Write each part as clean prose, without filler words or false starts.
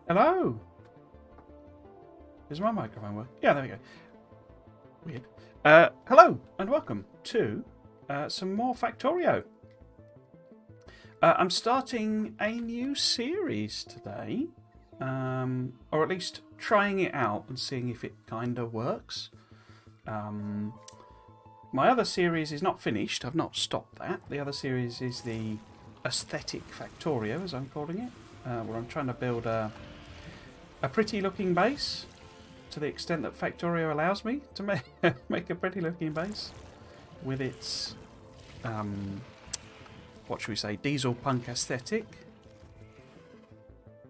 Hello. Is my microphone working? Yeah, there we go. Weird. Hello and welcome to some more Factorio. I'm starting a new series today, or at least trying it out and seeing if it kind of works. My other series is not finished. I've not stopped that. The other series is the aesthetic Factorio, as I'm calling it, where I'm trying to build a pretty looking base to the extent that Factorio allows me to make a pretty looking base with its what should we say, diesel punk aesthetic.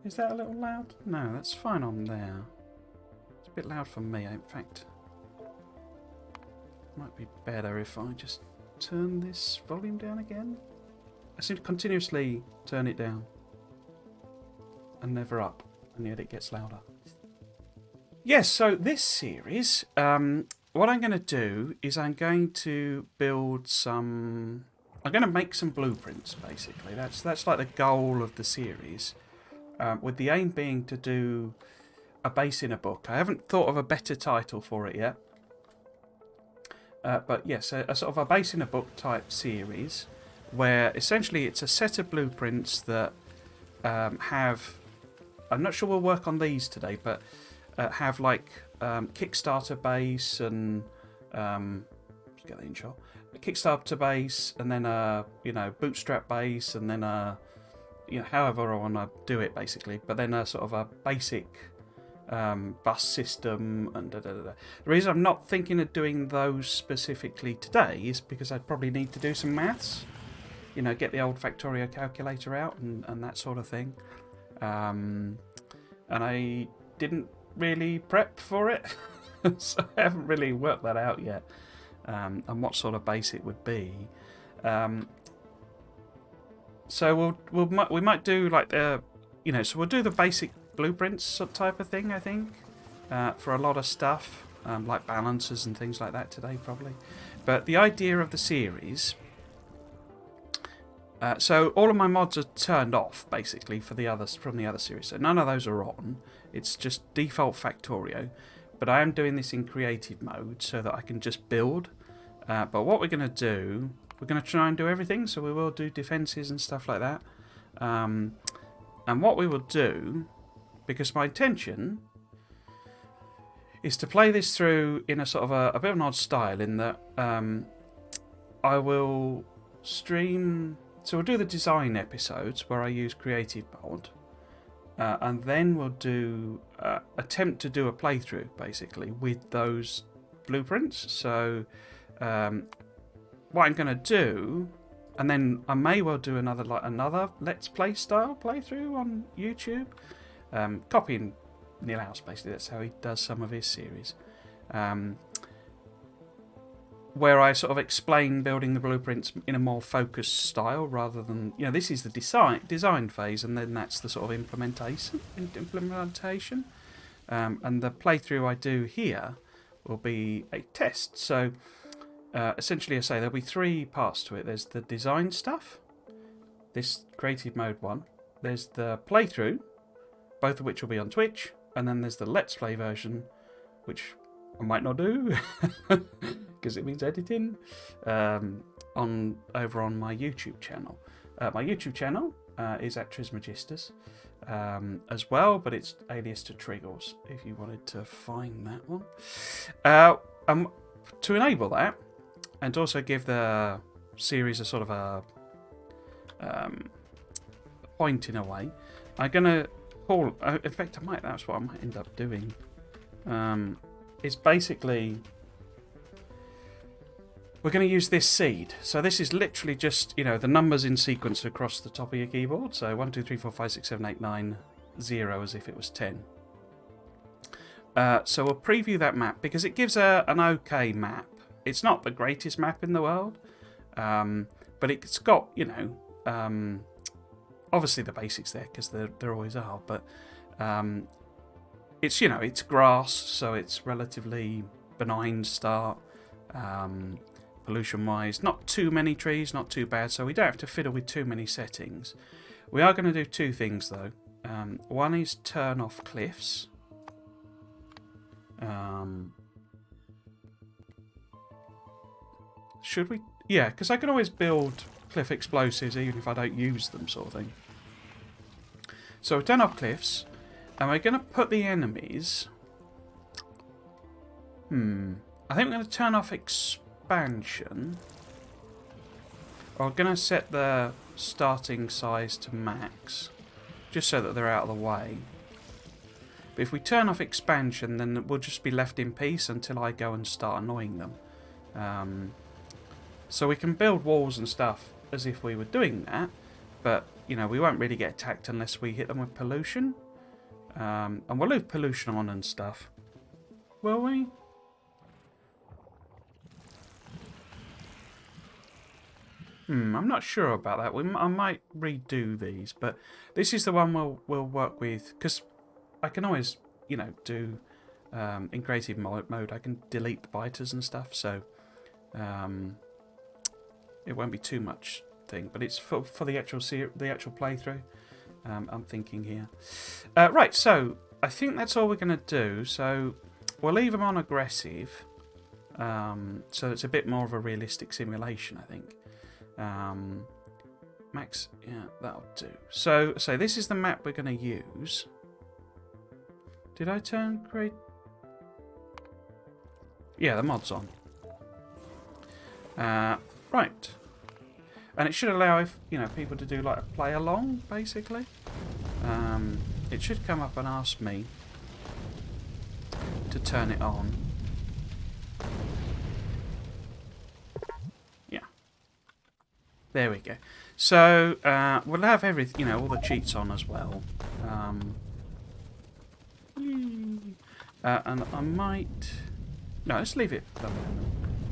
Is that a little loud? No, that's fine on there. It's a bit loud for me, in fact. Might be better if I just turn this volume down again. I seem to continuously turn it down and never up, and yet it gets louder. Yes, so this series, what I'm going to do is I'm going to build some... I'm going to make some blueprints, basically. That's like the goal of the series, with the aim being to do a base in a book. I haven't thought of a better title for it yet. But yes, a sort of a base in a book type series, where essentially it's a set of blueprints that have... I'm not sure we'll work on these today, but have like Kickstarter base and... let's get that in shot. A Kickstarter base, and then a bootstrap base, and then a however I want to do it basically. But then a sort of a basic bus system and The reason I'm not thinking of doing those specifically today is because I'd probably need to do some maths. Get the old Factorio calculator out and that sort of thing. And I didn't really prep for it, so I haven't really worked that out yet. And what sort of base it would be. So we might do like the so we'll do the basic blueprints type of thing, I think, for a lot of stuff, like balancers and things like that today probably. But the idea of the series, so all of my mods are turned off basically from the other series, so none of those are on. It's just default Factorio, but I am doing this in creative mode so that I can just build. But what we're going to do, we're going to try and do everything, so we will do defences and stuff like that. And what we will do, because my intention is to play this through in a sort of a bit of an odd style, in that I will stream... So we'll do the design episodes where I use creative mode, and then we'll do attempt to do a playthrough basically with those blueprints. So what I'm going to do, and then I may well do another Let's Play style playthrough on YouTube, copying Neil House basically. That's how he does some of his series, where I sort of explain building the blueprints in a more focused style, rather than, this is the design phase, and then that's the sort of implementation. And the playthrough I do here will be a test. So essentially, I say there'll be three parts to it. There's the design stuff, this creative mode one. There's the playthrough, both of which will be on Twitch, and then there's the Let's Play version, which I might not do because it means editing, over on my YouTube channel. My YouTube channel is at Trismegistus as well, but it's alias to Triggles if you wanted to find that one. To enable that, and to also give the series a sort of a point in a way, I'm going to call... in fact, that's what I might end up doing. It's basically... We're going to use this seed. So this is literally just, the numbers in sequence across the top of your keyboard. So 1, 2, 3, 4, 5, 6, 7, 8, 9, 0 as if it was 10. So we'll preview that map because it gives an okay map. It's not the greatest map in the world, but it's got, obviously the basics there because there always are. But it's, it's grass, so it's relatively benign start. Pollution-wise, not too many trees, not too bad, so we don't have to fiddle with too many settings. We are going to do two things though. One is turn off cliffs. Should we? Yeah, because I can always build cliff explosives even if I don't use them, sort of thing. So turn off cliffs. And we're going to put the enemies... I think we're going to turn off expansion. We're going to set the starting size to max. Just so that they're out of the way. But if we turn off expansion, then we'll just be left in peace until I go and start annoying them. So we can build walls and stuff as if we were doing that. But, you know, we won't really get attacked unless we hit them with pollution. And we'll leave pollution on and stuff. Will we? I'm not sure about that. I might redo these, but this is the one we'll work with, because I can always, you know, do in creative mode. I can delete the biters and stuff, so it won't be too much thing. But it's for the actual playthrough. I'm thinking here. Right, so I think that's all we're going to do. So we'll leave them on aggressive, so it's a bit more of a realistic simulation, I think. Max, yeah, that'll do. So this is the map we're going to use. Did I turn create? Yeah, the mod's on. Right. And it should allow, if you know, people to do like a play along, basically. It should come up and ask me to turn it on. Yeah. There we go. So we'll have everything, you know, all the cheats on as well. And I might. No, let's leave it.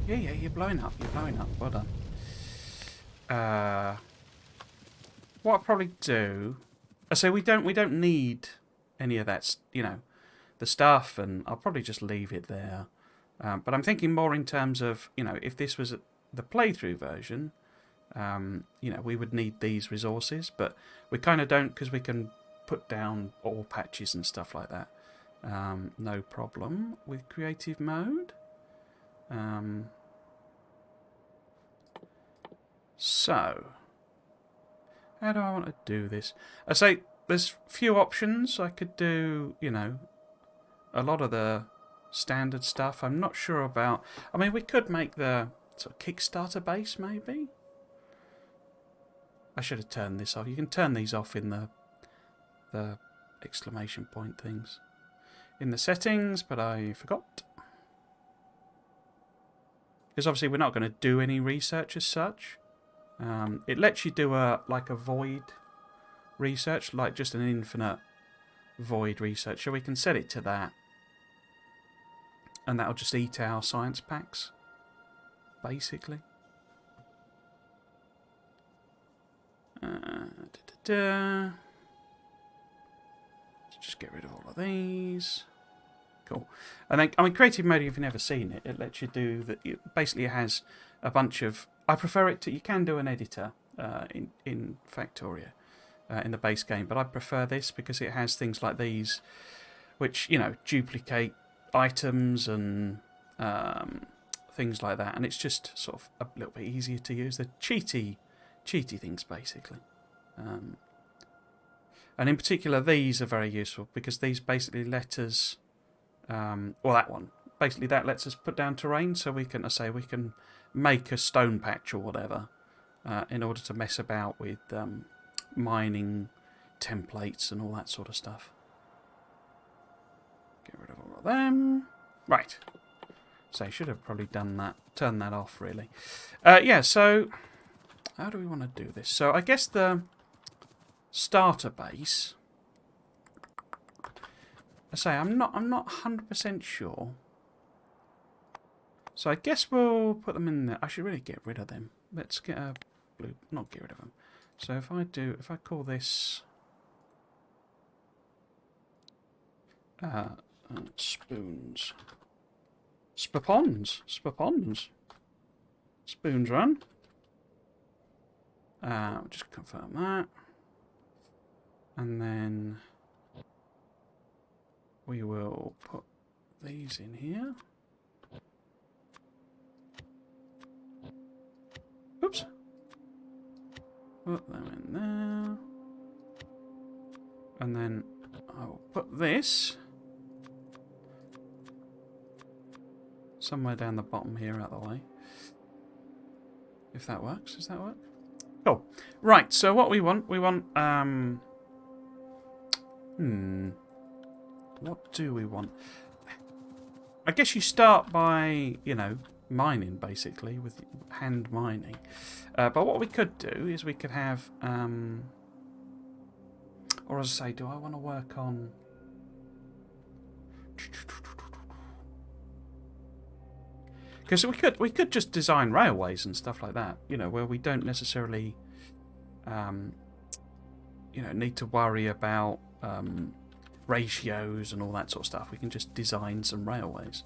Yeah, you're blowing up. You're blowing up. Well done. What I'll probably do. So we don't need any of that, you know, the stuff, and I'll probably just leave it there. But I'm thinking more in terms of, you know, if this was the playthrough version, you know, we would need these resources, but we kind of don't, because we can put down ore patches and stuff like that. No problem with creative mode. So, how do I want to do this? I say there's few options. I could do, you know, a lot of the standard stuff. I'm not sure about. I mean, we could make the sort of Kickstarter base, maybe. I should have turned this off. You can turn these off in the exclamation point things in the settings, but I forgot. Because obviously we're not going to do any research as such. It lets you do a void research, like just an infinite void research. So we can set it to that, and that'll just eat our science packs, basically. Just get rid of all of these. Cool. And then, I mean, creative mode, if you've never seen it, it lets you do that. It basically has a bunch of. I prefer it to. You can do an editor in Factorio in the base game, but I prefer this because it has things like these, which, you know, duplicate items and things like that, and it's just sort of a little bit easier to use. They're cheaty things, basically. And in particular, these are very useful because these basically let us. Well, that one. Basically, that lets us put down terrain, so we can, we can make a stone patch or whatever in order to mess about with mining templates and all that sort of stuff. Get rid of all of them. Right. So I should have probably done that, turned that off, really. Yeah, so how do we want to do this? So I guess the starter base. I'm not 100% sure. So I guess we'll put them in there. I should really get rid of them. Let's get a blue. Not get rid of them. So if I call this spoons, spapons, spoons run. Just confirm that. And then we will put these in here. Oops. Put them in there. And then I'll put this somewhere down the bottom here out of the way. If that works. Does that work? Cool. Right, so what we want, what do we want? I guess you start by, you know, mining, basically, with hand mining. But what we could do is we could have, or as I say, do I want to work on... Because we could just design railways and stuff like that, you know, where we don't necessarily, you know, need to worry about ratios and all that sort of stuff. We can just design some railways.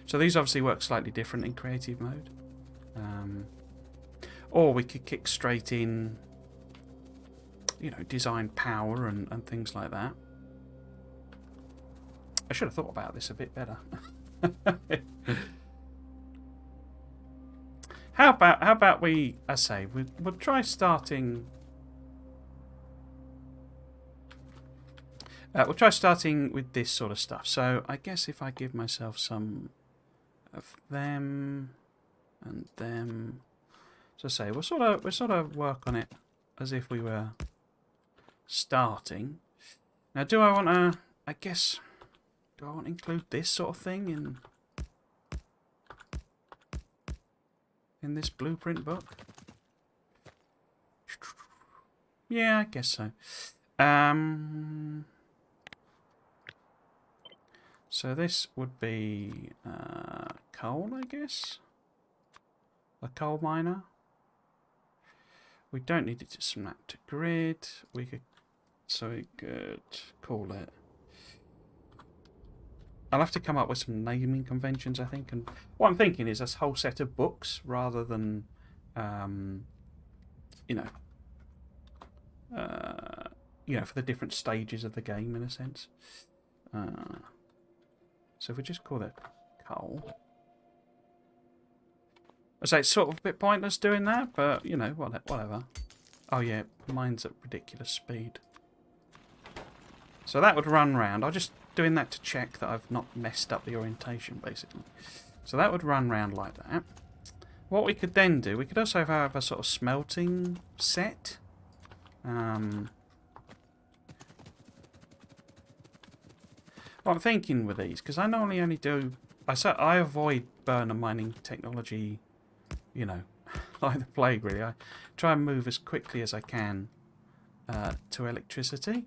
So these obviously work slightly different in creative mode. Or we could kick straight in, you know, design power and things like that. I should have thought about this a bit better. How about we? I say we'll try starting. We'll try starting with this sort of stuff. So I guess if I give myself some of them and them, so say we'll sort of work on it as if we were starting. Now, do I want to? I guess. Do I want to include this sort of thing in this blueprint book? Yeah, I guess so. So this would be coal, I guess. A coal miner. We don't need it to snap to grid. We could call it. I'll have to come up with some naming conventions, I think. And what I'm thinking is a whole set of books rather than, you know, for the different stages of the game, in a sense. So if we just call it coal. I say it's sort of a bit pointless doing that, but, you know, whatever. Oh, yeah, mine's at ridiculous speed. So that would run round. I'm just doing that to check that I've not messed up the orientation, basically. So that would run round like that. What we could then do, we could also have a sort of smelting set. What I'm thinking with these, because I normally only do... I avoid burner mining technology, you know, like the plague, really. I try and move as quickly as I can to electricity.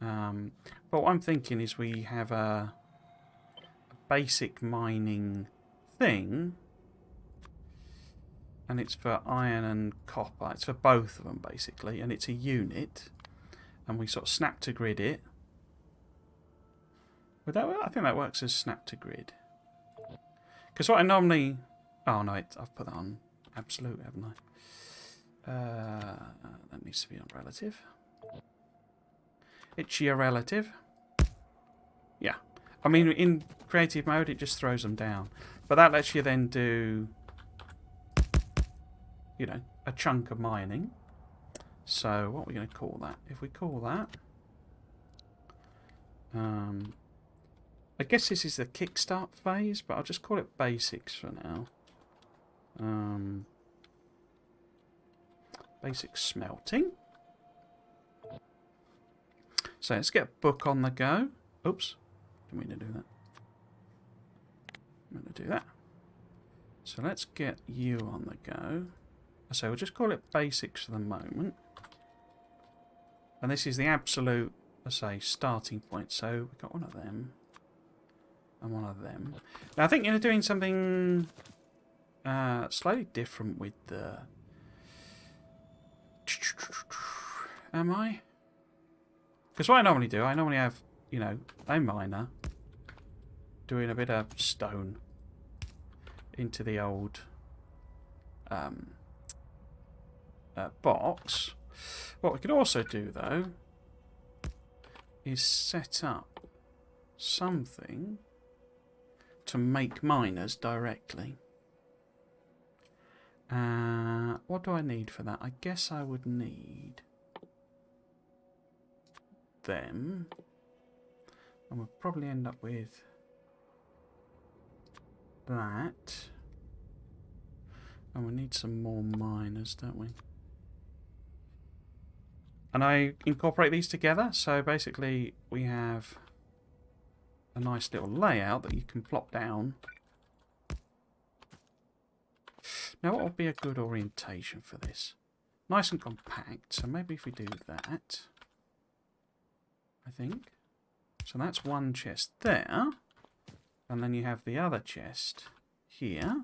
But what I'm thinking is we have a basic mining thing, and it's for iron and copper. It's for both of them, basically, and it's a unit, and we sort of snap to grid it. Would that work? I think that works as snap to grid. Because what I normally... Oh, no, I've put that on absolute, haven't I? That needs to be on relative. It's your relative. Yeah. I mean, in creative mode, it just throws them down. But that lets you then do, you know, a chunk of mining. So what are we going to call that? If we call that... I guess this is the kickstart phase, but I'll just call it basics for now. Basic smelting. So let's get a book on the go. Oops. Didn't mean to do that. I'm going to do that. So let's get you on the go. So we'll just call it basics for the moment. And this is the absolute, let's say, starting point. So we've got one of them. And one of them. Now I think you're doing something slightly different with the... Am I? Because what I normally do, I normally have, you know, a miner doing a bit of stone into the old box. What we could also do, though, is set up something to make miners directly. What do I need for that? I guess I would need them. And we'll probably end up with that. And we need some more miners, don't we? And I incorporate these together. So basically we have a nice little layout that you can plop down. Now what would be a good orientation for this? Nice and compact. So maybe if we do that, I think. So that's one chest there. And then you have the other chest here.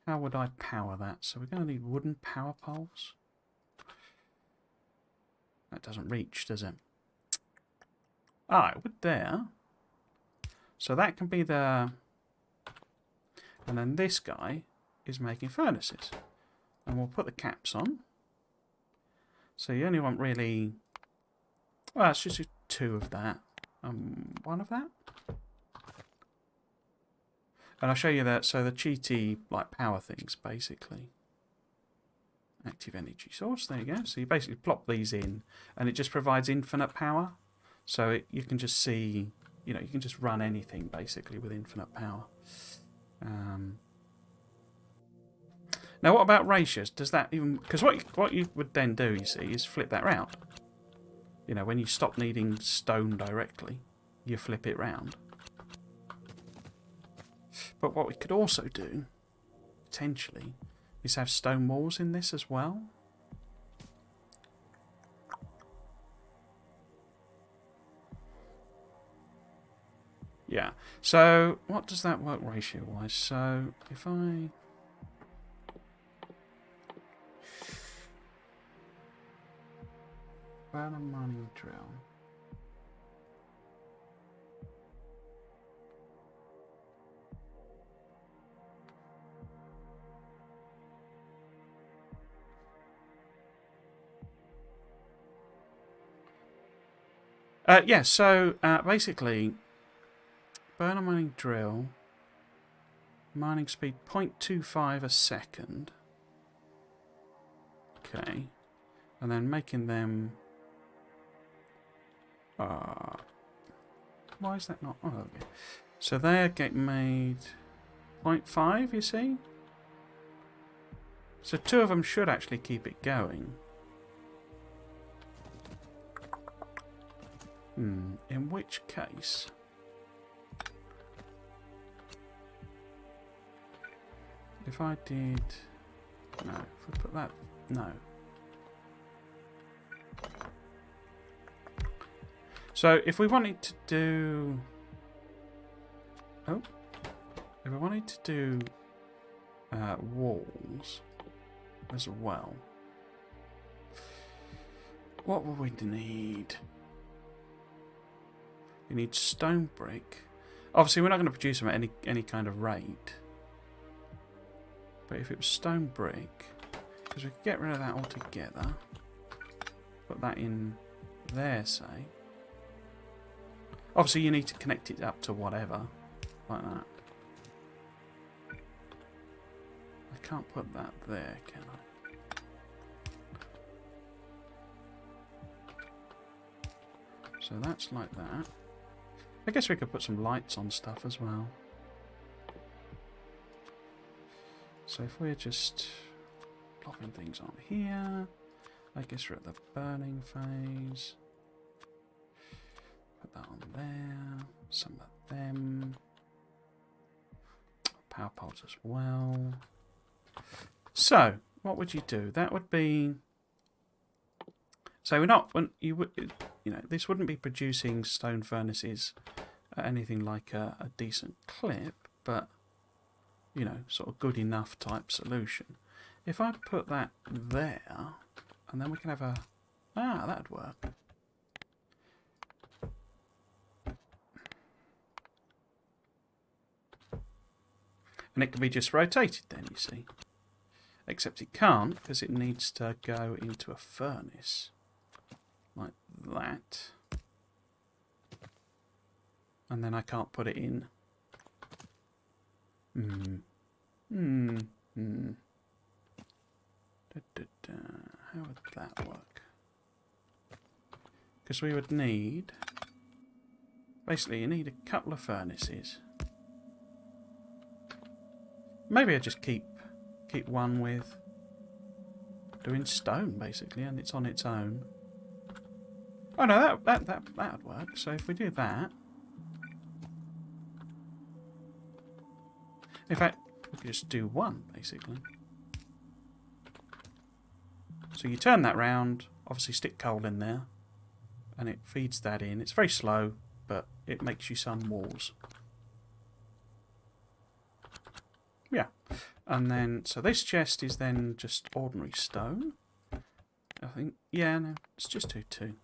How would I power that? So we're going to need wooden power poles. That doesn't reach, does it? Ah, it would there. So that can be the... And then this guy is making furnaces. And we'll put the caps on. So you only want really... Well, let's just do 2 of that. 1 of that. And I'll show you that. So the cheaty like power things, basically. Active energy source. There you go. So you basically plop these in, and it just provides infinite power. So you can just see, you know, you can just run anything basically with infinite power. Now, what about ratios? Does that even? Because what you would then do, you see, is flip that round. You know, when you stop needing stone directly, you flip it round. But what we could also do, potentially, is have stone walls in this as well. Yeah. So, what does that work ratio-wise? So, if I... Burn a mining drill. Yeah, so basically, burn a mining drill, mining speed 0.25 a second. Okay, and then making them. Why is that not? Oh, okay. So they get made 0.5. You see. So 2 of them should actually keep it going. In which case, if I did, no, if we put that, no. So if we wanted to do, if we wanted to do walls as well, what would we need? We need stone brick. Obviously, we're not going to produce them at any kind of rate. But if it was stone brick, because we could get rid of that altogether, put that in there, say. Obviously, you need to connect it up to whatever, like that. I can't put that there, can I? So that's like that. I guess we could put some lights on stuff as well. So if we're just plopping things on here, I guess we're at the burning phase. Put that on there. Some of them. Power poles as well. So, what would you do? That would be... So we're not... When you would... You know, this wouldn't be producing stone furnaces at anything like a decent clip, but, you know, sort of good enough type solution. If I put that there, and then we can have a... Ah, that'd work. And it can be just rotated then, you see. Except it can't, because it needs to go into a furnace. Like that. And then I can't put it in. How would that work? Because we would need... Basically, you need a couple of furnaces. Maybe I just keep one with doing stone, basically, and it's on its own. Oh no, that would work. So if we do that, in fact, we could just do one, basically. So you turn that round, obviously stick coal in there, and it feeds that in. It's very slow, but it makes you some walls. Yeah. And then, so this chest is then just ordinary stone. I think, yeah, no, it's just 2.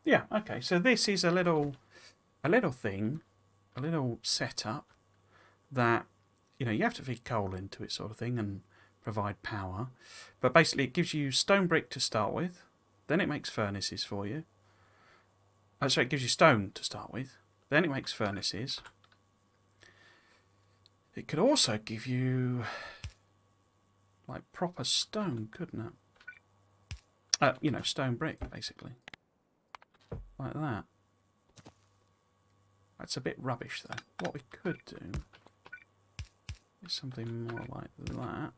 Yeah, okay, so this is a little thing, a little setup that, you know, you have to feed coal into it sort of thing and provide power. But basically it gives you stone brick to start with, then it makes furnaces for you. Oh, sorry, it gives you stone to start with, then it makes furnaces. It could also give you, like, proper stone, couldn't it? You know, stone brick, basically. Like that. That's a bit rubbish, though. What we could do is something more like that.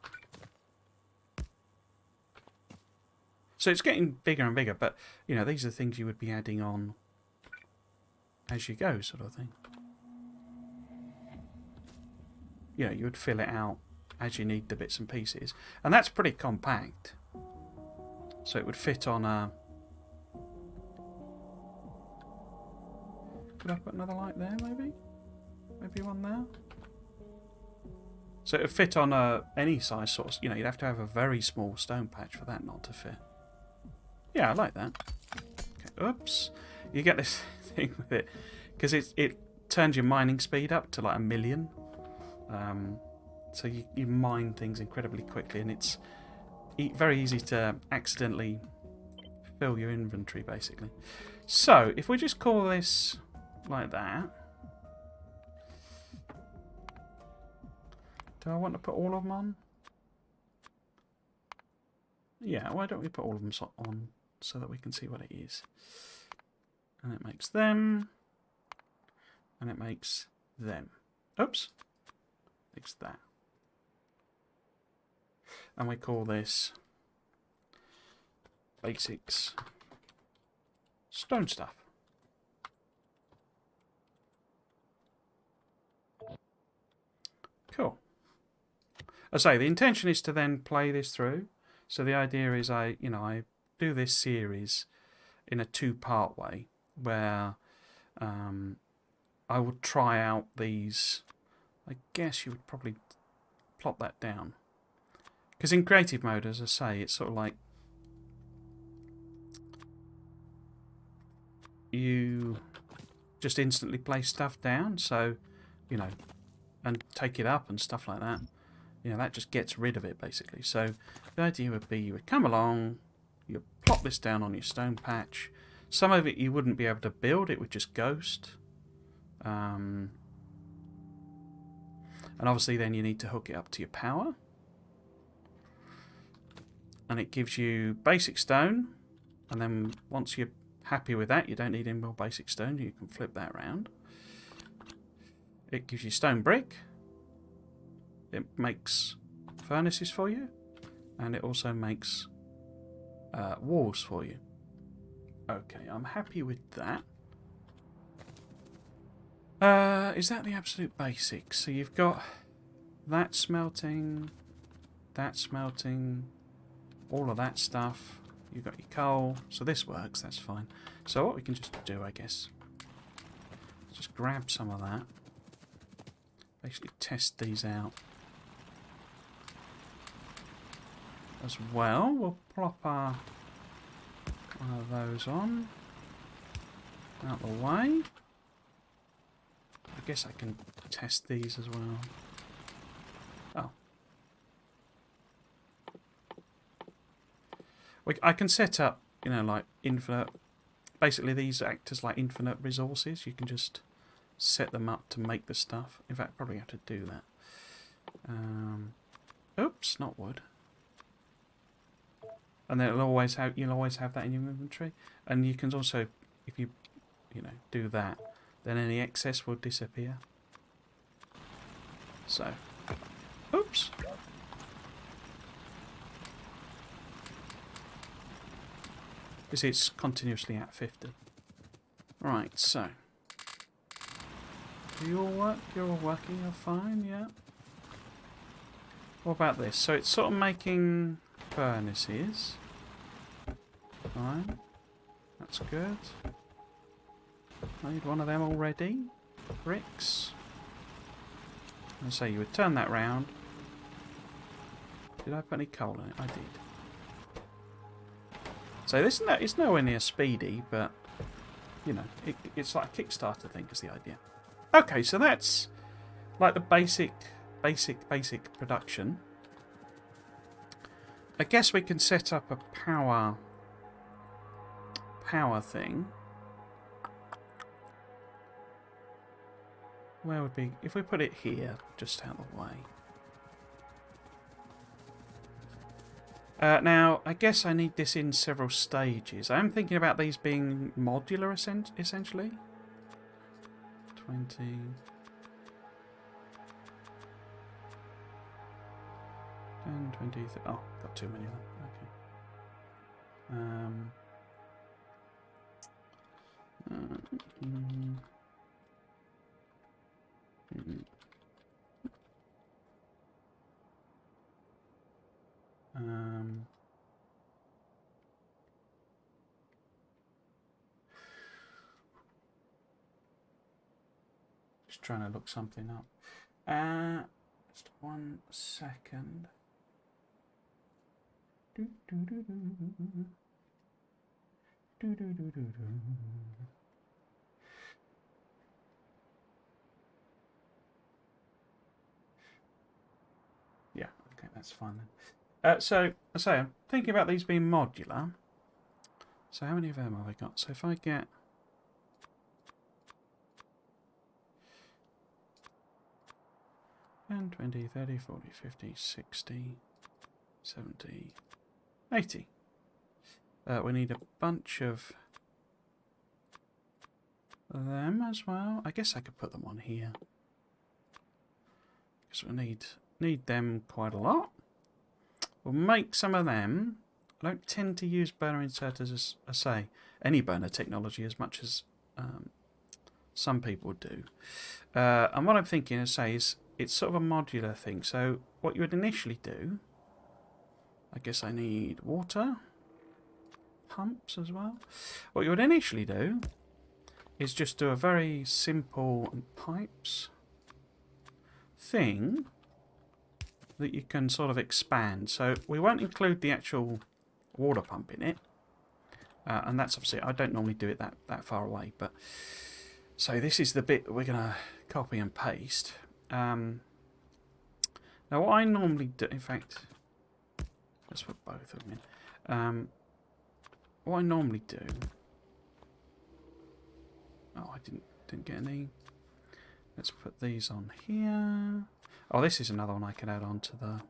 So it's getting bigger and bigger, but, you know, these are things you would be adding on as you go, sort of thing. You know, you would fill it out as you need the bits and pieces. And that's pretty compact. So it would fit on a... Could I put another light there, maybe? Maybe one there? So it would fit on any size sort of... You know, you'd have to have a very small stone patch for that not to fit. Yeah, I like that. Okay, oops. You get this thing with it. Because it turns your mining speed up to like 1,000,000. So you mine things incredibly quickly, and it's very easy to accidentally fill your inventory, basically. So, if we just call this like that... Do I want to put all of them on? Yeah, why don't we put all of them on so that we can see what it is? And it makes them. And it makes them. Oops. Makes that. And we call this basics stone stuff. Cool. As I say, the intention is to then play this through. So the idea is I do this series in a 2-part way where I would try out these. I guess you would probably plot that down. Because in creative mode, as I say, it's sort of like you just instantly place stuff down, so, you know, and take it up and stuff like that. You know, that just gets rid of it, basically. So the idea would be you would come along, you plop this down on your stone patch. Some of it you wouldn't be able to build, it would just ghost. And obviously then you need to hook it up to your power. And it gives you basic stone, and then once you're happy with that, you don't need any more basic stone, you can flip that around. It gives you stone brick. It makes furnaces for you, and it also makes walls for you. Okay, I'm happy with that. Is that the absolute basics? So you've got that smelting, all of that stuff. You've got your coal, so this works, that's fine. So what we can just do, I guess, just grab some of that, basically test these out. As well, we'll plop one of those on, out the way. I guess I can test these as well. Oh. I can set up, you know, like infinite. Basically, these act as like infinite resources. You can just set them up to make the stuff. In fact, probably have to do that. Oops, not wood. And then you'll always have that in your inventory. And you can also, if you do that, then any excess will disappear. So, oops. You see, it's continuously at 50. Right, so. Do you all work? You're all working, you're fine, yeah? What about this? So it's sort of making furnaces. Fine. That's good. I need one of them already. Bricks. And so you would turn that round. Did I put any coal in it? I did. So this it's nowhere near speedy, but you know, it's like a Kickstarter thing is the idea. Okay, so that's like the basic production. I guess we can set up a power thing. Where would be if we put it here, just out of the way. Now, I guess I need this in several stages. I am thinking about these being modular, essentially. 20. 10, 20, 30. Oh, got too many of them. Okay. Just trying to look something up. Just 1 second. Yeah, okay, that's fine then. So, I say, I'm thinking about these being modular. So how many of them have I got? So if I get... 10, 20, 30, 40, 50, 60, 70, 80. We need a bunch of them as well. I guess I could put them on here. Because we need them quite a lot. We'll make some of them. I don't tend to use burner inserters, as I say, any burner technology as much as some people do. And what I'm thinking, as I say, is it's sort of a modular thing. So what you would initially do, I guess I need water, pumps as well. What you would initially do is just do a very simple pipes thing that you can sort of expand. So we won't include the actual water pump in it. And that's obviously, I don't normally do it that far away. But so this is the bit that we're going to copy and paste. Now what I normally do, in fact, let's put both of them in. What I normally do, oh, I didn't get any. Let's put these on here. Oh, this is another one I can add on to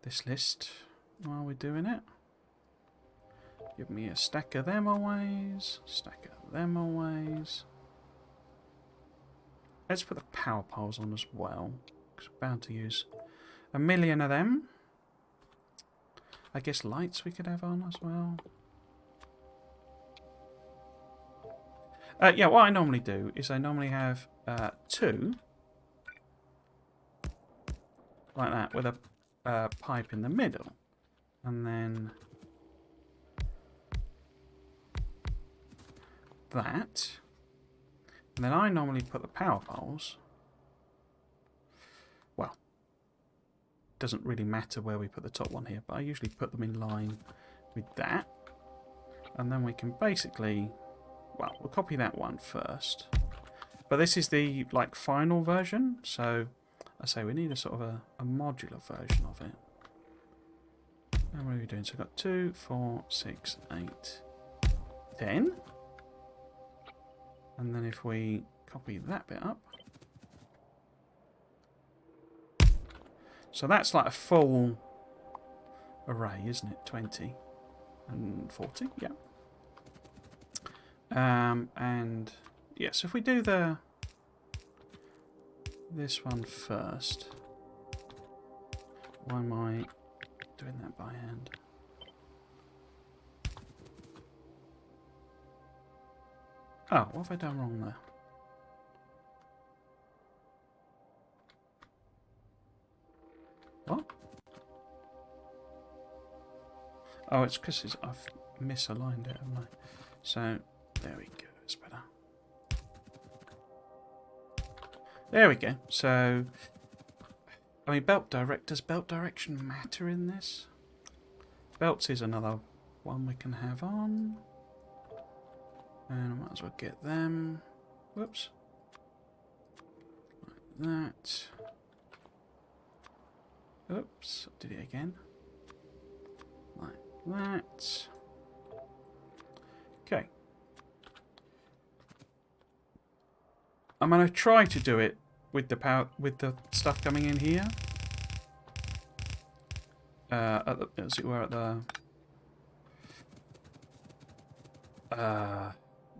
this list while we're doing it. Give me a stack of them always. Stack of them always. Let's put the power poles on as well, because we're bound to use 1 million of them. I guess lights we could have on as well. Yeah, what I normally do is I normally have 2 like that with a pipe in the middle, and then that, and then I normally put the power poles, well, doesn't really matter where we put the top one here, but I usually put them in line with that, and then we can basically, well, we'll copy that one first, but this is the like final version, so I say we need a sort of a modular version of it. And what are we doing? So we've got 2, 4, 6, 8, 10. And then if we copy that bit up. So that's like a full array, isn't it? 20 and 40, yeah. And yeah, so if we do this one first. Why am I doing that by hand? Oh, what have I done wrong there? What? Oh, it's because I've misaligned it, haven't I? So, there we go. It's better. There we go. So, I mean, does belt direction matter in this? Belts is another one we can have on. And I might as well get them. Whoops. Like that. Oops, did it again. Like that. Okay. I'm going to try to do it with the stuff coming in here. As it were, at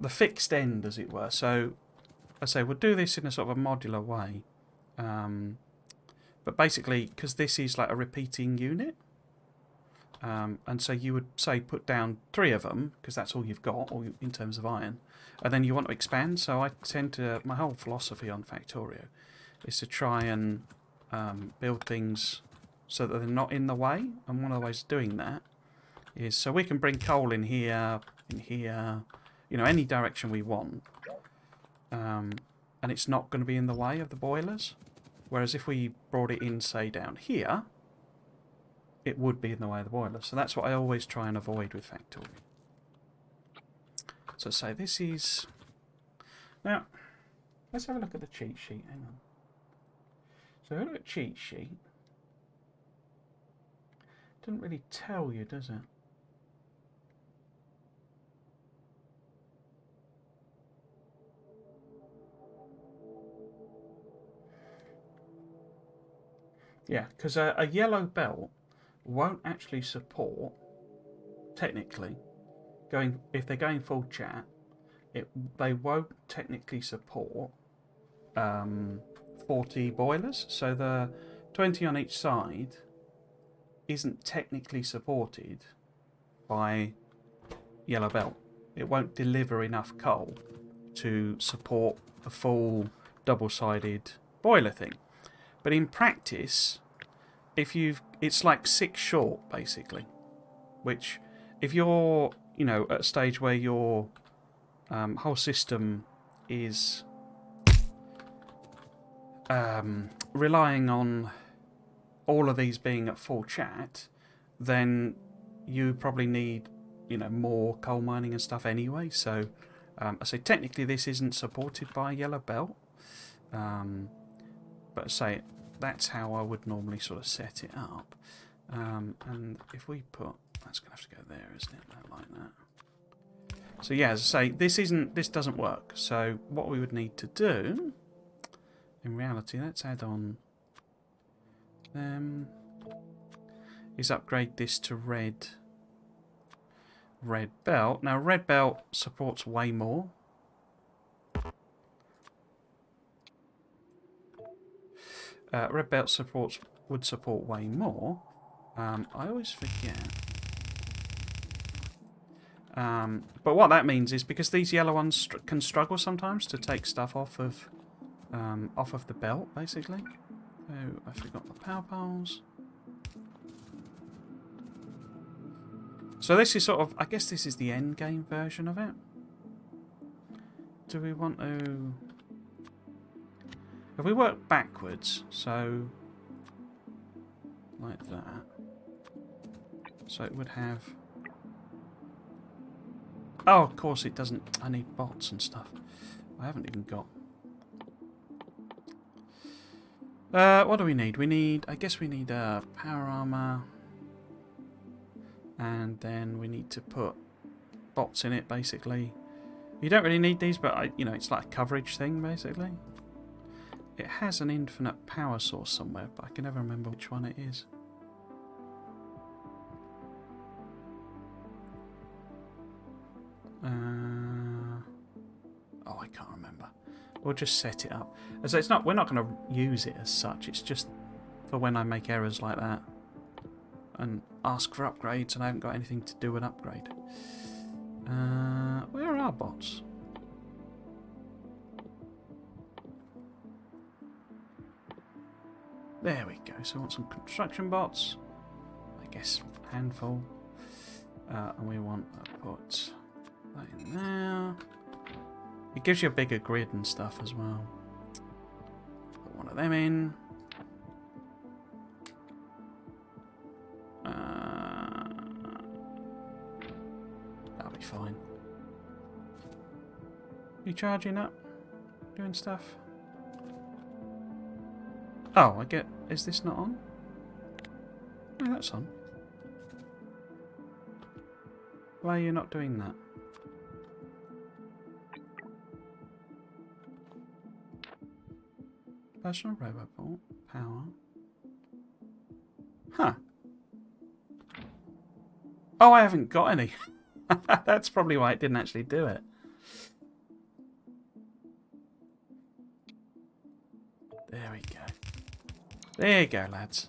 the fixed end, as it were. So, I say we'll do this in a sort of a modular way. But basically, because this is like a repeating unit, and so you would say put down 3 of them, because that's all you've got in terms of iron, and then you want to expand. So I tend to, my whole philosophy on Factorio is to try and build things so that they're not in the way. And one of the ways of doing that is so we can bring coal in here, you know, any direction we want, and it's not going to be in the way of the boilers. Whereas if we brought it in, say, down here, it would be in the way of the boiler. So that's what I always try and avoid with Factorio. So say this is... Now, let's have a look at the cheat sheet. Hang on. So look at cheat sheet. Doesn't really tell you, does it? Yeah, because a yellow belt won't actually support, technically, if they're going full chat, they won't technically support 40 boilers. So the 20 on each side isn't technically supported by yellow belt. It won't deliver enough coal to support a full double-sided boiler thing. But in practice, it's like 6 short, basically. Which, if you're, you know, at a stage where your whole system is relying on all of these being at full chat, then you probably need, you know, more coal mining and stuff anyway. So, I say technically this isn't supported by yellow belt, but I say that's how I would normally sort of set it up. And if we put, that's going to have to go there, isn't it? Like that. So yeah, as I say, this doesn't work. So what we would need to do, in reality, let's add on them, is upgrade this to red belt. Now red belt supports way more. Red belt would support way more. I always forget. But what that means is because these yellow ones can struggle sometimes to take stuff off of the belt, basically. Oh, I forgot the power poles. So this is sort of, I guess this is the end game version of it. Do we want to... If we work backwards, so like that, so it would have... Oh, of course it doesn't. I need bots and stuff. I haven't even got... what do we need? I guess we need power armor. And then we need to put bots in it, basically. You don't really need these, but you know, it's like a coverage thing, basically. It has an infinite power source somewhere, but I can never remember which one it is. Oh, I can't remember. We'll just set it up. As it's not, we're not going to use it as such. It's just for when I make errors like that and ask for upgrades, and I haven't got anything to do an upgrade. Where are our bots? There we go. So I want some construction bots. I guess a handful. And we want to put that in there. It gives you a bigger grid and stuff as well. Put one of them in. That'll be fine. You charging up? Doing stuff? Oh, I get... Is this not on? No, that's on. Why are you not doing that? Personal robot power. Huh. Oh, I haven't got any. That's probably why it didn't actually do it. There we go. There you go, lads.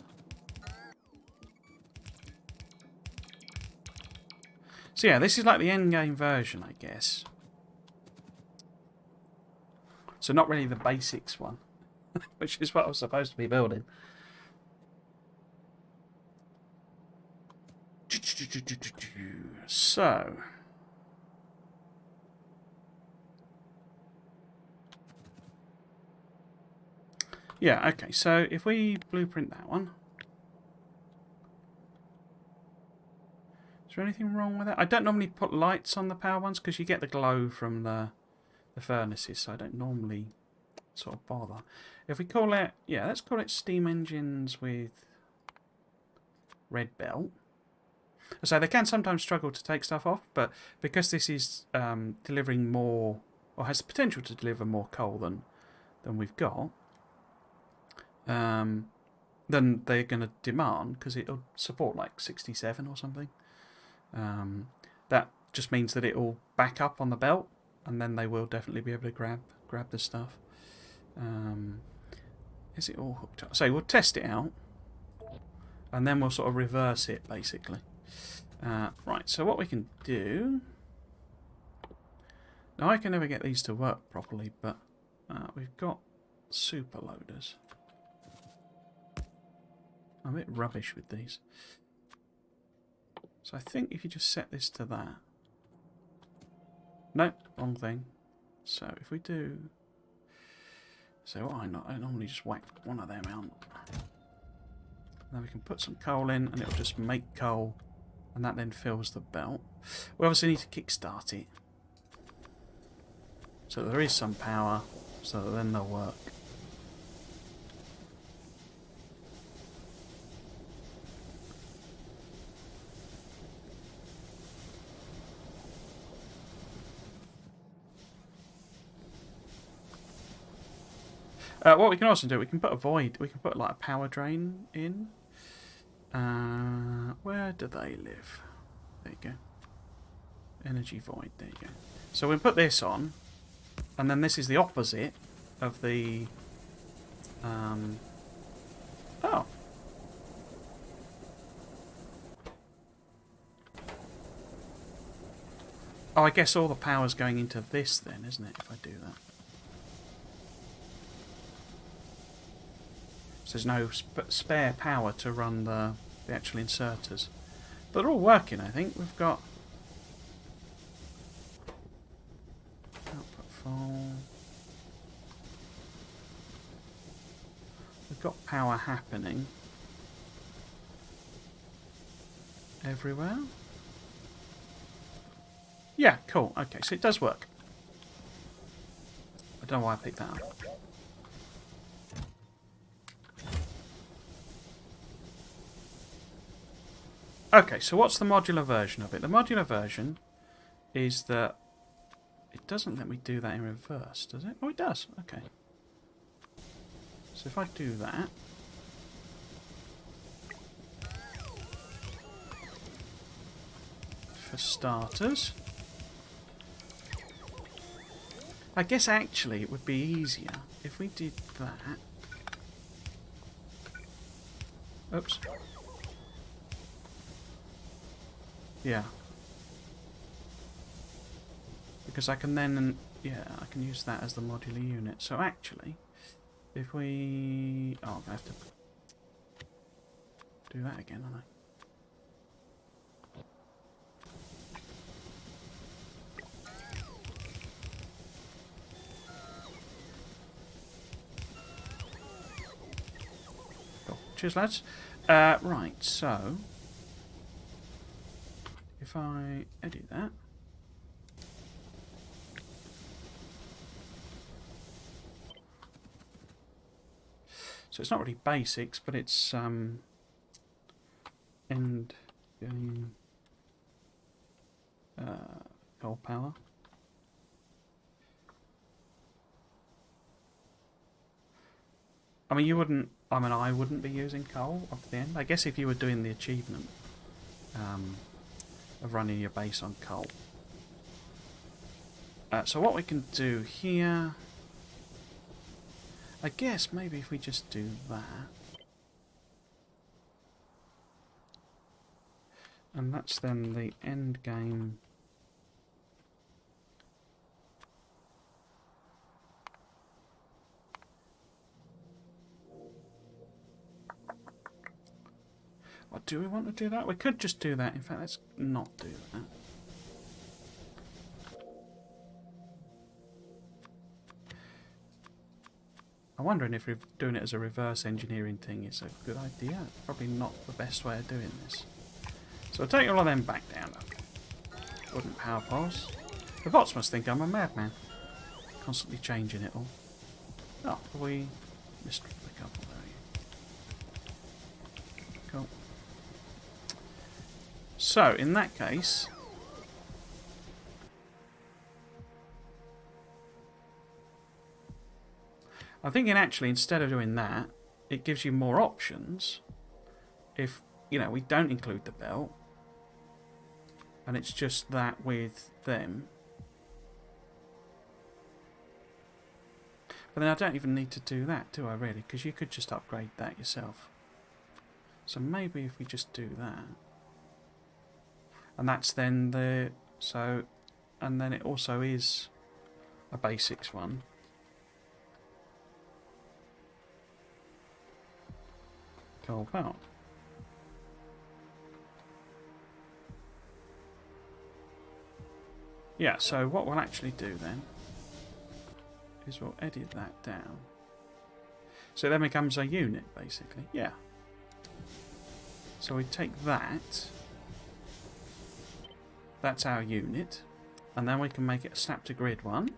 So yeah, this is like the endgame version, I guess. So not really the basics one, which is what I was supposed to be building. So... yeah, okay, so if we blueprint that one... Is there anything wrong with that? I don't normally put lights on the power ones because you get the glow from the furnaces, so I don't normally sort of bother. If we call it... yeah, let's call it steam engines with red belt. So they can sometimes struggle to take stuff off, but because this is delivering more, or has the potential to deliver more coal than we've got, then they're going to demand, because it'll support like 67 or something. That just means that it will back up on the belt, and then they will definitely be able to grab the stuff. Is it all hooked up? So we'll test it out, and then we'll sort of reverse it, basically. Right, so what we can do... now, I can never get these to work properly, but we've got super loaders. I'm a bit rubbish with these. So I think if you just set this to that... nope, wrong thing. So if we do... so what I normally just whack one of them out. Then we can put some coal in, and it'll just make coal, and that then fills the belt. We obviously need to kickstart it, so there is some power, so that then they'll work. What we can also do, we can put a void, we can put like a power drain in. Where do they live? There you go. Energy void, there you go. So we'll put this on, and then this is the opposite of the... oh. Oh, I guess all the power's going into this then, isn't it, if I do that? So there's no spare power to run the actual inserters. But they're all working, I think. We've got... output full. We've got power happening everywhere. Yeah, cool. Okay, so it does work. I don't know why I picked that up. Okay, so what's the modular version of it? The modular version is that it doesn't let me do that in reverse, does it? Oh, it does. Okay. So if I do that, for starters, I guess actually it would be easier if we did that. Oops. Yeah. Because I can then, yeah, I can use that as the modular unit. So actually, if we... Oh, I'm going to have to do that again, aren't I? Cool. Cheers, lads. Right, so... If I edit that... So it's not really basics, but it's end game coal power. I mean, you wouldn't. I mean, I wouldn't be using coal up to the end. I guess if you were doing the achievement of running your base on coal. So what we can do here, I guess maybe if we just do that. And that's then the end game. Or do we want to do that? We could just do that. In fact, let's not do that. I'm wondering if doing it as a reverse engineering thing is a good idea. Probably not the best way of doing this. So I'll take all of them back down. Wooden power poles. The bots must think I'm a madman. Constantly changing it all. Oh, we missed a couple there. Cool. So, in that case... I'm thinking actually instead of doing that, it gives you more options if, you know, we don't include the belt and it's just that with them. But then I don't even need to do that, do I really? Because you could just upgrade that yourself. So maybe if we just do that. And that's then the... So... And then it also is a basics one. Coal power. Yeah, so what we'll actually do then is we'll edit that down. So it then becomes a unit, basically. Yeah. So we take that. That's our unit. And then we can make it a snap to grid one.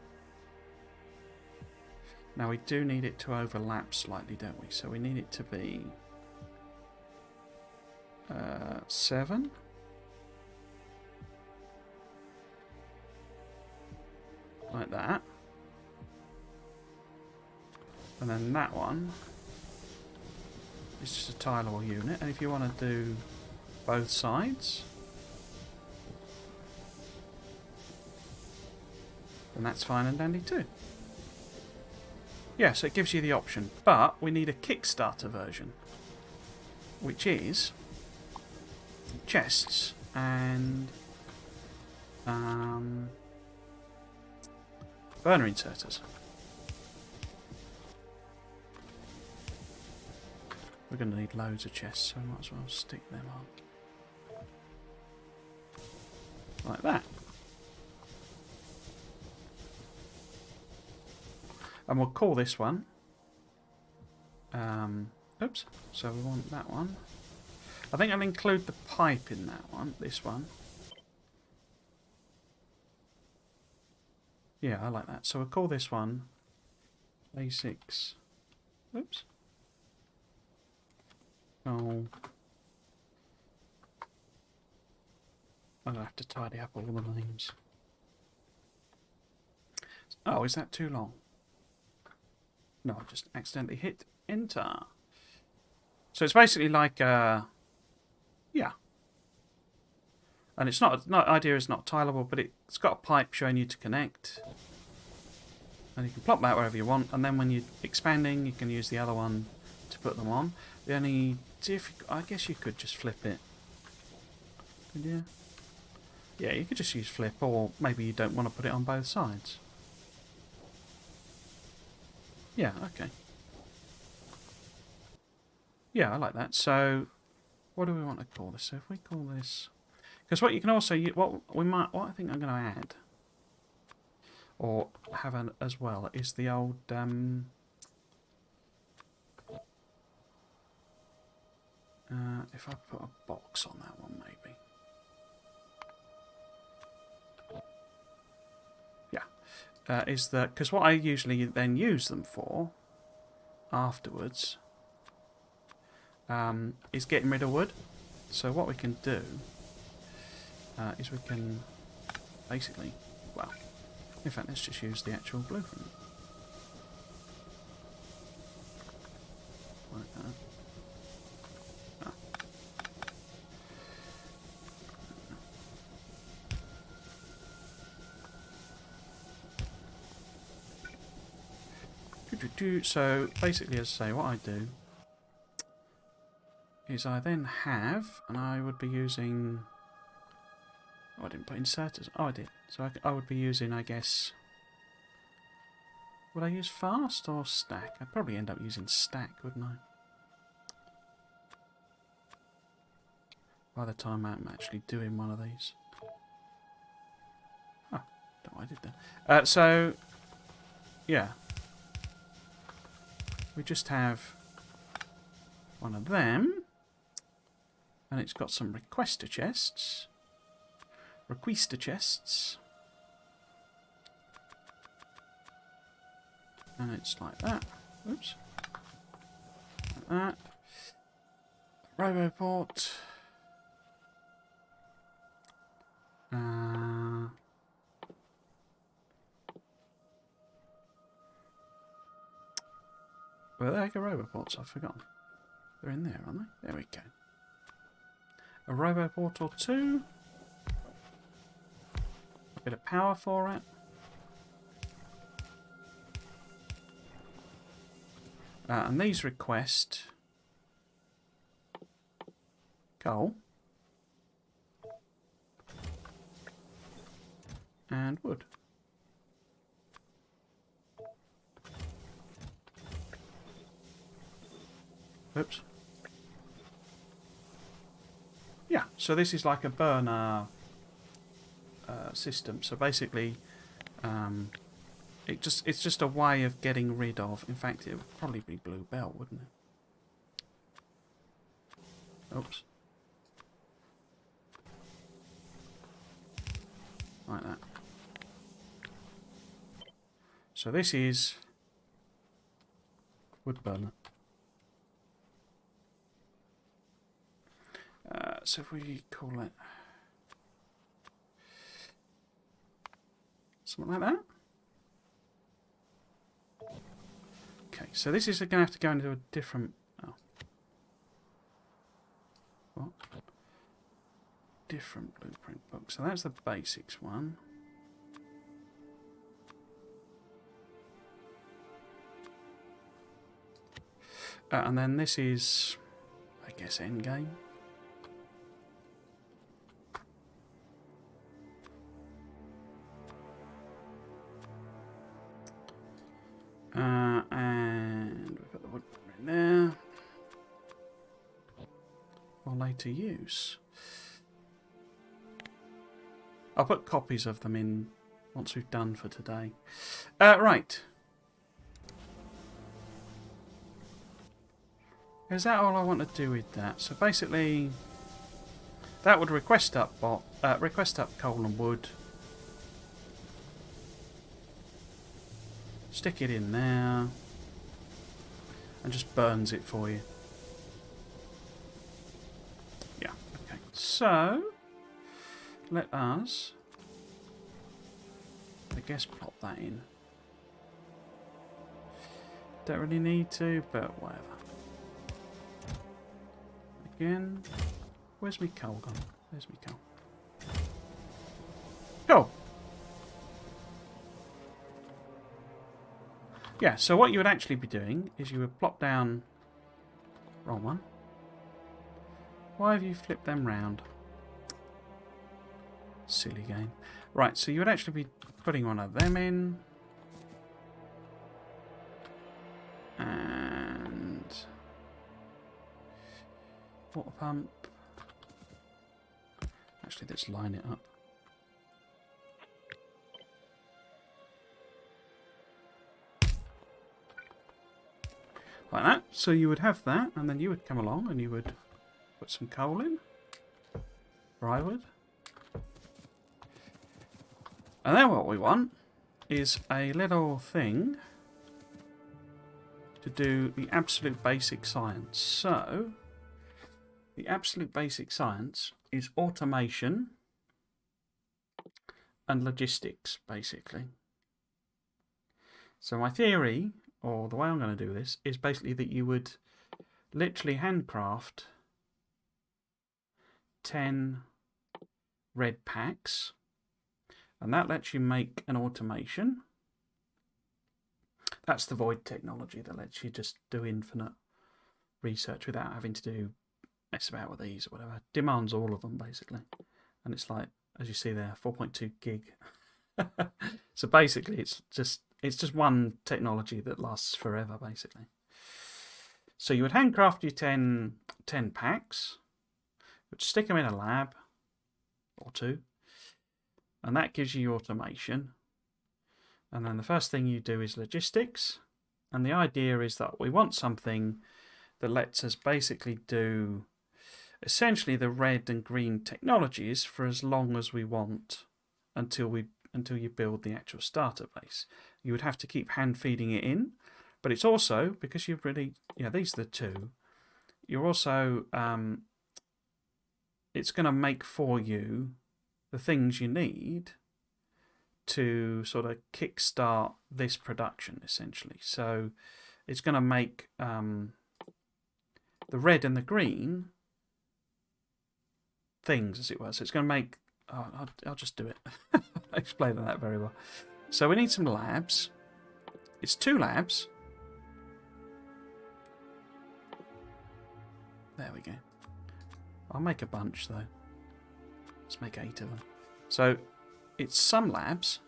Now we do need it to overlap slightly, don't we? So we need it to be 7. Like that. And then that one is just a tile or unit. And if you want to do both sides, then that's fine and dandy too. Yeah, so it gives you the option. But we need a Kickstarter version, which is chests and burner inserters. We're going to need loads of chests, so we might as well stick them on. Like that. And we'll call this one. Oops. So we want that one. I think I'll include the pipe in that one, this one. Yeah, I like that. So we'll call this one Basics. Oops. Oh. I'm going to have to tidy up all the names. Oh, is that too long? No, I just accidentally hit enter. So it's basically like, yeah. And it's not idea is not tileable, but it's got a pipe showing you to connect. And you can plop that wherever you want. And then when you're expanding, you can use the other one to put them on. The only I guess you could just flip it. Could you? Yeah, you could just use flip, or maybe you don't want to put it on both sides. Yeah, okay. Yeah, I like that. So, what do we want to call this? So if we call this, because what you can also what I think I'm going to add, or have as well, is the old if I put a box on that one, maybe. Yeah, is that because what I usually then use them for afterwards is getting rid of wood. So what we can do is we can basically, well, in fact, let's just use the actual blueprint. Like that. So basically, as I say, what I do is I then have, and I would be using. Oh, I didn't put inserters. Oh, I did. So I would be using, I guess. Would I use fast or stack? I'd probably end up using stack, wouldn't I? By the time I'm actually doing one of these. Oh, don't know what I did there. So, yeah. We just have one of them. And it's got some requester chests. And it's like that. Oops. Like that. Roboport. Where the heck are Roboports? I've forgotten. They're in there, aren't they? There we go. A Roboport or two. A bit of power for it. And these request coal and wood. Oops. Yeah, so this is like a burner system. So basically, it's just a way of getting rid of. In fact, it would probably be blue bell, wouldn't it? Oops. Like that. So this is wood burner. So if we call it something like that. Okay, so this is going to have to go into a different. Oh. What? Different blueprint book. So that's the basics one. And then this is, I guess, endgame. And we put the wood in there for later use. I'll put copies of them in once we've done for today. Right. Is that all I want to do with that? So basically, that would request up coal and wood. Stick it in there. And just burns it for you. Yeah, okay. So, let us, I guess, plop that in. Don't really need to, but whatever. Again, where's my coal gone? There's my coal. Cool. Yeah, so what you would actually be doing is you would plop down... Wrong one. Why have you flipped them round? Silly game. Right, so you would actually be putting one of them in. And... water pump. Actually, let's line it up. Like that. So you would have that, and then you would come along and you would put some coal in. Or I would. And then what we want is a little thing to do the absolute basic science. So, the absolute basic science is automation and logistics, basically. So my theory, or the way I'm going to do this, is basically that you would literally handcraft 10 red packs, and that lets you make an automation. That's the VOD technology that lets you just do infinite research without having to mess about with these or whatever. Demands all of them, basically. And it's like, as you see there, 4.2 gig. So basically, it's just one technology that lasts forever, basically. So you would handcraft your 10 packs, which stick them in a lab or two, and that gives you automation. And then the first thing you do is logistics, and the idea is that we want something that lets us basically do essentially the red and green technologies for as long as we want until you build the actual starter base. You would have to keep hand feeding it in, but it's also, because you've really, these are the two, you're also, it's going to make for you the things you need to sort of kickstart this production, essentially. So it's going to make the red and the green things, as it were. So it's going to make... I'll just do it. I explained that very well. So we need some labs. It's 2 labs. There we go. I'll make a bunch, though. Let's make 8 of them. So it's some labs.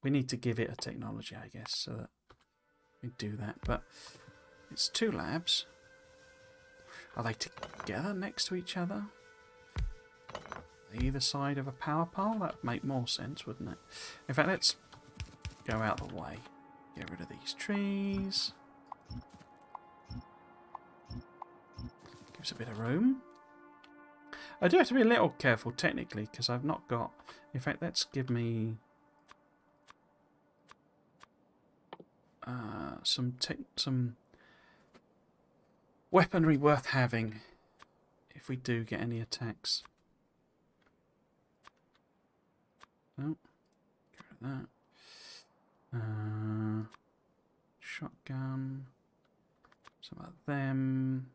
We need to give it a technology, I guess, so that we do that. But it's 2 labs. Are they together next to each other? Either side of a power pole? That would make more sense, wouldn't it? In fact, let's go out the way. Get rid of these trees. Gives a bit of room. I do have to be a little careful technically because I've not got... In fact, let's give me some weaponry worth having if we do get any attacks. Oh, get rid of that. Shotgun. Some of them.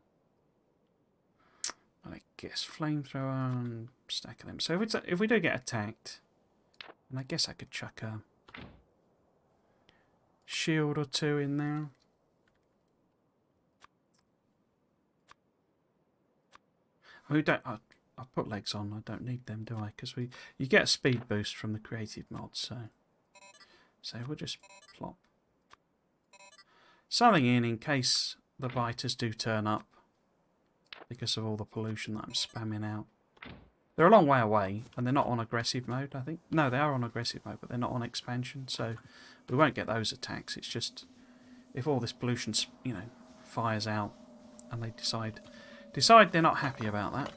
I guess flamethrower and stack of them. So if we do get attacked, and I guess I could chuck a shield or 2 in there. I'll put legs on. I don't need them, do I? Because you get a speed boost from the creative mod. So we'll just plop something in case the biters do turn up because of all the pollution that I'm spamming out. They're a long way away, and they're not on aggressive mode, I think. No, they are on aggressive mode, but they're not on expansion, so we won't get those attacks. It's just if all this pollution, fires out, and they decide they're not happy about that.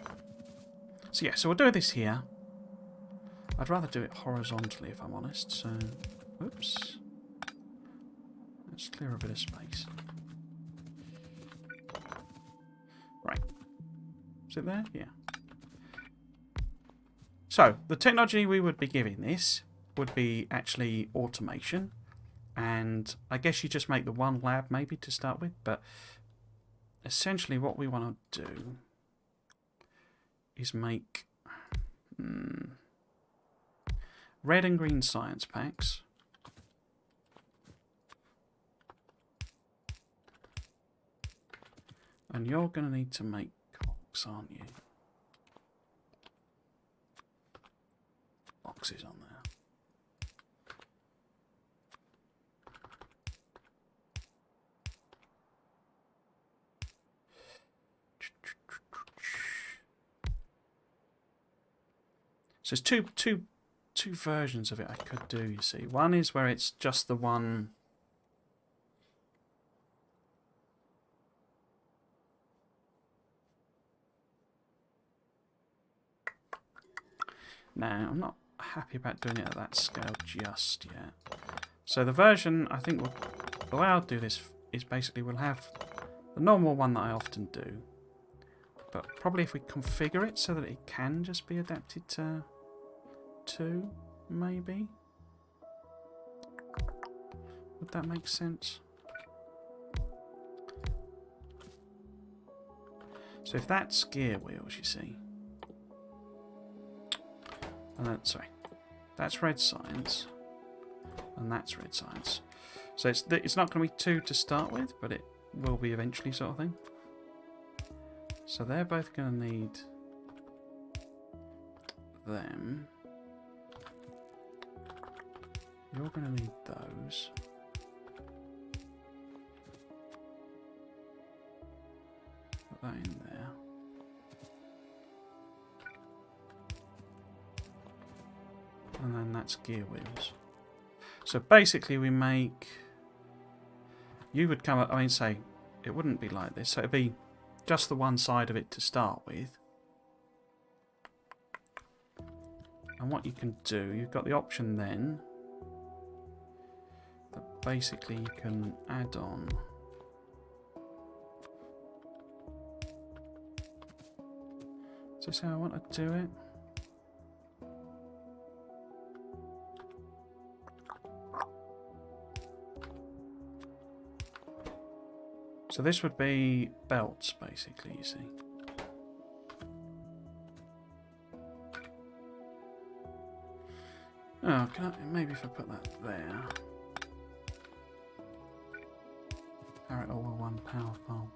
So yeah, so we'll do this here. I'd rather do it horizontally, if I'm honest. So, oops. Let's clear a bit of space. Right. Is it there? Yeah. So, the technology we would be giving this would be actually automation. And I guess you just make the one lab maybe to start with. But essentially what we want to do is make red and green science packs. And you're going to need to make clocks, aren't you? Boxes on there. So there's two versions of it I could do, you see. One is where it's just the one. Now, I'm not happy about doing it at that scale just yet. So the version, I think, the way I'll do this is basically we'll have the normal one that I often do. But probably if we configure it so that it can just be adapted to 2, maybe? Would that make sense? So if that's gear wheels, you see. And then, sorry, that's red science, and that's red science. So it's not going to be 2 to start with, but it will be eventually, sort of thing. So they're both going to need them. You're going to need those. Put that in there. And then that's gear wheels. So basically we make... You would come up... I mean, say, it wouldn't be like this. So it'd be just the one side of it to start with. And what you can do, you've got the option then that basically you can add on... Is this how I want to do it? So this would be belts, basically, you see. Oh, can I, maybe if I put that there. Power it all with one power pole.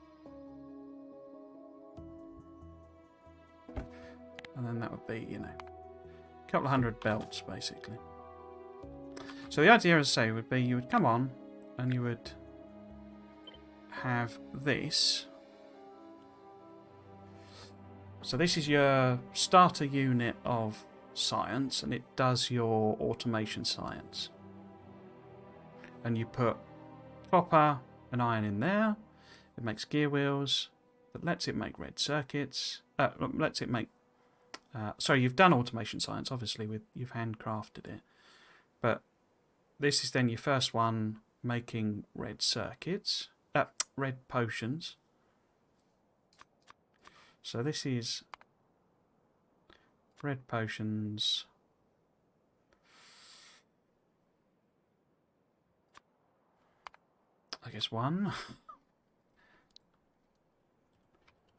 And then that would be, you know, a couple of hundred belts, basically. So the idea, as I say, would be you would come on and you would have this. So this is your starter unit of science, and it does your automation science. And you put copper and iron in there. It makes gear wheels. That lets it make red circuits. Lets it make. Sorry, you've done automation science, obviously, you've handcrafted it. But this is then your first one making red circuits. Red potions. So this is red potions. I guess 1.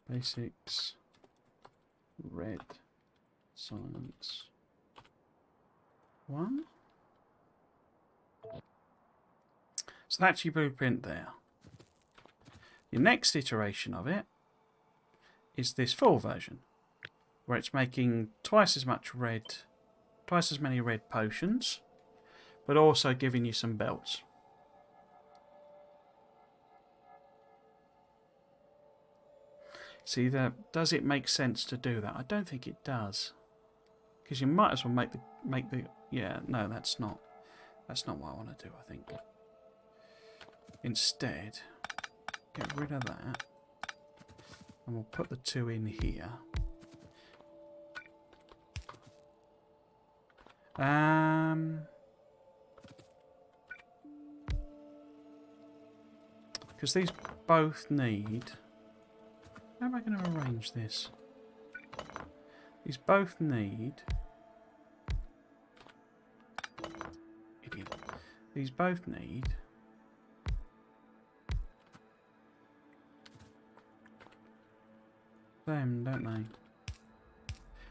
Basics. Red science. 1. So that's your blueprint there. Your next iteration of it is this full version, where it's making twice as many red potions, but also giving you some belts. See, does it make sense to do that? I don't think it does, because you might as well make the yeah. No, that's not what I want to do. I think instead. Get rid of that, and we'll put the 2 in here. Because these both need... How am I going to arrange this? These both need These both need them, don't they?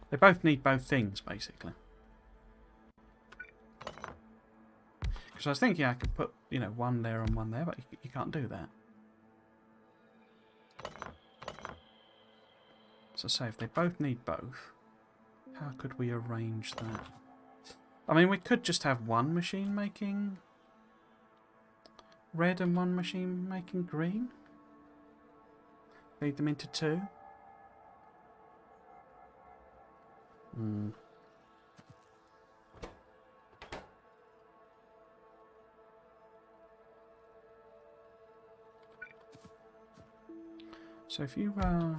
They both need both things, basically. Because I was thinking I could put, you know, one there and one there, but you can't do that. So say if they both need both, how could we arrange that? I mean, we could just have one machine making red and one machine making green. Feed them into two. Hmm. So if you, I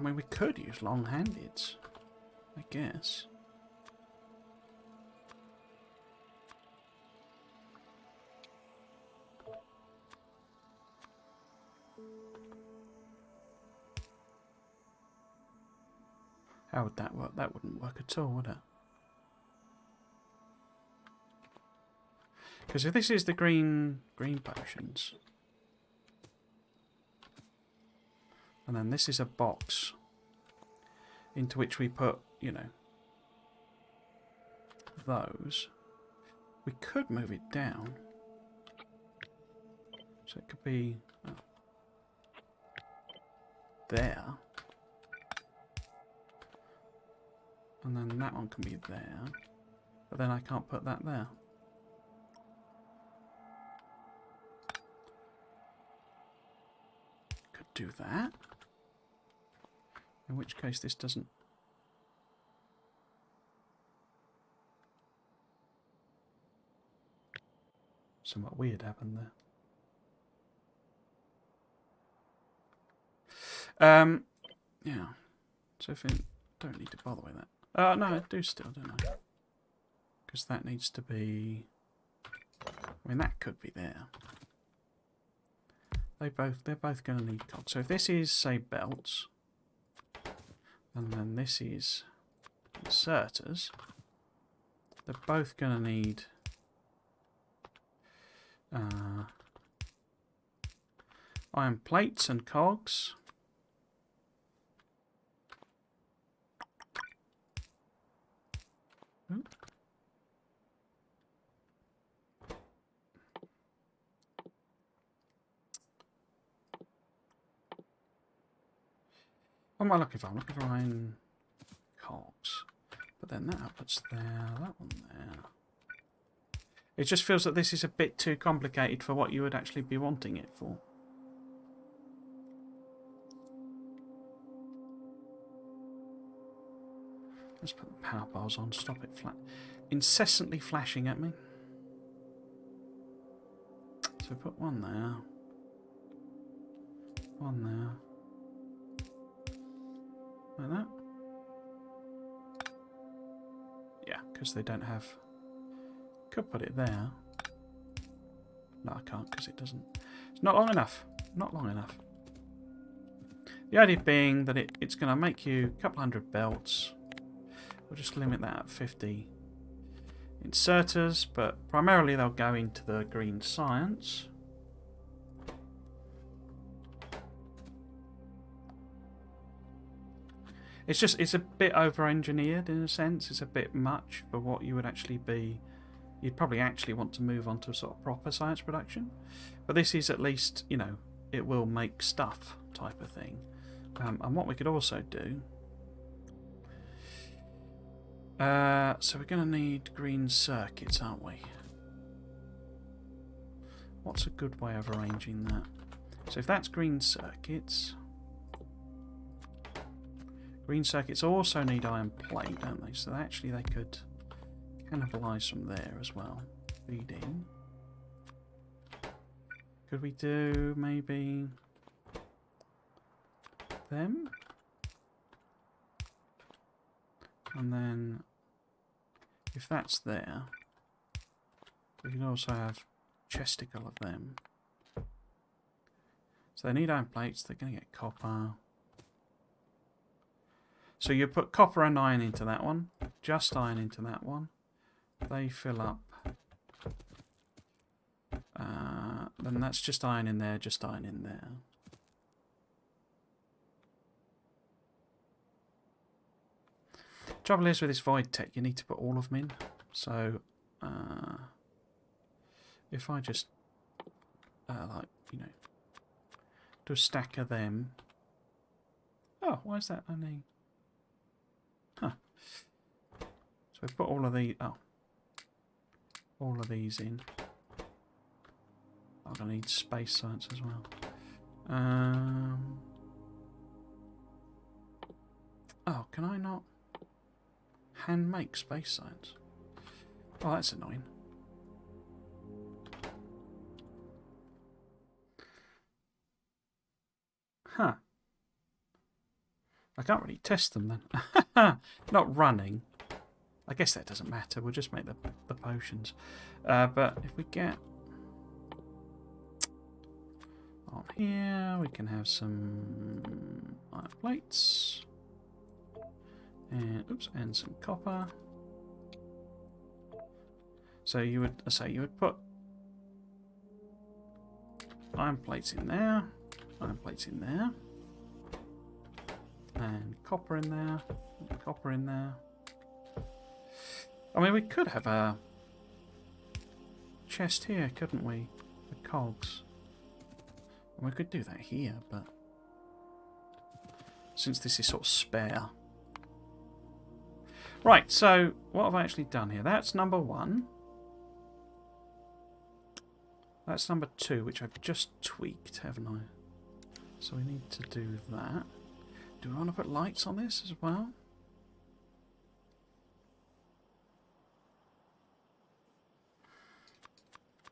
mean, we could use long-handeds, I guess. How would that work? That wouldn't work at all, would it? Because if this is the green potions, and then this is a box into which we put, you know, those, we could move it down. So it could be there. And then that one can be there. But then I can't put that there. Could do that. In which case this doesn't... Somewhat weird happened there. Yeah. So if it... Don't need to bother with that. No, I do still, don't I? Because that needs to be... I mean, that could be there. They're both going to need cogs. So if this is, say, belts, and then this is inserters, they're both going to need iron plates and cogs. Ooh. What am I looking for? I'm looking for iron cogs. But then that output's there, that one there. It just feels that this is a bit too complicated for what you would actually be wanting it for. Let's put the power bars on, stop it incessantly flashing at me. So put one there. One there. Like that. Yeah, because they don't have... Could put it there. No, I can't because it doesn't... It's not long enough. Not long enough. The idea being that it's going to make you a couple hundred belts. We'll just limit that at 50 inserters, but primarily they'll go into the green science. It's a bit over-engineered in a sense. It's a bit much for what you would actually be... You'd probably actually want to move on to a sort of proper science production. But this is at least, you know, it will make stuff type of thing. And what we could also do... so we're going to need green circuits, aren't we? What's a good way of arranging that? So if that's green circuits... Green circuits also need iron plate, don't they? So actually they could cannibalise from there as well. Feed in. Could we do maybe them? And then if that's there, we can also have chesticle of them. So they need iron plates, they're going to get copper. So you put copper and iron into that one, just iron into that one, they fill up. Then that's just iron in there, just iron in there. Trouble is with this void tech, you need to put all of them in. So, if I just, like, you know, do a stack of them. Oh, why is that only? Huh. So we put all of the, all of these in. I'm going to need space science as well. Oh, can I not hand make space science? Oh, that's annoying. Huh. I can't really test them then. Not running. I guess that doesn't matter. We'll just make the potions. But if we get on here, we can have some iron plates. And oops, and some copper. So you would put iron plates in there, iron plates in there, and copper in there, and copper in there. I mean, we could have a chest here, couldn't we? The cogs. We could do that here, but since this is sort of spare. Right, so what have I actually done here? That's number 1. That's number 2, which I've just tweaked, haven't I? So we need to do that. Do I want to put lights on this as well?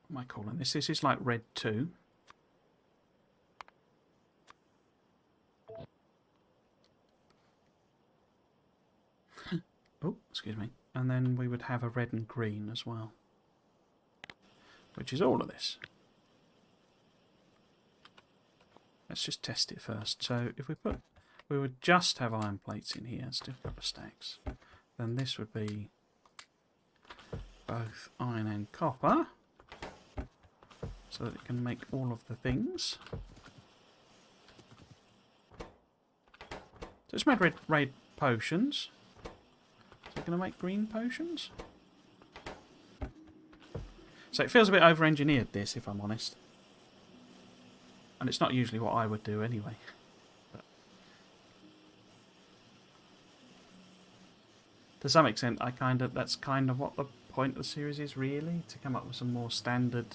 What am I calling this? This is like red 2. Oh, excuse me. And then we would have a red and green as well, which is all of this. Let's just test it first. So if we would just have iron plates in here, still a couple of stacks. Then this would be both iron and copper, so that it can make all of the things. So it's made red potions. Is it going to make green potions? So it feels a bit over-engineered, this, if I'm honest. And it's not usually what I would do anyway. But to some extent, that's kind of what the point of the series is, really, to come up with some more standard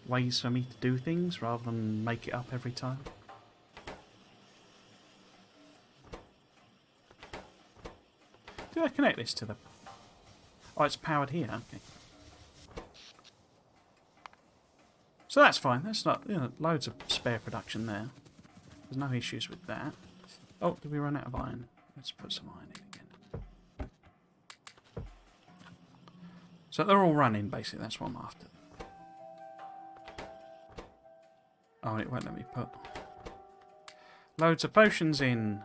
ways for me to do things rather than make it up every time. Do I connect this to the... Oh, it's powered here. Okay. So that's fine. That's not, you know, loads of spare production there. There's no issues with that. Oh, did we run out of iron? Let's put some iron in again. So they're all running, basically. That's what I'm after. Oh, it won't let me put loads of potions in.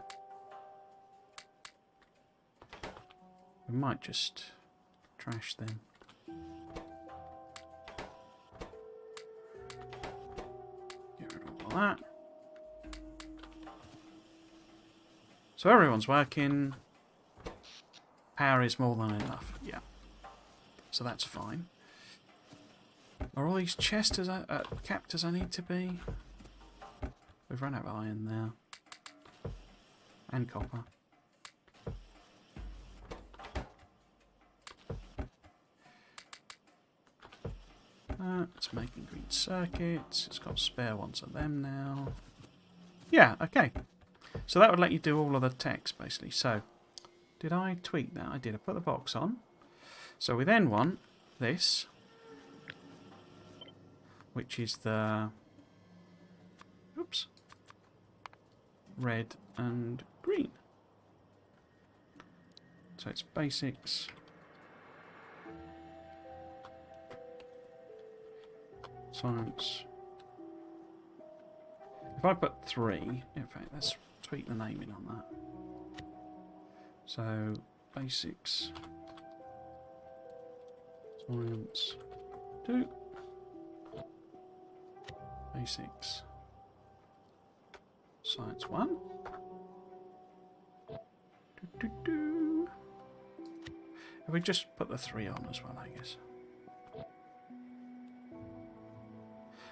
We might just trash them. Get rid of all that. So everyone's working. Power is more than enough. Yeah. So that's fine. Are all these chests capped as I need to be? We've run out of iron there. And copper. It's making green circuits. It's got spare ones of them now. Yeah, okay. So that would let you do all of the text, basically. So, did I tweak that? I did. I put the box on. So we then want this, which is the... Oops. Red and green. So it's basics. Science. If I put 3, in fact, let's tweak the naming on that. So, basics. Science 2. Basics. Science 1. If we just put the 3 on as well, I guess.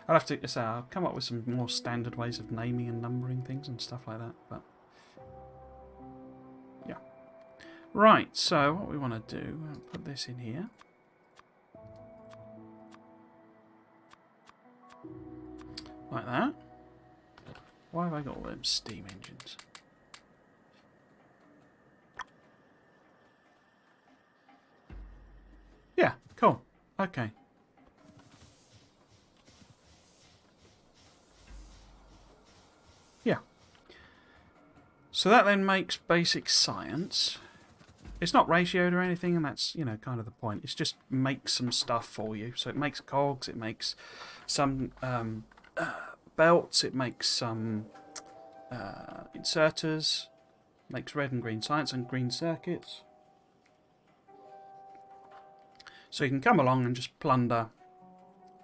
I'll have to say, I'll come up with some more standard ways of naming and numbering things and stuff like that, but yeah. Right, so what we want to do, I'll put this in here. Like that. Why have I got all them steam engines? Yeah, cool. Okay. Yeah. So that then makes basic science. It's not ratioed or anything, and that's, you know, kind of the point. It's just makes some stuff for you. So it makes cogs, it makes some belts, it makes some inserters, makes red and green science and green circuits. So you can come along and just plunder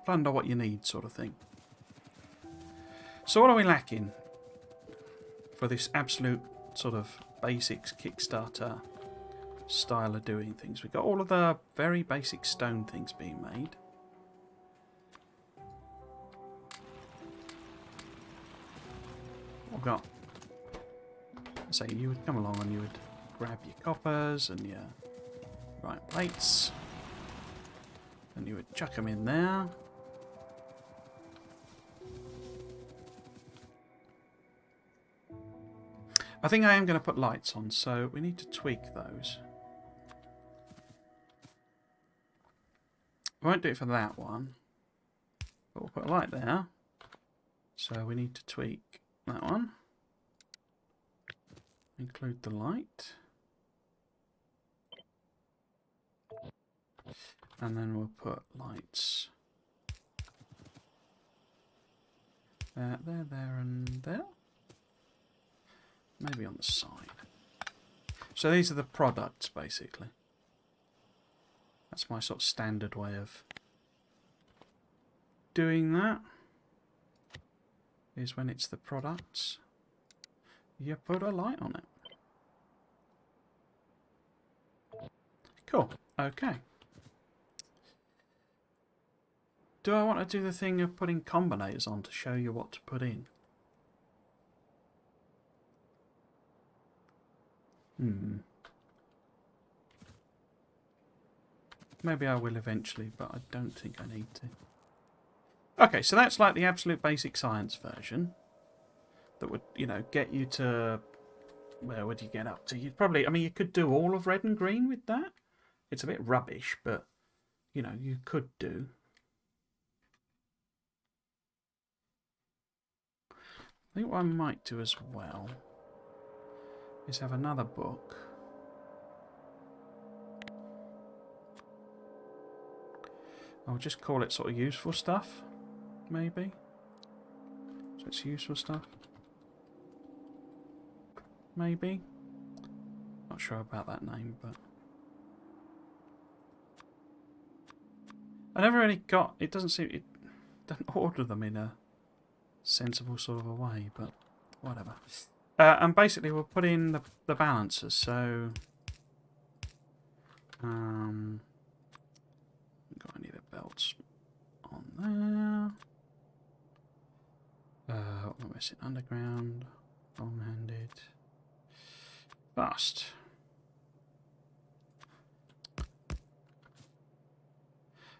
what you need, sort of thing. So what are we lacking for this absolute sort of basics Kickstarter style of doing things? We've got all of the very basic stone things being made. We've got, say, you would come along and you would grab your coppers and your right plates, and you would chuck them in there. I think I am going to put lights on, so we need to tweak those. We won't do it for that one, but we'll put a light there. So we need to tweak that one. Include the light. And then we'll put lights there, and there. Maybe on the side. So these are the products, basically. That's my sort of standard way of doing that. Is when it's the products, you put a light on it. Cool. Okay. Do I want to do the thing of putting combinators on to show you what to put in? Maybe I will eventually, but I don't think I need to. Okay, so that's like the absolute basic science version. That would, you know, get you to... Where would you get up to? You'd probably... I mean, you could do all of red and green with that. It's a bit rubbish, but, you know, you could do. I think what I might do as well is have another book. I'll just call it sort of useful stuff, maybe. So it's useful stuff. Maybe. Not sure about that name, but... I never really got... It doesn't seem... It doesn't order them in a sensible sort of a way, but whatever. And basically we'll put in the balancers, so... got any of the belts on there. What am I missing? Underground, long-handed, fast.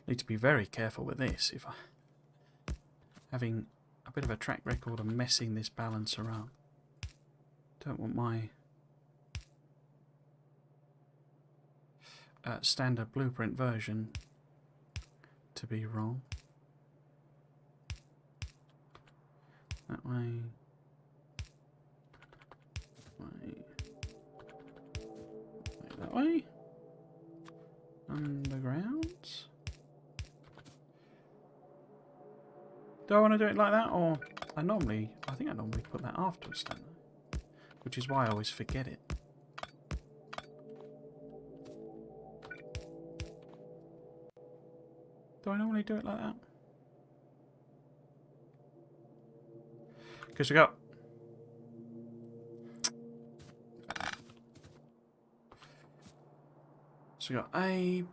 Need to be very careful with this. If I having a bit of a track record of messing this balancer up. Don't want my standard blueprint version to be wrong. That way. That way. Underground. Do I want to do it like that, or I think I normally put that afterwards, don't I? Which is why I always forget it. Do I normally do it like that? Because we got... So we got A...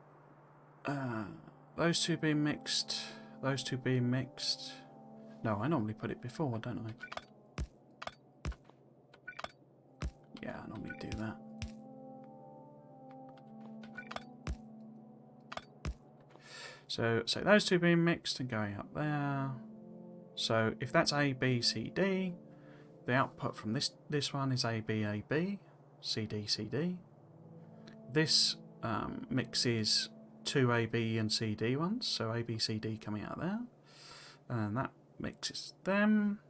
those two being mixed. Those two being mixed. No, I normally put it before, don't I? Yeah, I normally do that. So those two being mixed and going up there. So if that's A, B, C, D, the output from this one is A, B, A, B, C, D, C, D. This mixes two A, B and C, D ones, so A, B, C, D coming out there. And that mixes them.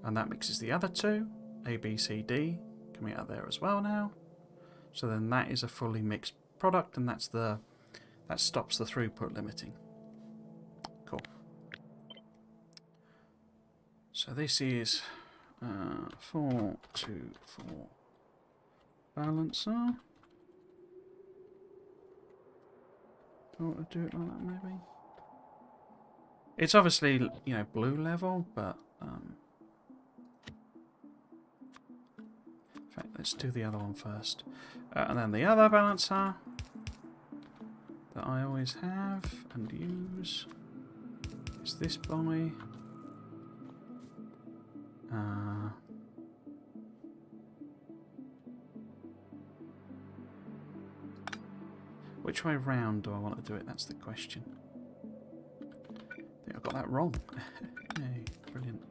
And that mixes the other two, A, B, C, D, coming out there as well now. So then that is a fully mixed product, and that stops the throughput limiting. Cool. So this is 4 to 4 balancer. Do I want to do it like that, maybe? It's obviously, you know, blue level, but in fact, let's do the other one first. And then the other balancer that I always have and use is this boy. Which way round do I want to do it? That's the question. I think I got that wrong. Yay, brilliant.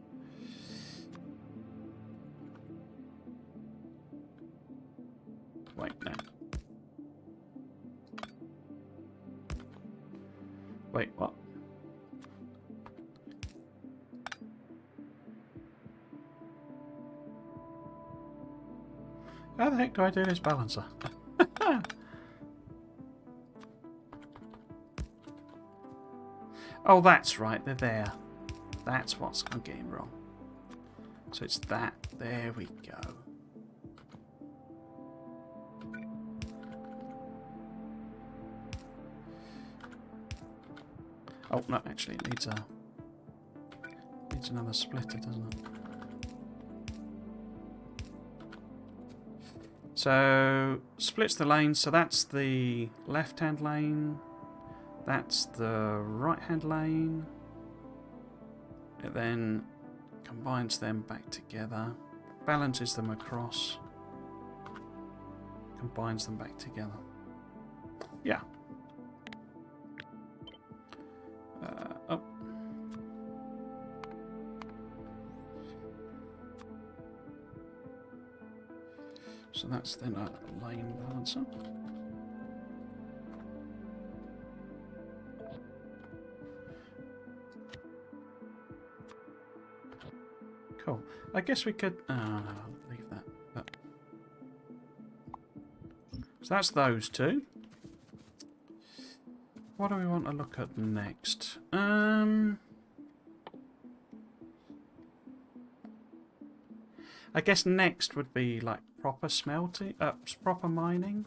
Wait, no. Wait, what? How the heck do I do this balancer? Oh, that's right, they're there. That's what I'm getting wrong. So it's that. There we go. Oh, no, actually it needs another splitter, doesn't it? So, splits the lanes, so that's the left-hand lane, that's the right-hand lane. It then combines them back together, balances them across, combines them back together. Yeah. Oh. So that's then a lane balancer. Cool. I guess we could leave that. But... So that's those two. What do we want to look at next? I guess next would be like proper smelting, proper mining,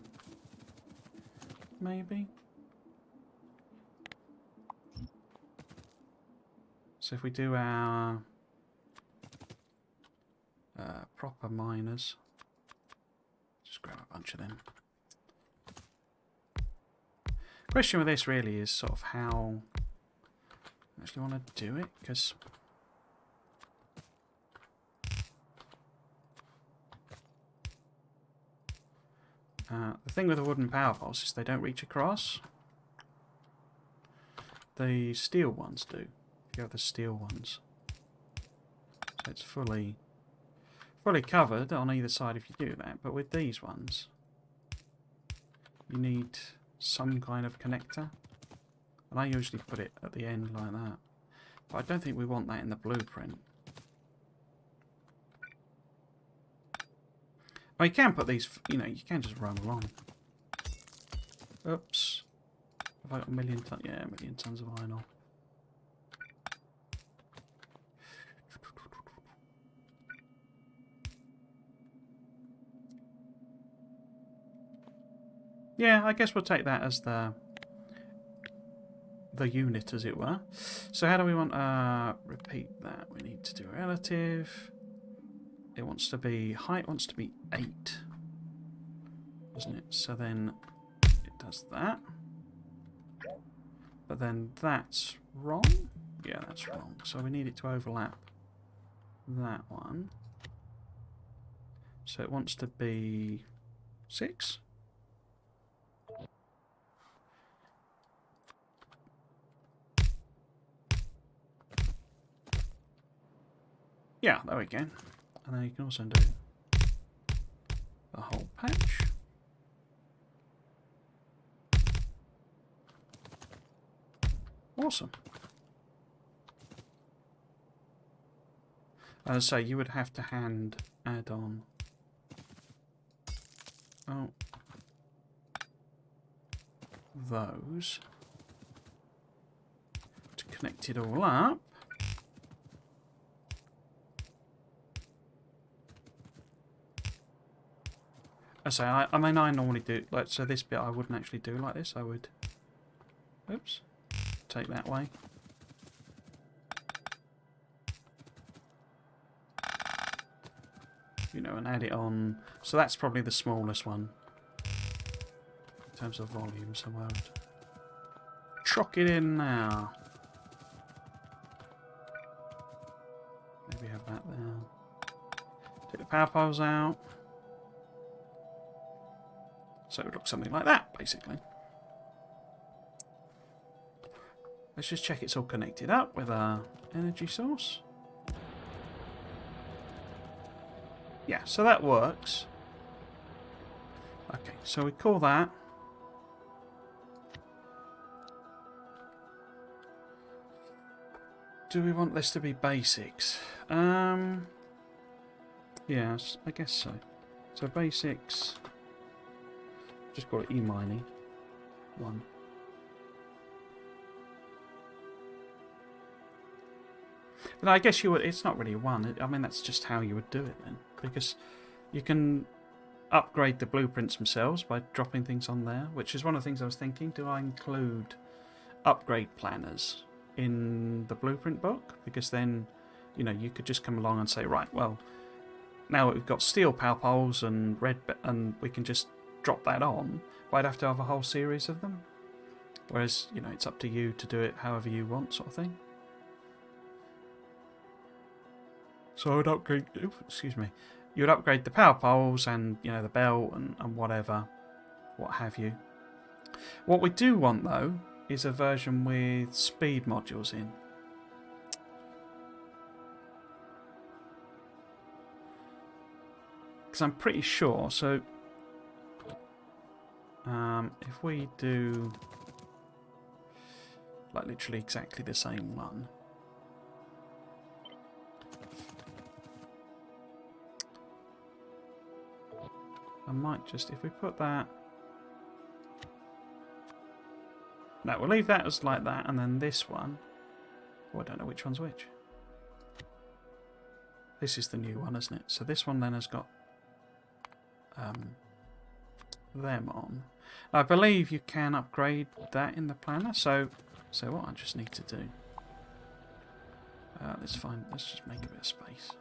maybe. So if we do our proper miners, just grab a bunch of them. Question with this really is sort of how I actually want to do it, because the thing with the wooden powerhouse is they don't reach across. The steel ones do. If you have the steel ones, so it's fully covered on either side if you do that. But with these ones, you need some kind of connector, and I usually put it at the end like that. But I don't think we want that in the blueprint. Oh, you can put these, you know, you can just run along. Oops. Have I got a million tons? Yeah, a million tons of iron ore. Yeah, I guess we'll take that as the the unit, as it were. So how do we want repeat that? We need to do relative. It wants to be height wants to be 8, doesn't it? So then it does that. But then that's wrong. Yeah, that's wrong. So we need it to overlap that one. So it wants to be 6. Yeah, there we go. And then you can also do the whole patch. Awesome. So you would have to hand add on. Oh, those to connect it all up. So I mean, I normally do like so. This bit I wouldn't actually do like this. I would, oops, take that way. You know, and add it on. So that's probably the smallest one in terms of volume. So I would chuck it in now. Maybe have that there. Take the power poles out. So it would look something like that, basically. Let's just check it's all connected up with our energy source. Yeah, so that works. Okay, so we call that. Do we want this to be basics? Yes, I guess so. So basics. Just call it e-mining 1. But I guess you would. It's not really 1. I mean, that's just how you would do it then, because you can upgrade the blueprints themselves by dropping things on there, which is one of the things I was thinking. Do I include upgrade planners in the blueprint book? Because then, you know, you could just come along and say, right, well, now we've got steel power poles and and we can just drop that on. But I'd have to have a whole series of them. Whereas, you know, it's up to you to do it however you want, sort of thing. So I would upgrade. Excuse me. You would upgrade the power poles and, you know, the belt and whatever, what have you. What we do want though is a version with speed modules in. Because I'm pretty sure. So if we do like literally exactly the same one. I might just, if we put that... No, we'll leave that as like that, and then this one... Oh, I don't know which one's which. This is the new one, isn't it? So this one then has got them on. I believe you can upgrade that in the planner, so what I just need to do... let's just make a bit of space.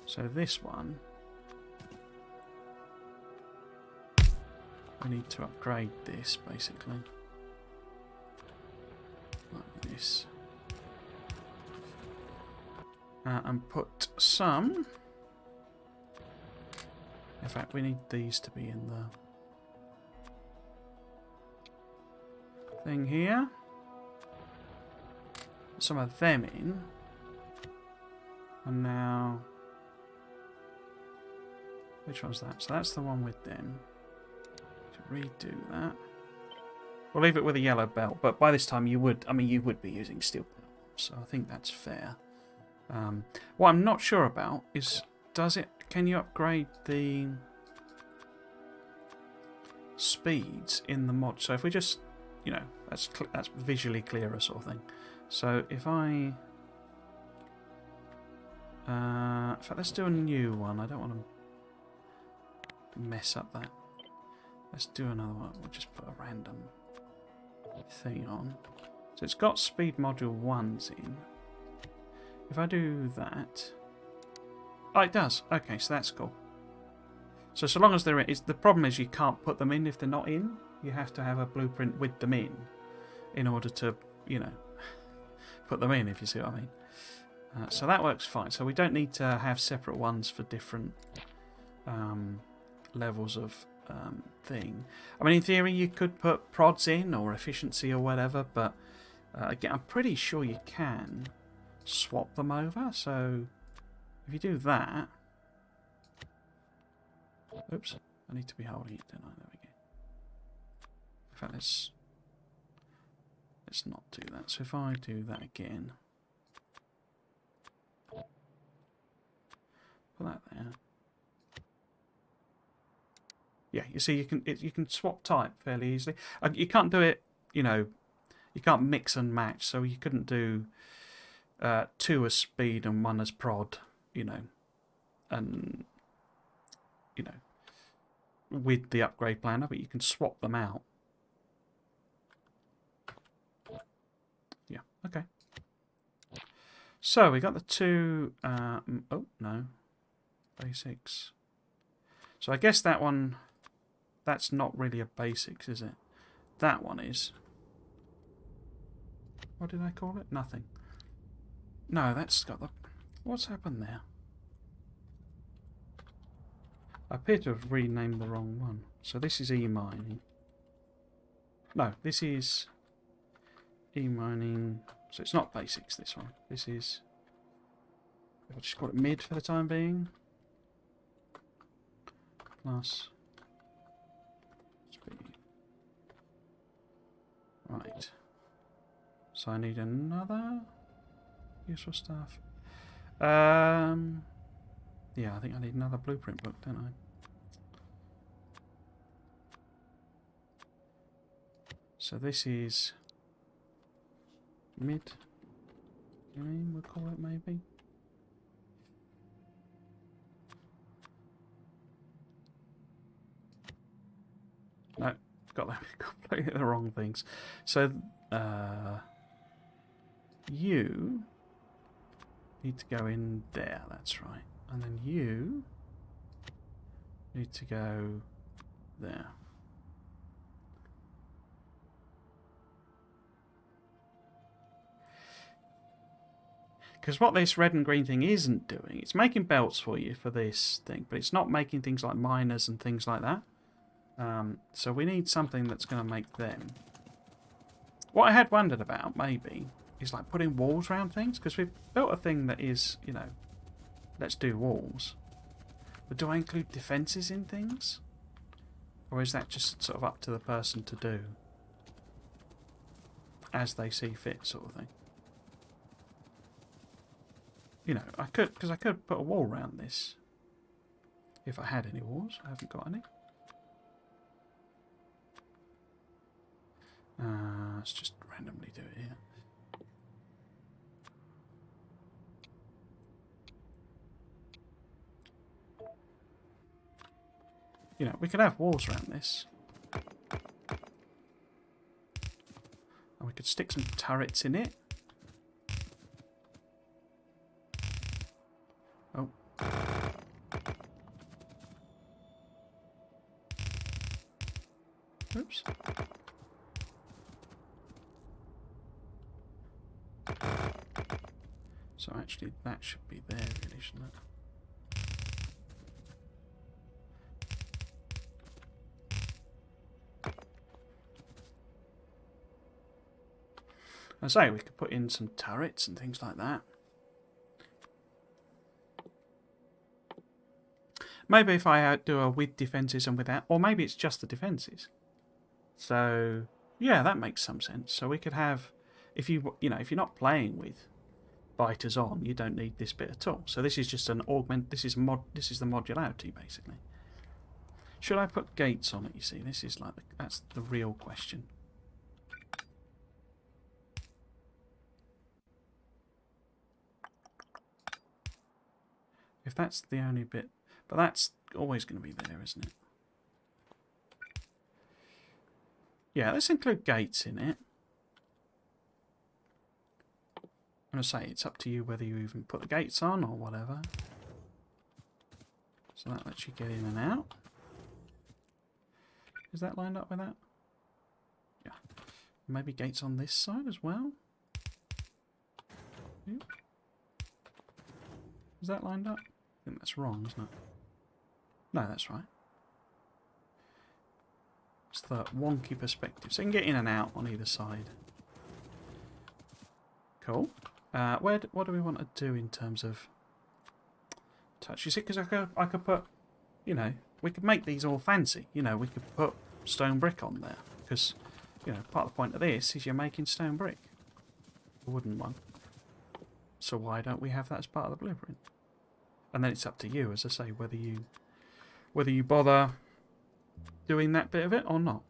So this one... We need to upgrade this, basically. Like this. And put some... In fact, we need these to be in the thing here. Put some of them in. And now... Which one's that? So that's the one with them. Redo that. We'll leave it with a yellow belt, but by this time you would be using steel panels, so I think that's fair. What I'm not sure about is, can you upgrade the speeds in the mod? So if we just, you know, that's visually clearer sort of thing. So if I, in fact, let's do a new one. I don't want to mess up that. Let's do another one. We'll just put a random thing on. So it's got speed module 1s in. If I do that... Oh, it does. Okay, so that's cool. So long as they're in... The problem is you can't put them in if they're not in. You have to have a blueprint with them in order to, you know, put them in, if you see what I mean. So that works fine. So we don't need to have separate ones for different levels of thing. I mean, in theory, you could put prods in or efficiency or whatever, but again, I'm pretty sure you can swap them over. So if you do that... Oops, I need to be holding it, don't I? There we go. In fact, let's not do that. So if I do that again... Put that there. Yeah, you see, you can swap type fairly easily. You can't do it, you know, you can't mix and match. So you couldn't do 2 as speed and 1 as prod, you know, and you know, with the upgrade planner. But you can swap them out. Yeah, okay. So we got the 2. Oh no, basics. So I guess that one. That's not really a basics, is it? That one is. What did I call it? Nothing. No, that's got the... What's happened there? I appear to have renamed the wrong one. So this is e-mining. No, this is e-mining. So it's not basics, this one. This is... I'll just call it mid for the time being. Plus... Right. So I need another useful stuff. Yeah, I think I need another blueprint book, don't I? So this is mid game, we'll call it maybe. No. Got completely the wrong things. So, you need to go in there, that's right. And then you need to go there. Because what this red and green thing isn't doing, it's making belts for you for this thing, but it's not making things like miners and things like that. So we need something that's going to make them. What I had wondered about, maybe, is like putting walls around things. Because we've built a thing that is, you know, let's do walls. But do I include defences in things? Or is that just sort of up to the person to do? As they see fit, sort of thing. You know, I could, because I could put a wall around this. If I had any walls. I haven't got any. Let's just randomly do it here. You know, we could have walls around this. And we could stick some turrets in it. Oh. Oops. So actually that should be there really, shouldn't it? I say we could put in some turrets and things like that. Maybe if I do a with defences and without, or maybe it's just the defences. So yeah, that makes some sense. So we could have, if you know, if you're not playing with biters on, you don't need this bit at all. So this is just an augment. This is the modularity basically. Should I put gates on it? You see, this is like that's the real question. If that's the only bit, but that's always going to be there, isn't it? Yeah, let's include gates in it. I'm going to say it's up to you whether you even put the gates on or whatever. So that lets you get in and out. Is that lined up with that? Yeah. Maybe gates on this side as well? Is that lined up? I think that's wrong, isn't it? No, that's right. It's the wonky perspective. So you can get in and out on either side. Cool. What do we want to do in terms of touch? You see, because I could put, you know, we could make these all fancy. You know, we could put stone brick on there. Because, you know, part of the point of this is you're making stone brick. A wooden one. So why don't we have that as part of the blueprint? And then it's up to you, as I say, whether you bother doing that bit of it or not.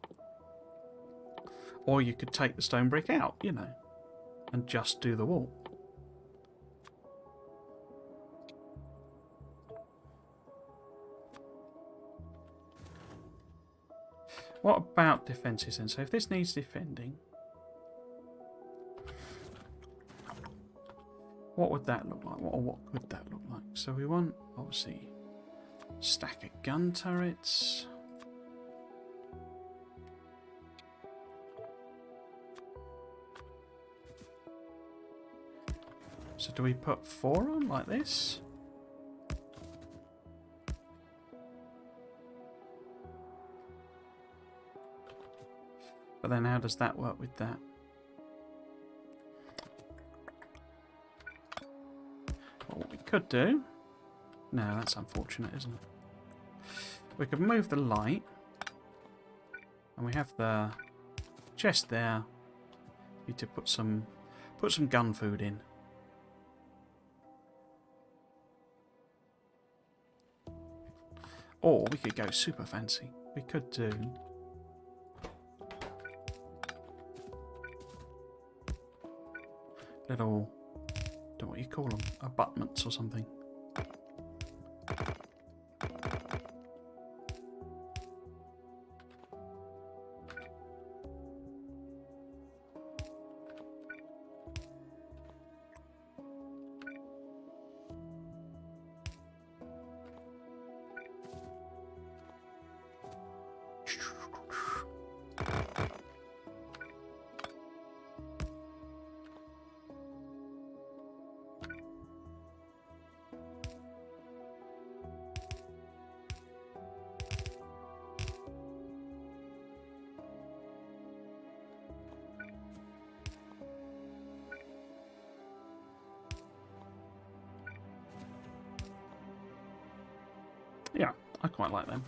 Or you could take the stone brick out, you know, and just do the wall. What about defences then? So if this needs defending, what would that look like? What could that look like? So we want, obviously, stack of gun turrets. So do we put 4 on like this? But then how does that work with that? Well, what we could do... No, that's unfortunate, isn't it? We could move the light. And we have the chest there. Need to put some gun food in. Or we could go super fancy. We could do... little... don't know what you call them. Abutments or something. Yeah, I quite like them.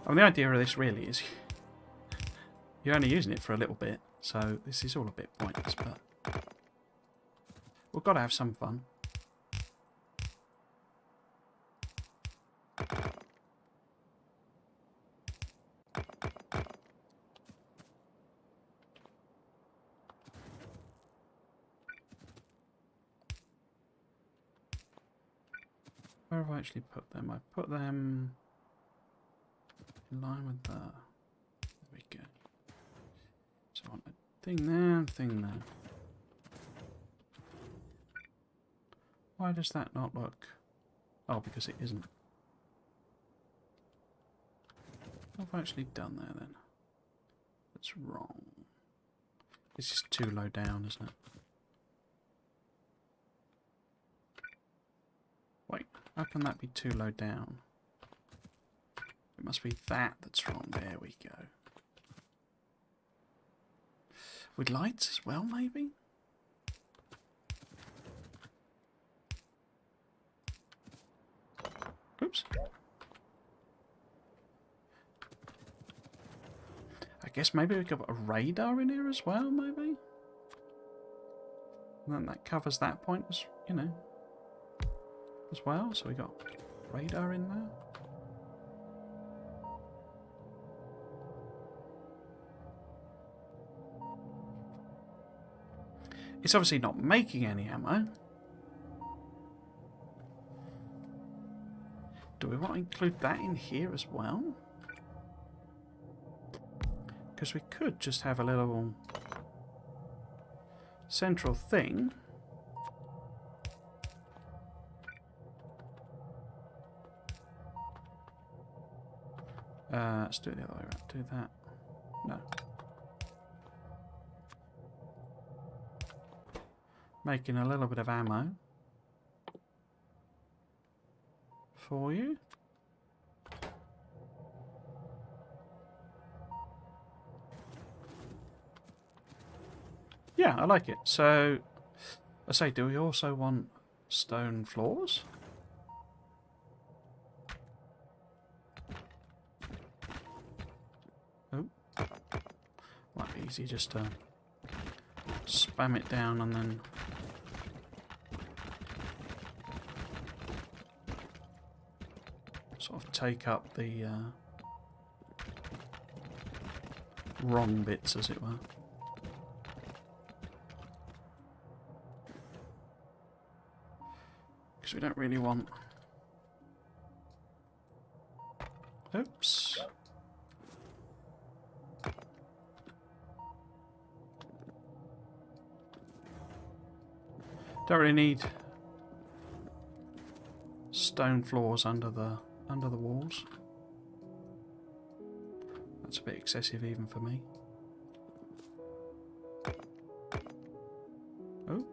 And the idea of this really is you're only using it for a little bit, so this is all a bit pointless, but we've got to have some fun. Where have I actually put them? I put them in line with the... There we go. So I want a thing there, thing there. Why does that not look... Oh, because it isn't. What have I actually done there then? That's wrong. It's just too low down, isn't it? Wait, how can that be too low down? It must be that that's wrong. There we go. With lights as well, maybe? Oops. I guess maybe we could put a radar in here as well, maybe? And then that covers that point, as you know, as well. So we got radar in there. It's obviously not making any ammo. Do we want to include that in here as well? Because we could just have a little central thing. Let's do it the other way around. Do that. No. Making a little bit of ammo for you. Yeah, I like it. So, I say, do we also want stone floors? Oh. Might be easy just to spam it down and then... sort of take up the wrong bits, as it were. Because we don't really want... Oops. Don't really need stone floors under the walls. That's a bit excessive even for me. Oh.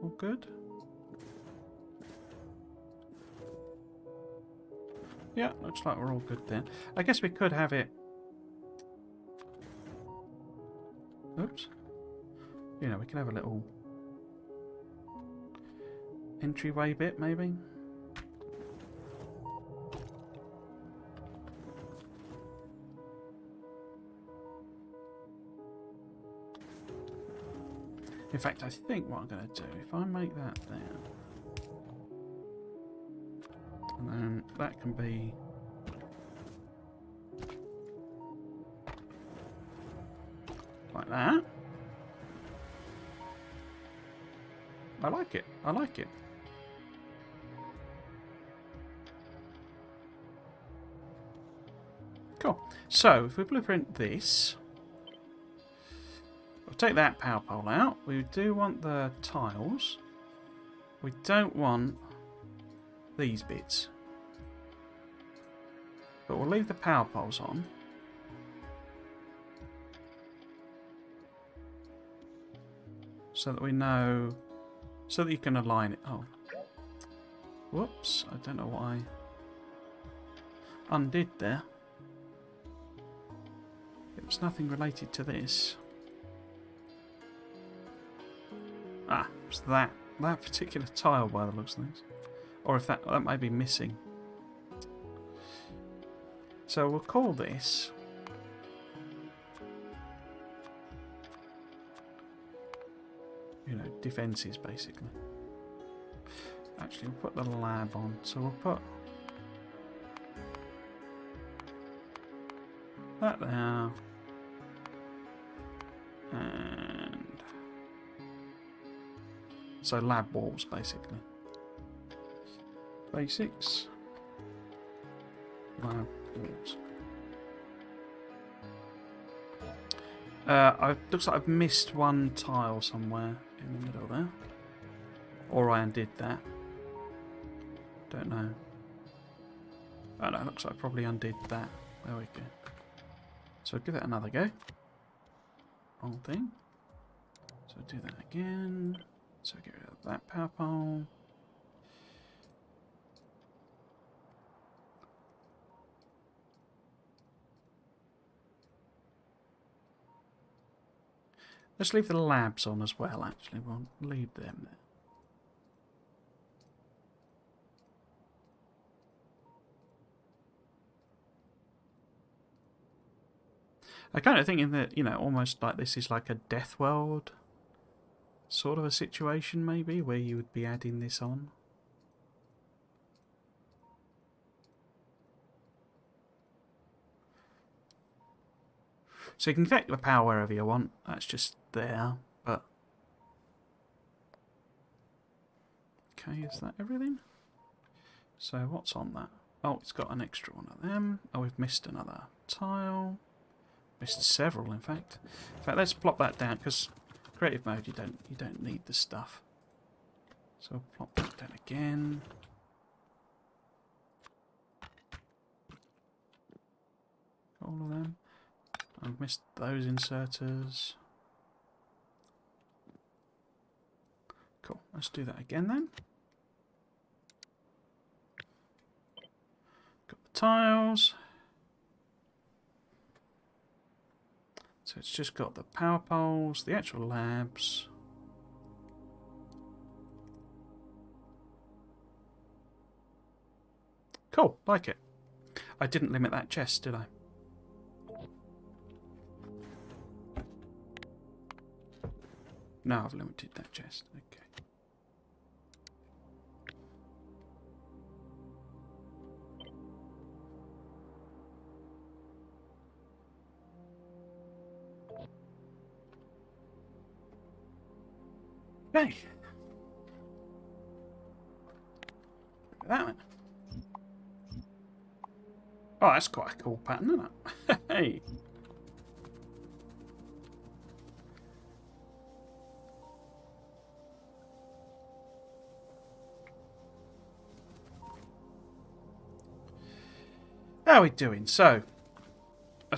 All good. Yeah, looks like we're all good there. I guess we could have it... Oops. You know, we could have a little entryway bit, maybe. In fact, I think what I'm going to do, if I make that there, and then that can be like that. I like it. I like it. Cool. So, if we blueprint this, we'll take that power pole out. We do want the tiles. We don't want these bits. But we'll leave the power poles on. So that we know... So that you can align it. Oh. Whoops. I don't know what I undid there. It was nothing related to this. Ah, it's that particular tile by the looks of things. Or if that may be missing. So we'll call this... you know, defences basically. Actually, we'll put the lab on. So we'll put that there. And so lab walls basically. Basics. Lab walls. Looks like I've missed one tile somewhere in the middle there. Or I undid that. Don't know. Oh no, looks like I probably undid that. There we go. So give it another go. Wrong thing. So do that again. So get rid of that power pole. Let's leave the labs on as well, actually. We'll leave them there. I kind of thinking that, you know, almost like this is like a Death World sort of a situation, maybe, where you would be adding this on. So you can connect the power wherever you want. That's just there, but... Okay, is that everything? So what's on that? Oh, it's got an extra one of them. Oh, we've missed another tile. Missed several, in fact. In fact, let's plop that down because creative mode you don't need the stuff. So we'll plop that down again. All of them. I've missed those inserters. Cool. Let's do that again then. Got the tiles. So it's just got the power poles, the actual labs. Cool, like it. I didn't limit that chest, did I? No, I've limited that chest. Okay. Okay. That one. Oh, that's quite a cool pattern, isn't it? Hey. How are we doing? So, I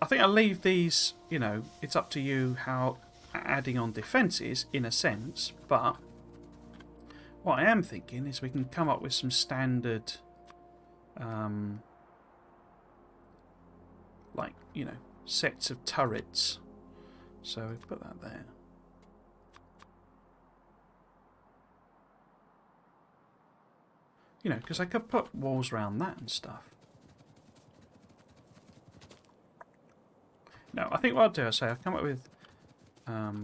think I'll leave these, you know, it's up to you how adding on defences, in a sense, but what I am thinking is we can come up with some standard, like, you know, sets of turrets. So we put that there. You know, because I could put walls around that and stuff. No, I think what I'll do, I'll come up with a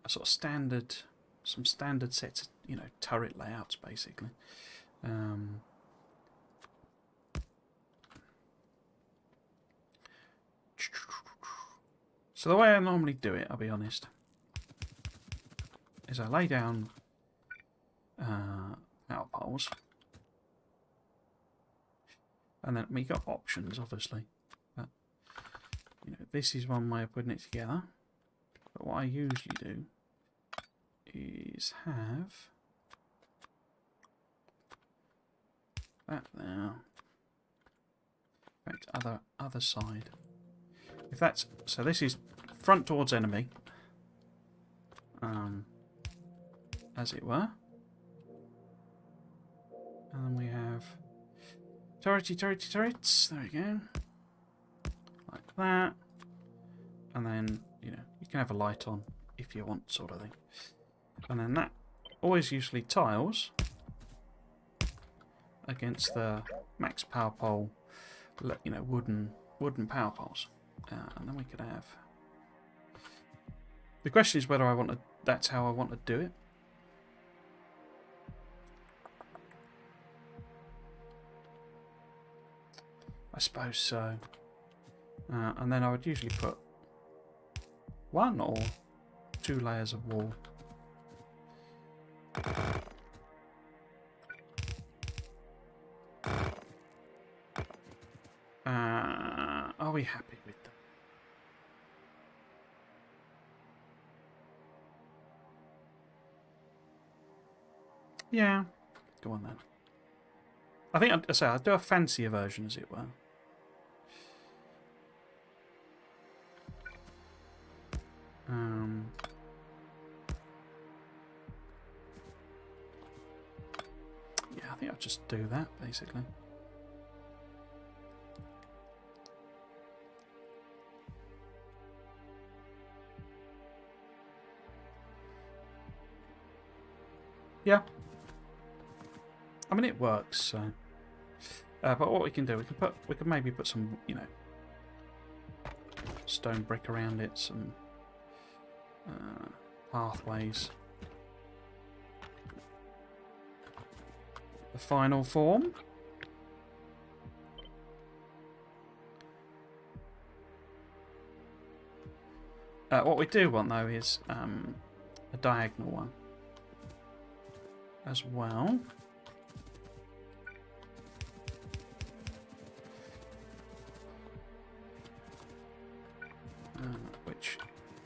sort of standard, some standard sets of, you know, turret layouts, basically. So the way I normally do it, I'll be honest, is I lay down power poles, and then we got options, obviously. But, you know, this is one way of putting it together. But what I usually do is have that there. In fact, other side. If that's so, this is front towards enemy, as it were. And then we have turrety, turrets. There we go, like that. And then, you know, you can have a light on if you want, sort of thing. And then that always usually tiles against the max power pole, you know, wooden power poles. And then we could have. The question is whether I want to. That's how I want to do it. I suppose so. And then I would usually put 1 or 2 layers of wall. Are we happy with them? Yeah. Go on then. I think I'll do a fancier version, as it were. Yeah, I think I'll just do that, basically. Yeah. I mean, it works, so. But what we can do, we can maybe put some, you know, stone brick around it, some pathways. The final form. What we do want, though, is a diagonal one as well.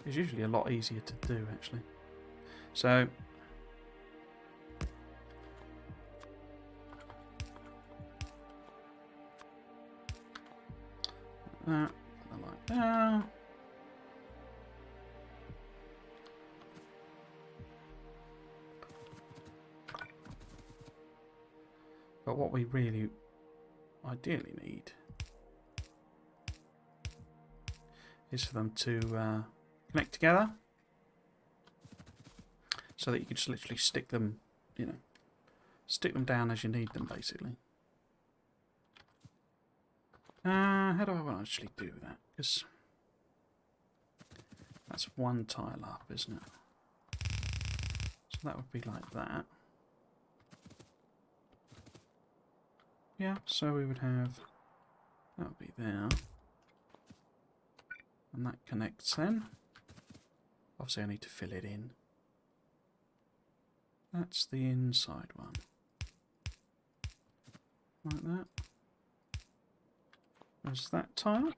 It's usually a lot easier to do, actually. So that, like that. But what we really ideally need is for them to connect together, so that you can just literally stick them, you know, stick them down as you need them, basically. How do I want to actually do that? Because that's one tile up, isn't it? So that would be like that. Yeah, so we would have, that would be there. And that connects then. Obviously I need to fill it in. That's the inside one. Like that. There's that tile.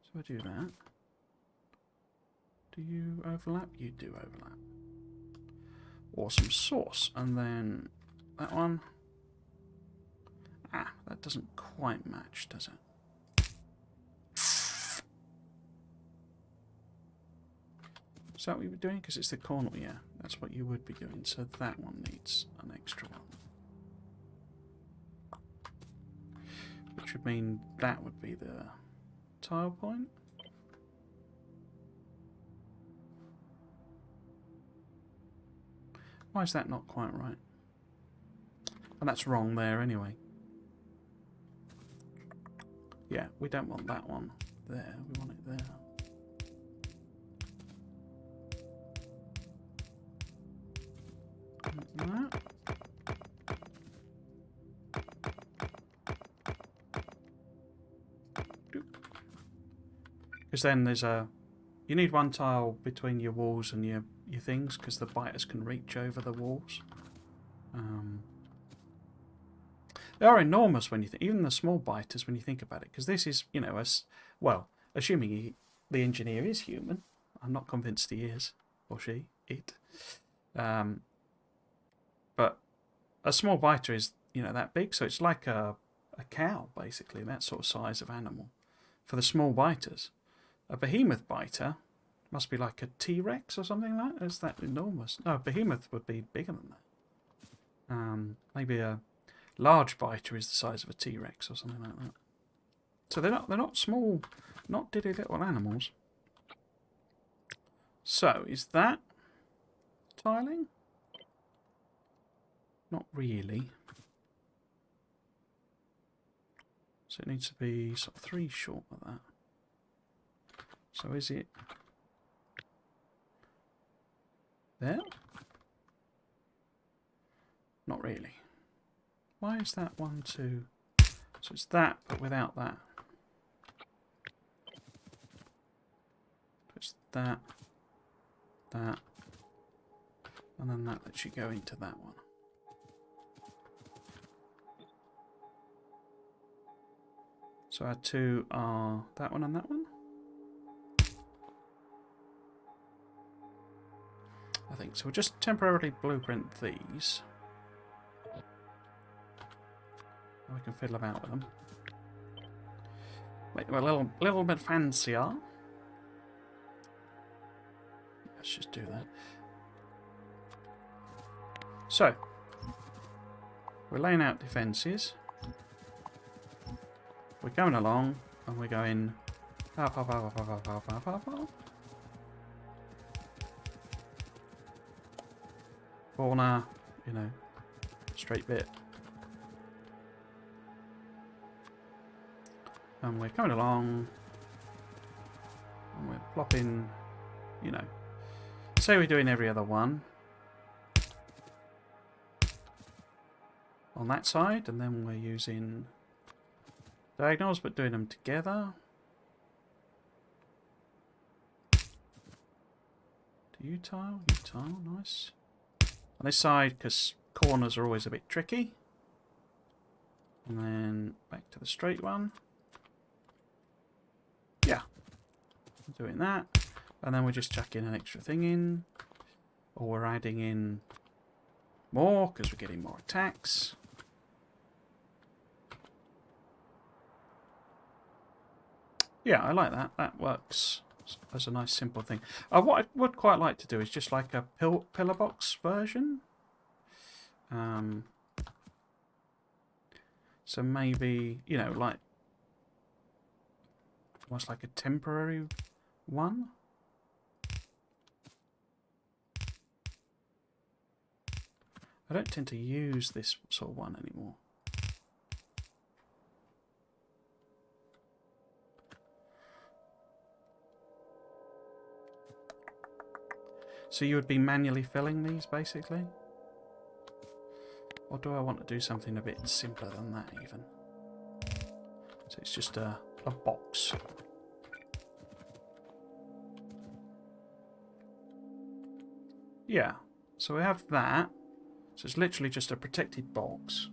So I do that. Do you overlap? You do overlap. Awesome sauce. And then that one. Ah, that doesn't quite match, does it? Is that what you were doing? Because it's the corner. Yeah, that's what you would be doing. So that one needs an extra one. Which would mean that would be the tile point. Why is that not quite right? And that's wrong there anyway. Yeah, we don't want that one there. We want it there. Like that. Because then there's a... You need one tile between your walls and your things, because the biters can reach over the walls. They are enormous when you think, even the small biters when you think about it, because this is, you know, well, assuming the engineer is human. I'm not convinced he is, or she, it. But a small biter is, you know, that big, so it's like a cow, basically, that sort of size of animal for the small biters. A behemoth biter must be like a T-Rex or something like that. Is that enormous? No, a behemoth would be bigger than that. Maybe a large biter is the size of a T-Rex or something like that. So they're not small, not dilly little animals. So is that tiling? Not really. So it needs to be sort of 3 short of that. So is it there? Not really. Why is that 1, 2? So it's that, but without that. It's that, that, and then that lets you go into that one. So our 2 are that one and that one? I think so. We'll just temporarily blueprint these. We can fiddle about with them. Wait, we're a little bit fancier. Let's just do that. So, we're laying out defences. We're going along, and we're going... Pow, pow, pow, pow, pow, pow, pow, pow, pow. Corner, you know, straight bit. And we're coming along, and we're plopping, you know, say we're doing every other one on that side, and then we're using diagonals but doing them together. Do you tile? You tile, nice. On this side, because corners are always a bit tricky. And then back to the straight one. Yeah, doing that. And then we're just chucking an extra thing in. Or we're adding in more because we're getting more attacks. Yeah, I like that. That works as a nice simple thing. What I would quite like to do is just like a pillar box version. So maybe, you know, like almost like a temporary one. I don't tend to use this sort of one anymore. So you would be manually filling these, basically? Or do I want to do something a bit simpler than that, even? So it's just a box. Yeah, so we have that. So it's literally just a protected box.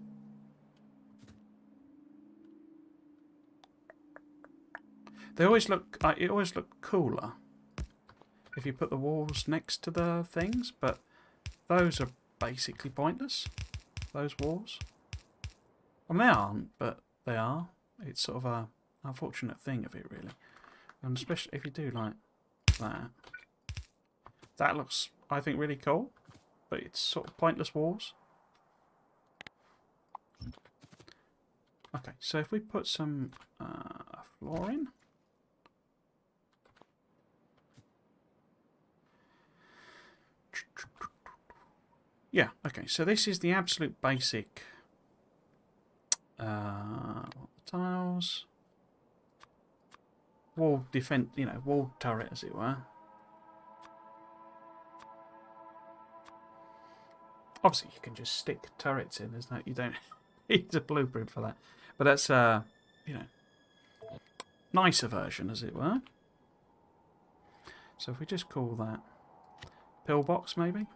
They always look. It always look cooler if you put the walls next to the things, but those are basically pointless. Those walls. I mean, they aren't, but they are. It's sort of a unfortunate thing of it, really. And especially if you do like that. That looks, I think, really cool. But it's sort of pointless walls. Okay, so if we put some floor in. Yeah, okay, so this is the absolute basic tiles. Wall defense, you know, wall turret, as it were. Obviously, you can just stick turrets in. There's no, you don't need a blueprint for that. But that's you know, nicer version, as it were. So if we just call that pillbox, maybe.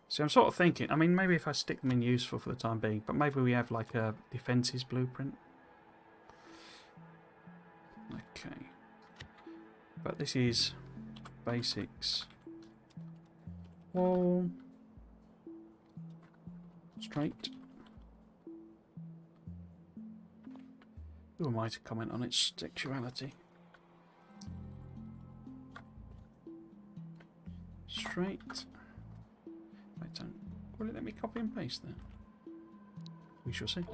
So I'm sort of thinking, I mean, maybe if I stick them in useful for the time being, but maybe we have like a defences blueprint. Okay. But this is basics. Wall. Straight. Who am I to comment on its sexuality? Straight. Will it let me copy and paste that? We shall see.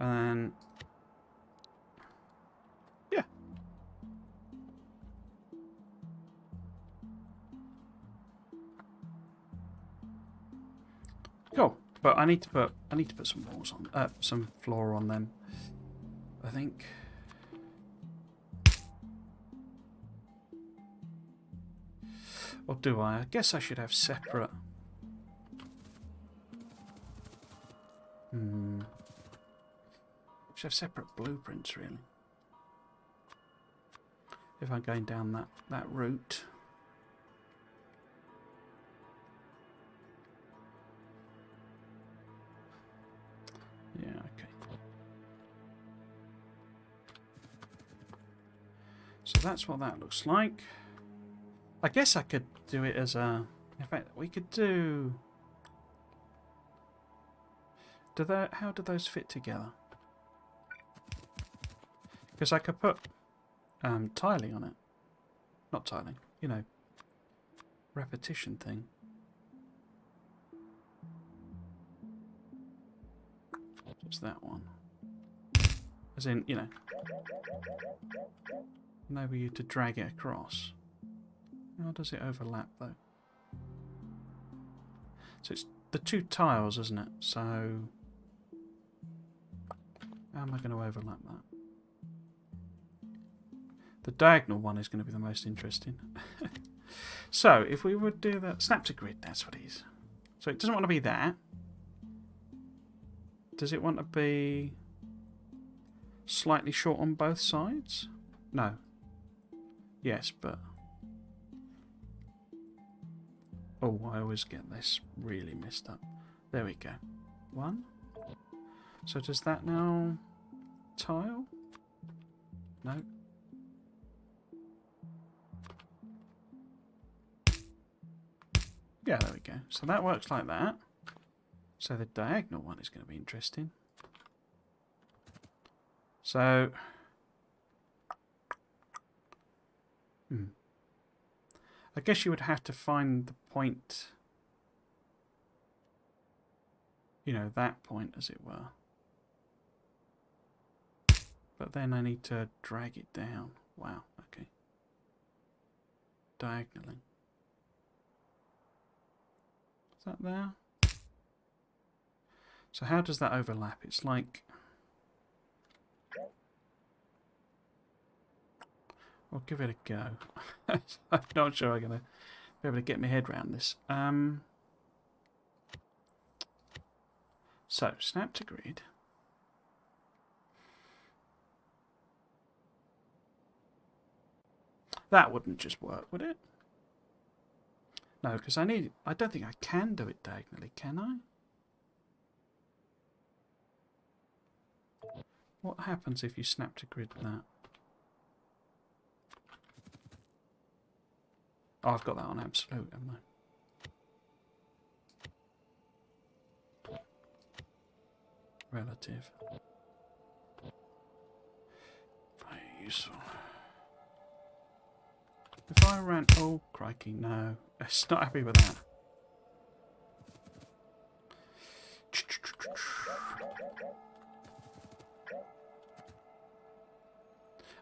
And yeah. Cool. But I need to put some walls on, some floor on them. I think. Or do I? I guess I should have separate. Should have separate blueprints, really. If I'm going down that route. Yeah, okay. So that's what that looks like. I guess I could do it as a... In fact, we could do... How do those fit together? Because I could put tiling on it. Not tiling, you know, repetition thing. What's that one? As in, you know, enable you to drag it across. How does it overlap, though? So it's the two tiles, isn't it? So how am I going to overlap that? The diagonal one is going to be the most interesting. So if we would do that, snap to grid, that's what it is. So it doesn't want to be that. Does it want to be slightly short on both sides? No. Yes, but... Oh, I always get this really messed up. There we go. 1, So does that now tile? No. Yeah, there we go. So that works like that. So the diagonal one is going to be interesting. So, I guess you would have to find the point, you know, that point as it were. But then I need to drag it down. Wow, okay. Diagonally. Is that there? So how does that overlap? It's like... I'll give it a go. I'm not sure I'm going to be able to get my head around this. So, snap to grid. That wouldn't just work, would it? No, because I don't think I can do it diagonally, can I? What happens if you snap to grid that? Oh, I've got that on absolute, haven't I? Relative. Very useful. If I ran... Oh, crikey, no. It's not happy with that.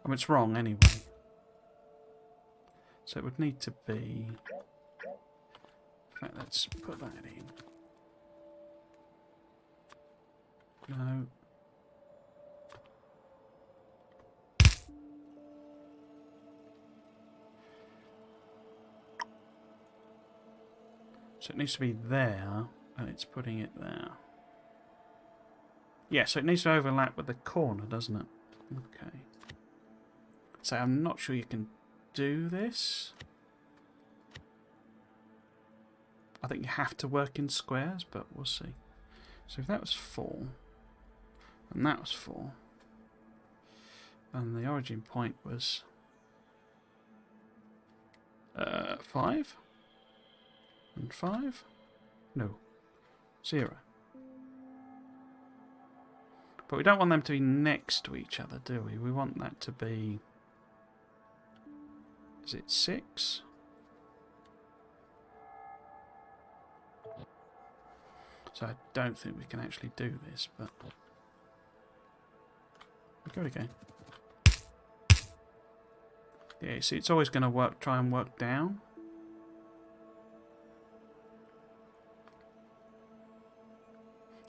I mean, it's wrong anyway. So it would need to be... In fact, let's put that in. No. So it needs to be there, and it's putting it there. Yeah, so it needs to overlap with the corner, doesn't it? Okay. So I'm not sure you can do this. I think you have to work in squares, but we'll see. So if that was 4, and that was 4, and the origin point was 5, and 5? No, 0. But we don't want them to be next to each other, do we? We want that to be... Is it 6? So I don't think we can actually do this, but... We'll go again. Yeah, see, it's always going to try and work down.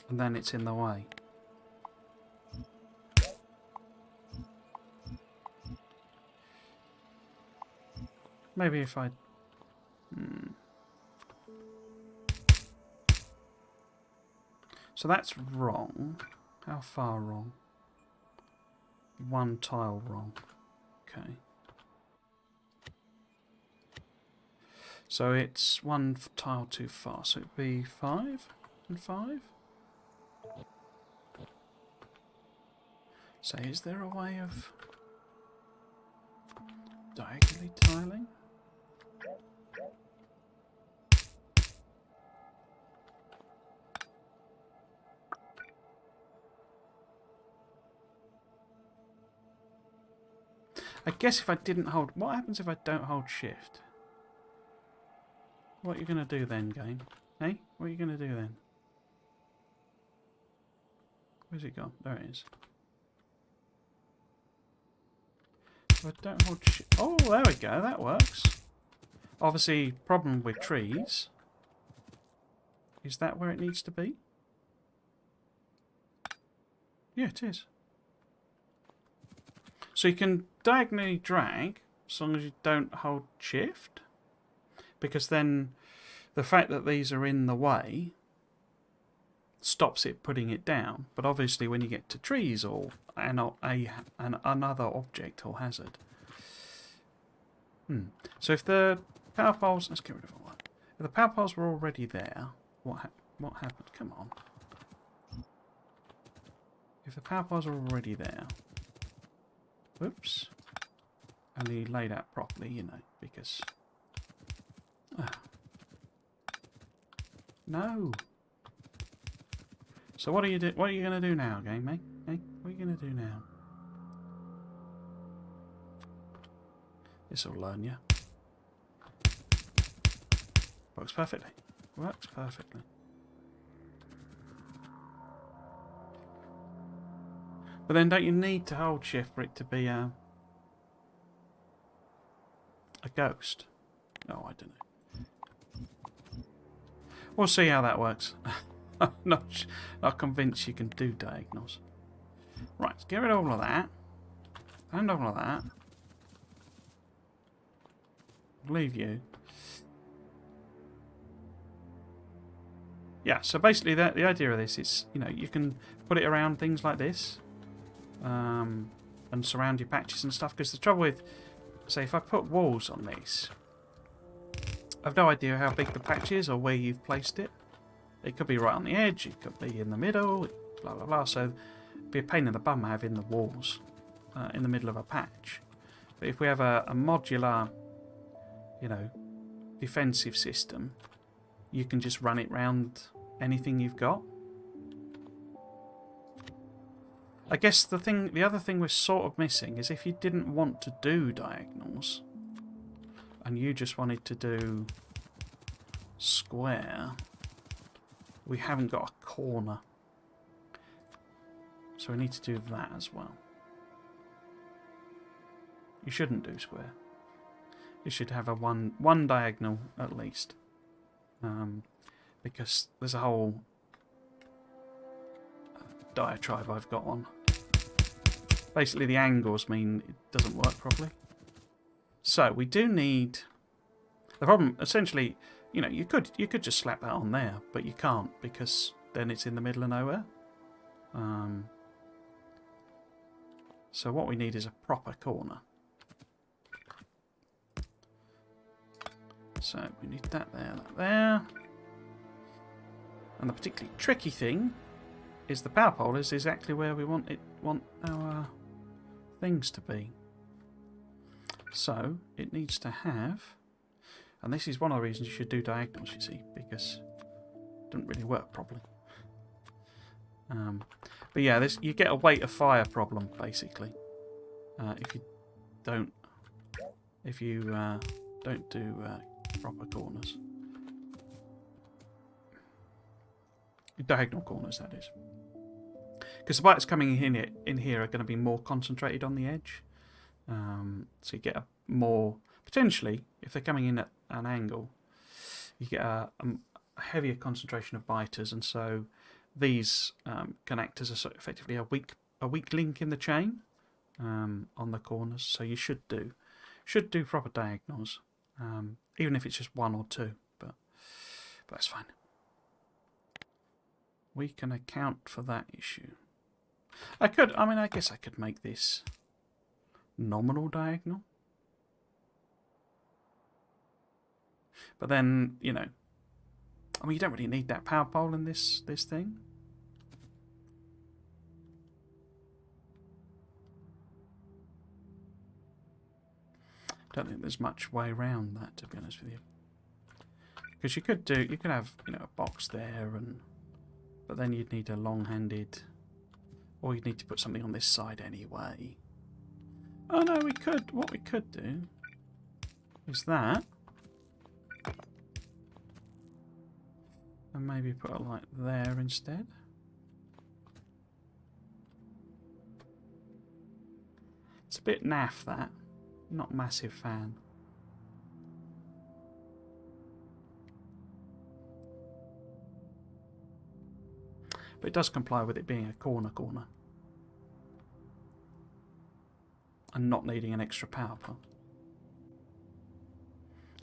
And then it's in the way. Maybe if I... So that's wrong. How far wrong? 1 tile wrong. Okay. So it's 1 tile too far. So it'd be 5 and 5? So is there a way of diagonally tiling? I guess if I didn't hold... What happens if I don't hold shift? What are you going to do then, game? Hey? What are you going to do then? Where's it gone? There it is. If I don't hold shift... Oh, there we go. That works. Obviously, problem with trees. Is that where it needs to be? Yeah, it is. So you can diagonally drag as long as you don't hold shift, because then the fact that these are in the way stops it putting it down. But obviously when you get to trees or another object or hazard. So if the power poles... Let's get rid of all that. If the power poles were already there, what happened? Come on. if the power poles are already there, whoops, and they laid out properly, you know, because no. So what are you gonna do now, game, mate? Hey, what are you gonna do now? This'll learn you. Works perfectly. Works perfectly. But then don't you need to hold shift for it to be a ghost? Oh, I don't know. We'll see how that works. I'm not convinced you can do diagonals. Right, let's get rid of all of that. And all of that. Leave you. Yeah, so basically the idea of this is, you know, you can put it around things like this. And surround your patches and stuff. Because the trouble with, say, if I put walls on this, I've no idea how big the patch is or where you've placed it. It could be right on the edge, it could be in the middle, blah blah blah. So it'd be a pain in the bum having the walls in the middle of a patch. But if we have a modular, you know, defensive system, you can just run it round anything you've got. I guess the other thing we're sort of missing is if you didn't want to do diagonals and you just wanted to do square, we haven't got a corner. So we need to do that as well. You shouldn't do square. You should have a one diagonal at least. Because there's a whole diatribe I've got on. Basically the angles mean it doesn't work properly. So we do need... The problem, essentially, you know, you could just slap that on there, but you can't because then it's in the middle of nowhere. So what we need is a proper corner. So we need that there. And the particularly tricky thing is the power pole is exactly where we want our things to be. So it needs to have, and this is one of the reasons you should do diagonals, you see, because it doesn't really work properly. But yeah, you get a weight of fire problem basically if you don't do proper corners, diagonal corners, that is. Because the bites coming in here are going to be more concentrated on the edge. So you get a more... Potentially, if they're coming in at an angle, you get a heavier concentration of biters. And so these can act as effectively a weak link in the chain on the corners. So you should do proper diagonals. Even if it's just one or two. But that's fine. We can account for that issue. I guess I could make this nominal diagonal. But then, you know, I mean, you don't really need that power pole in this thing. Don't think there's much way around that, to be honest with you. Because you could have, you know, a box there, but then you'd need a long-handed, or you'd need to put something on this side anyway. Oh no, what we could do is that, and maybe put a light there instead. It's a bit naff, that. Not massive fan. But it does comply with it being a corner. And not needing an extra power pole.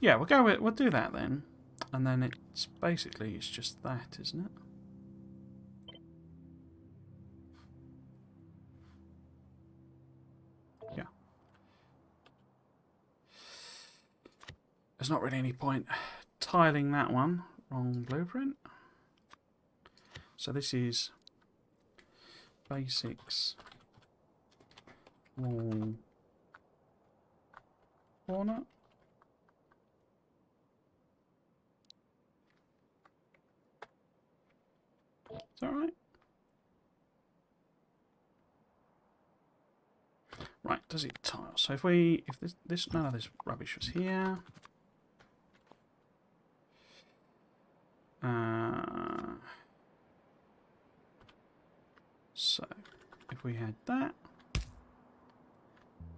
Yeah, we'll do that then. And then it's just that, isn't it? Yeah. There's not really any point tiling that one. Wrong blueprint. So this is basics wall corner. Is that right? Right, does it tile? So if this none of this rubbish was here. So if we had that,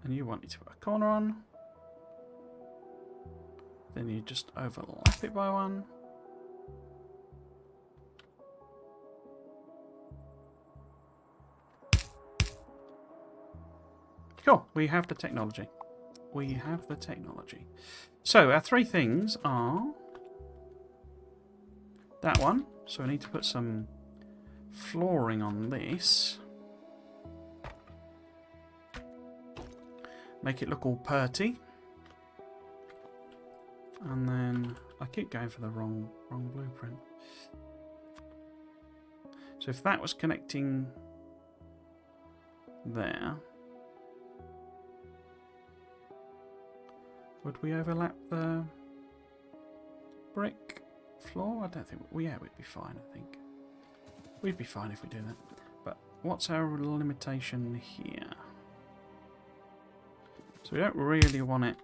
and you wanted to put a corner on, then you just overlap it by one. Cool, we have the technology. We have the technology. So our three things are that one. So we need to put some flooring on this. Make it look all purty. And then I keep going for the wrong blueprint. So if that was connecting there, would we overlap the brick floor? I don't think. Well, yeah, we'd be fine, I think. We'd be fine if we do that. But what's our limitation here? So we don't really want it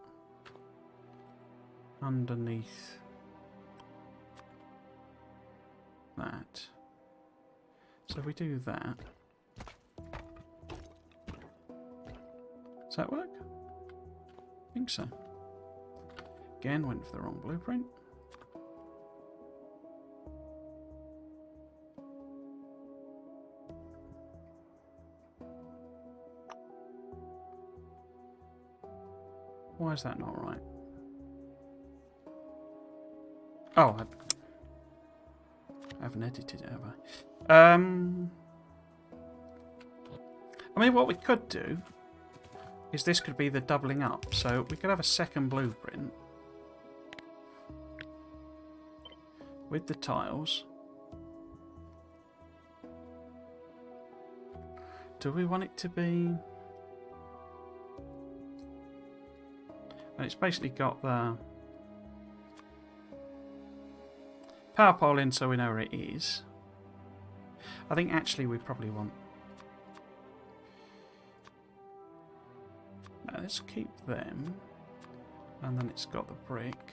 underneath that. So if we do that, does that work? I think so. Again, went for the wrong blueprint. Why is that not right? Oh, I haven't edited it, have I? I mean, what we could do is this could be the doubling up. So we could have a second blueprint with the tiles. Do we want it to be... And it's basically got the power pole in so we know where it is. I think actually we probably want... No, let's keep them. And then it's got the brick.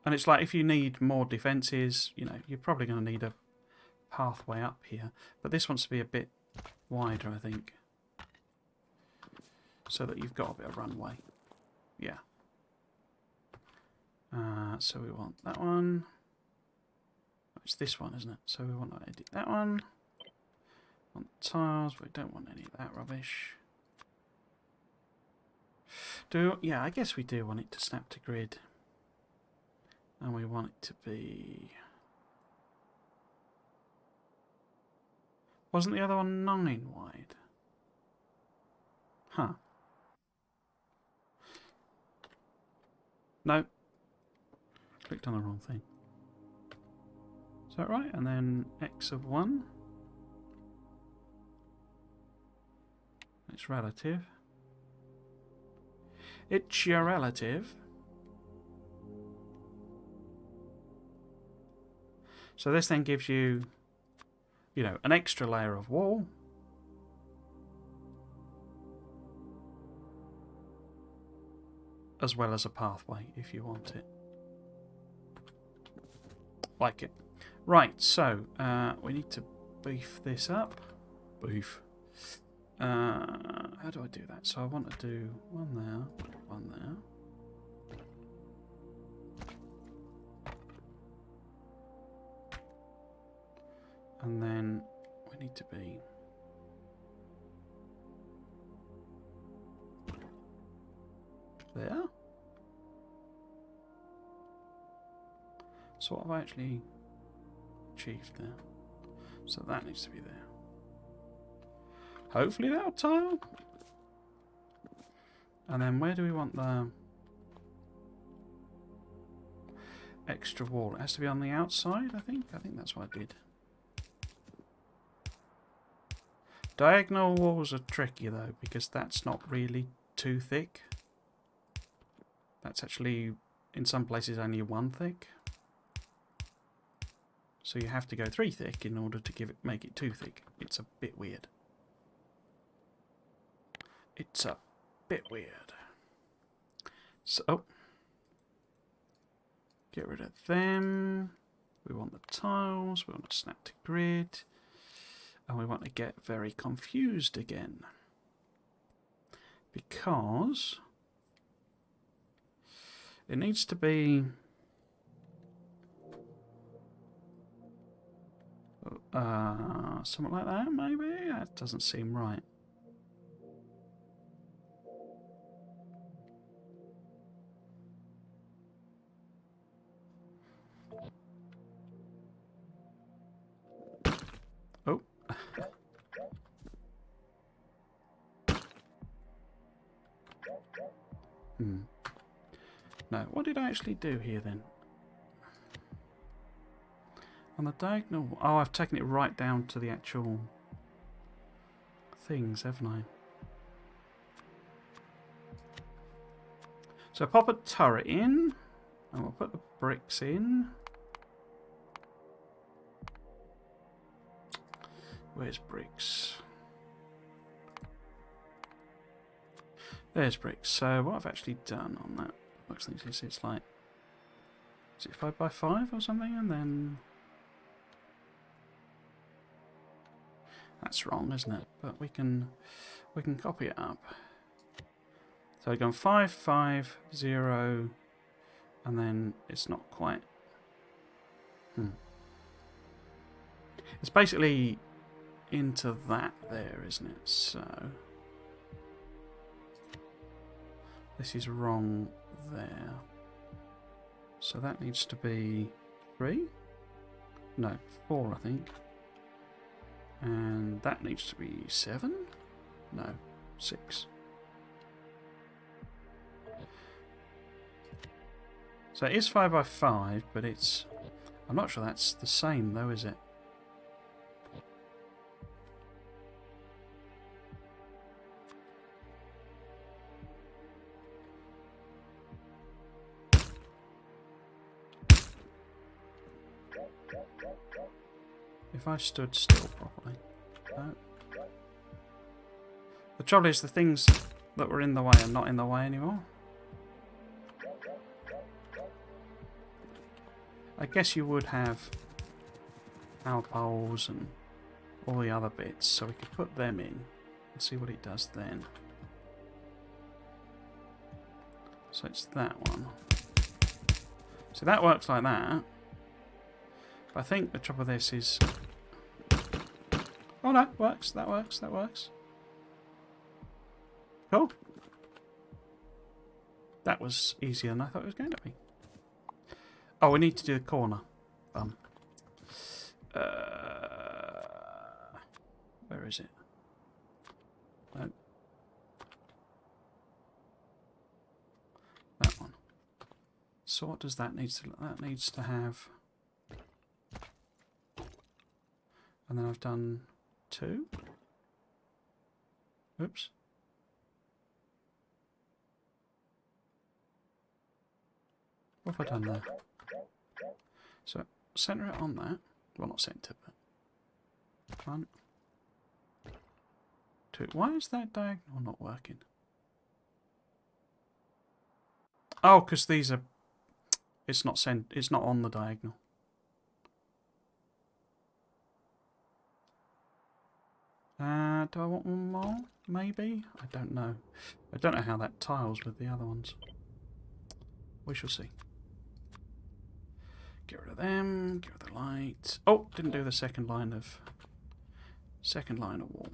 And it's like if you need more defences, you know, you're probably going to need a pathway up here. But this wants to be a bit wider, I think. So that you've got a bit of runway. Yeah. So we want that one. It's this one, isn't it? So we want to edit that one. Want tiles, but we don't want any of that rubbish. Yeah, I guess we do want it to snap to grid. And we want it to be... Wasn't the other one 9 wide? Huh. No. Clicked on the wrong thing. Is that right? And then x of 1. It's relative. It's your relative. So this then gives you, you know, an extra layer of wall. As well as a pathway, if you want it. Like it. Right, so we need to beef this up. Beef. How do I do that? So I want to do one there, one there. And then we need to be... there. So what have I actually achieved there? So that needs to be there. Hopefully that'll tile. And then where do we want the extra wall? It has to be on the outside, I think. I think that's what I did. Diagonal walls are tricky though, because that's not really too thick. That's actually, in some places, only 1 thick. So you have to go 3 thick in order to make it 2 thick. It's a bit weird. It's a bit weird. So, get rid of them. We want the tiles. We want to snap to grid. And we want to get very confused again. Because it needs to be something like that, maybe? That doesn't seem right. Oh. No, what did I actually do here then? On the diagonal... Oh, I've taken it right down to the actual things, haven't I? So pop a turret in, and we'll put the bricks in. Where's bricks? There's bricks. So what I've actually done on that looks like it's like, is it 5x5 or something? And then that's wrong, isn't it? But we can copy it up. So we've gone 5, 5, 0, and then it's not quite. It's basically into that there, isn't it? So this is wrong there. So that needs to be 3? No, 4, I think. And that needs to be 7? No, 6. So it is 5x5, but it's... I'm not sure that's the same though, is it? If I stood still properly. No. The trouble is the things that were in the way are not in the way anymore. I guess you would have power poles and all the other bits, so we could put them in and see what it does then. So it's that one. So that works like that. But I think the trouble with this is... Oh no, works, that works, that works. Cool. That was easier than I thought it was going to be. Oh, we need to do the corner. Where is it? No. That one. So what does that need to... That needs to have... And then I've done 2. Oops. What have I done there? So, centre it on that. Well, not centre, but... 1, 2. Why is that diagonal not working? Oh, because these are... It's not on the diagonal. Do I want one more? Maybe? I don't know. I don't know how that tiles with the other ones. We shall see. Get rid of them. Get rid of the light. Oh, didn't do the second line of wall.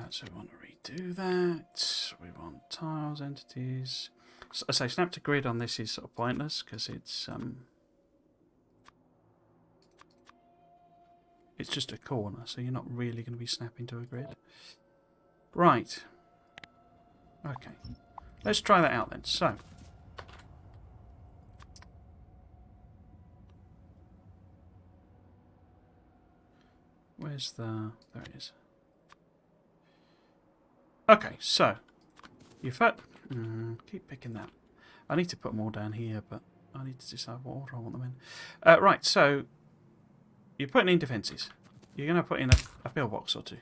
So we want to redo that. We want tiles, entities. So I say snap to grid on this is sort of pointless because it's just a corner, so you're not really going to be snapping to a grid. Right. Okay. Let's try that out then. So. Where's the... There it is. Okay, so you keep picking that. I need to put more down here, but I need to decide what order I want them in. Right, so you're putting in defences. You're going to put in a pillbox or two,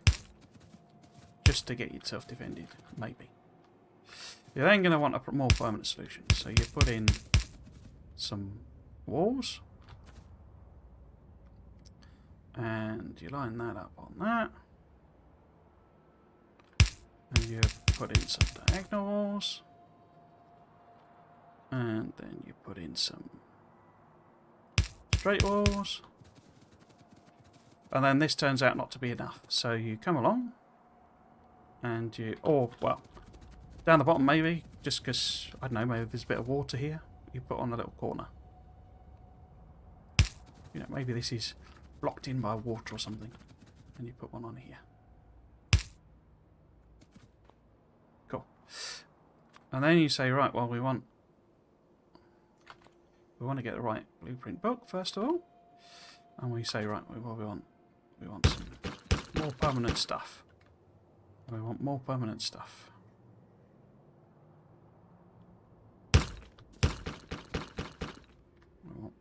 just to get yourself defended, maybe. You're then going to want a more permanent solution. So you put in some walls, and you line that up on that. And you put in some diagonal walls. And then you put in some straight walls. And then this turns out not to be enough. So you come along and you... Or, well, down the bottom maybe. Just because, I don't know, maybe there's a bit of water here. You put on a little corner. You know, maybe this is blocked in by water or something. And you put one on here. Cool. And then you say, right, well, we want to get the right blueprint book first of all, and we say, right, well, we want some more permanent stuff. We want more permanent stuff. We want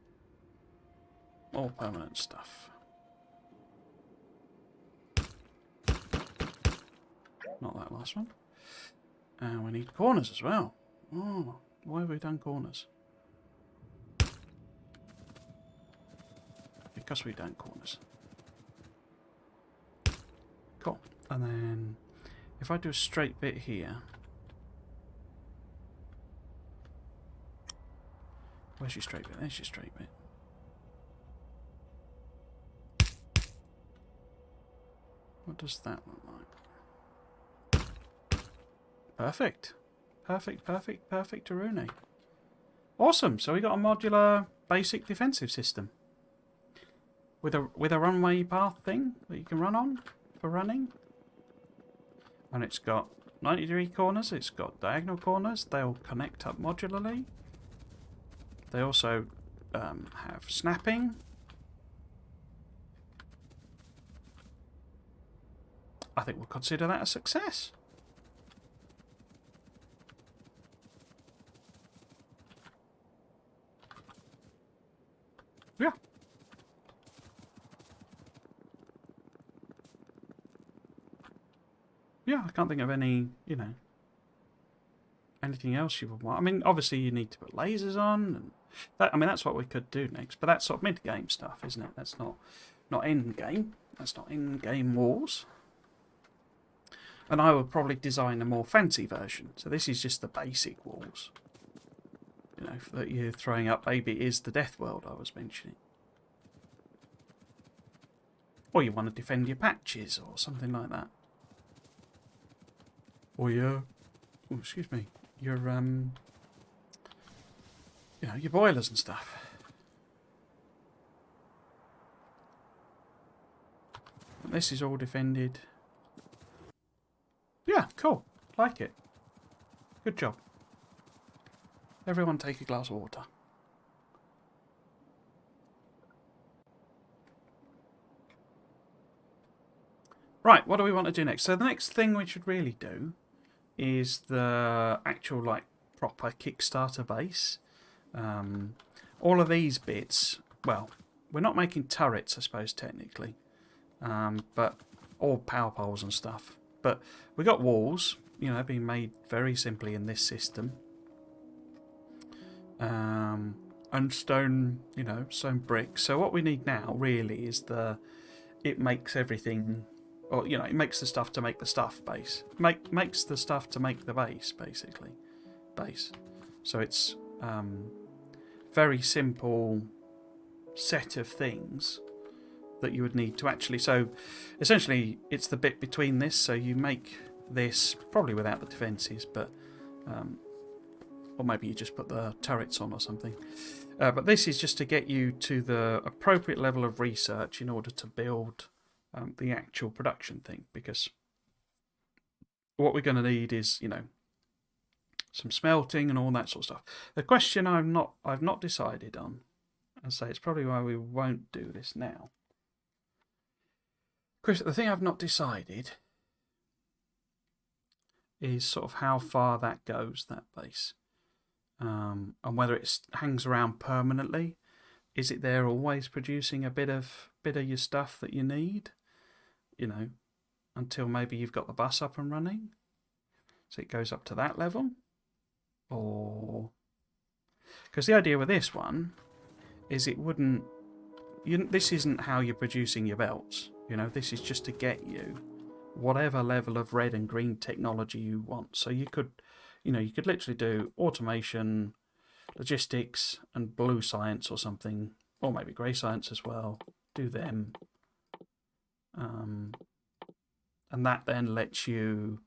more permanent stuff. Not that last one. And we need corners as well. Oh, why have we done corners? Because we've done corners. Cool. And then if I do a straight bit here. Where's your straight bit? There's your straight bit. What does that look like? Perfect. Perfect, perfect, perfect, Arune. Awesome. So we got a modular basic defensive system. With a runway path thing that you can run on for running. And it's got 90-degree corners, it's got diagonal corners, they'll connect up modularly. They also have snapping. I think we'll consider that a success. Yeah. Yeah, I can't think of any, you know, anything else you would want. I mean, obviously you need to put lasers on, and that, I mean, that's what we could do next. But that's sort of mid-game stuff, isn't it? That's not end game. That's not in-game wars. And I would probably design a more fancy version. So this is just the basic walls. You know, that you're throwing up. Maybe it is the Death World I was mentioning. Or you want to defend your patches or something like that. Or your, oh, excuse me, your you know, your boilers and stuff. And this is all defended. Yeah, cool. Like it. Good job. Everyone take a glass of water. Right, what do we want to do next? So the next thing we should really do is the actual, like, proper Kickstarter base. All of these bits, well, we're not making turrets, I suppose, technically, but or power poles and stuff. But we got walls, you know, being made very simply in this system, and stone, you know, stone bricks. So what we need now really is it makes everything. Or, you know, it makes the stuff to make the stuff base. Makes the stuff to make the base, basically. Base. So it's very simple set of things that you would need to actually... So, essentially, it's the bit between this. So you make this, probably without the defences, but... or maybe you just put the turrets on or something. But this is just to get you to the appropriate level of research in order to build... the actual production thing, because what we're going to need is, you know, some smelting and all that sort of stuff. The question I've not decided on, and say it's probably why we won't do this now, Chris, the thing I've not decided is sort of how far that goes, that base, and whether it hangs around permanently. Is it there always producing a bit of your stuff that you need, you know, until maybe you've got the bus up and running, so it goes up to that level? Or because the idea with this one is it wouldn't, this isn't how you're producing your belts, you know, this is just to get you whatever level of red and green technology you want. So you could, you know, you could literally do automation, logistics, and blue science or something, or maybe grey science as well. Do them, and that then lets you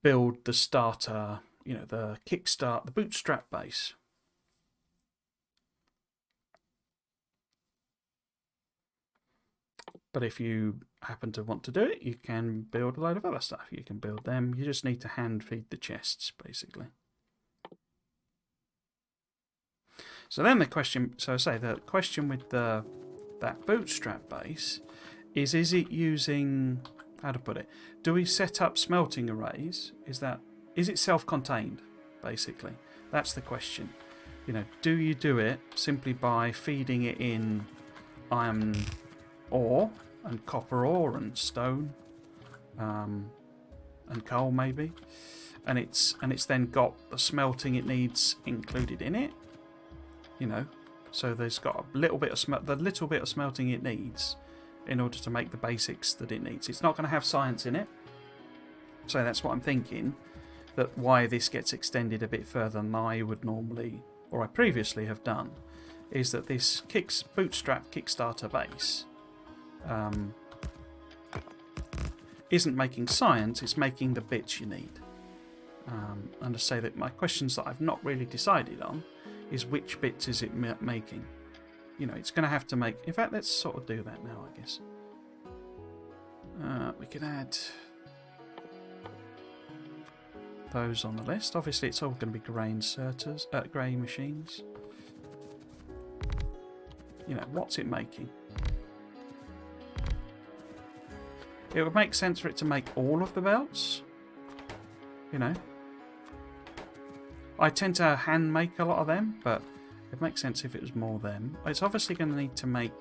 build the starter, you know, the kickstart, the bootstrap base. But if you happen to want to do it, you can build a load of other stuff. You can build them. You just need to hand feed the chests, basically. So then the question, so I say the question with that bootstrap base is it using, how to put it, do we set up smelting arrays? Is it self-contained, basically? That's the question. You know, do you do it simply by feeding it in iron ore and copper ore and stone, and coal maybe, and it's then got the smelting it needs included in it? You know, so there's got a little bit of the little bit of smelting it needs in order to make the basics that it needs. It's not going to have science in it, so that's what I'm thinking. That why this gets extended a bit further than I would normally, or I previously have done, is that this bootstrap Kickstarter base isn't making science; it's making the bits you need. And to say that my questions that I've not really decided on is which bits is it making. You know, it's going to have to make... In fact, let's sort of do that now, I guess. We could add those on the list. Obviously, it's all going to be grey inserters, grey machines. You know, what's it making? It would make sense for it to make all of the belts. You know, I tend to hand make a lot of them, but it makes sense if it was more them. It's obviously going to need to make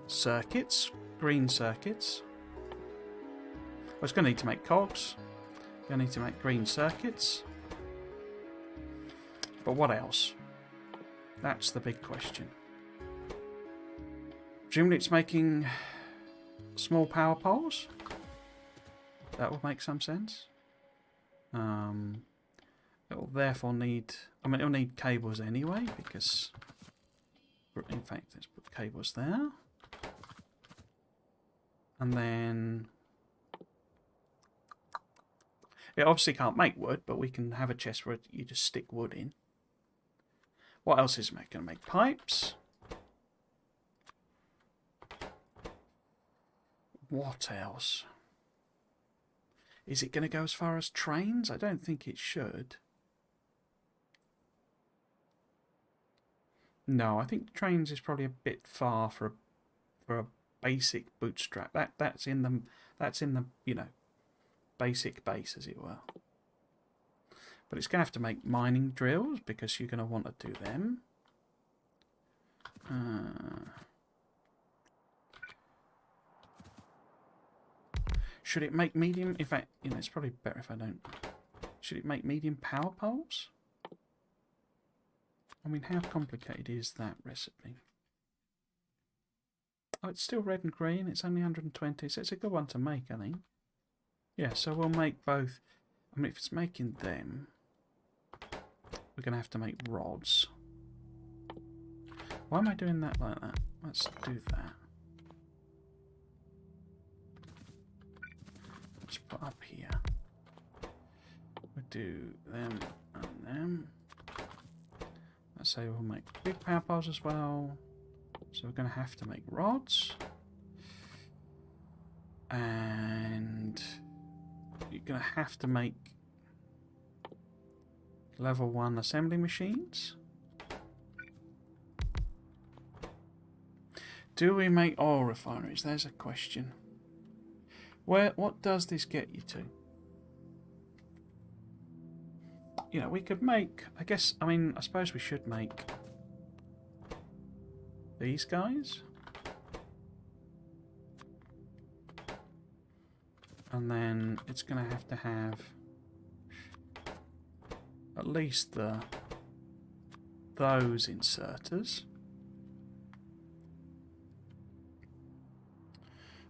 circuits, green circuits. Well, it's going to need to make cogs. It's going to need to make green circuits. But what else? That's the big question. Presumably it's making small power poles. That would make some sense. It'll therefore need... I mean, it'll need cables anyway, because... In fact, let's put cables there. And then... It obviously can't make wood, but we can have a chest where you just stick wood in. What else is it going to make? Pipes. What else? Is it going to go as far as trains? I don't think it should. No, I think trains is probably a bit far for a basic bootstrap. That's in the you know, basic base, as it were. But it's going to have to make mining drills because you're going to want to do them. Should it make medium? In fact, you know, it's probably better if I don't. Should it make medium power poles? I mean, how complicated is that recipe? Oh, it's still red and green. It's only 120, so it's a good one to make, I think. Yeah, so we'll make both. I mean, if it's making them, we're going to have to make rods. Why am I doing that like that? Let's do that. Let's put up here. We'll do them and them. Let's say we'll make big power poles as well. So we're going to have to make rods. And you're going to have to make level 1 assembly machines. Do we make oil refineries? There's a question. What does this get you to? You know, we could make, I suppose we should make these guys. And then it's going to have at least those inserters.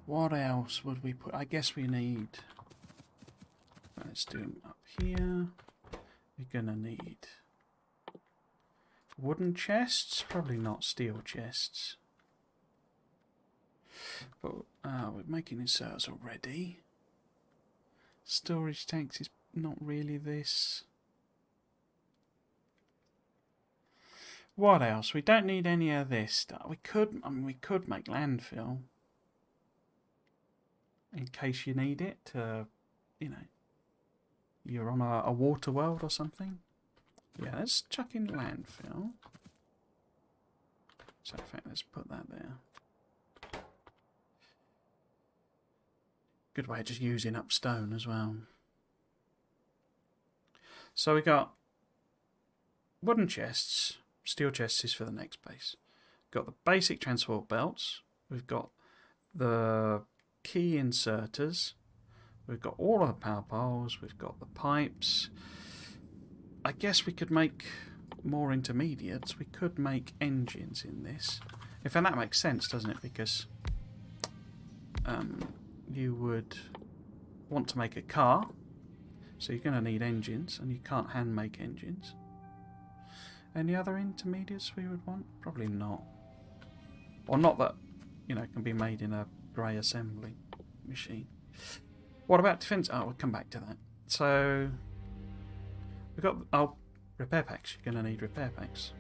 What else would we put? I guess we need... Let's do them up here. We're going to need wooden chests. Probably not steel chests. But we're making inserters already. Storage tanks is not really this. What else? We don't need any of this stuff. We could make landfill. In case you need it to, you know, you're on a water world or something. Yeah, let's chuck in landfill. So in fact, let's put that there. Good way of just using up stone as well. So we got wooden chests, steel chests is for the next base. Got the basic transport belts. We've got the key inserters. We've got all of the power poles. We've got the pipes. I guess we could make more intermediates. We could make engines in this. In fact, that makes sense, doesn't it? Because you would want to make a car, so you're going to need engines, and you can't hand make engines. Any other intermediates we would want? Probably not. Or not that, you know, can be made in a grey assembly machine. What about defence? Oh, we'll come back to that. So we've got repair packs. You're going to need repair packs,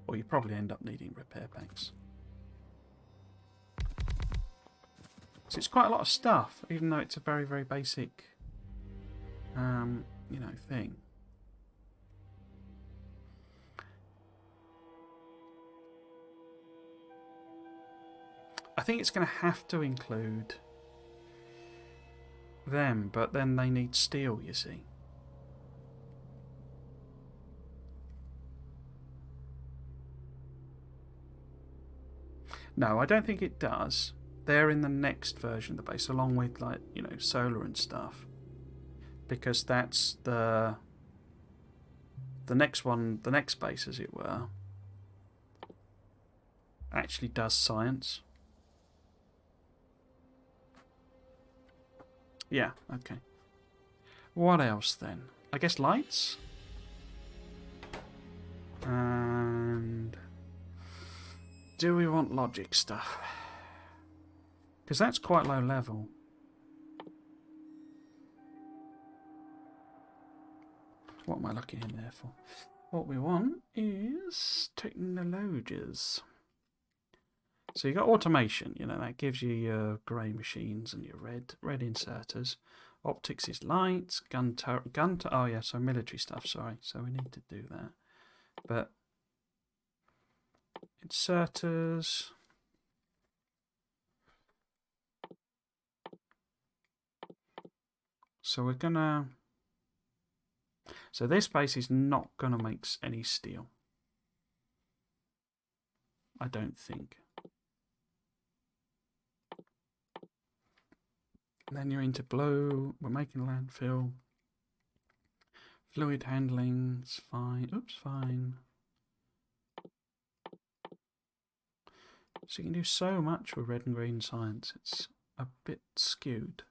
or you probably end up needing repair packs. So it's quite a lot of stuff, even though it's a very, very basic, you know, thing. I think it's going to have to include them, but then they need steel, you see. No, I don't think it does. They're in the next version of the base, along with, like, you know, solar and stuff, because that's the next one, the next base, as it were, actually does science. Yeah, okay. What else then? I guess lights? And do we want logic stuff? Because that's quite low level. What am I looking in there for? What we want is technologies. So you got automation, you know, that gives you your grey machines and your red inserters. Optics is lights, oh yeah, so military stuff, sorry. So we need to do that. But inserters. So we're gonna, so this base is not gonna make any steel, I don't think. And then you're into blue. We're making landfill. Fluid handling's fine. Oops, fine. So you can do so much with red and green science. It's a bit skewed.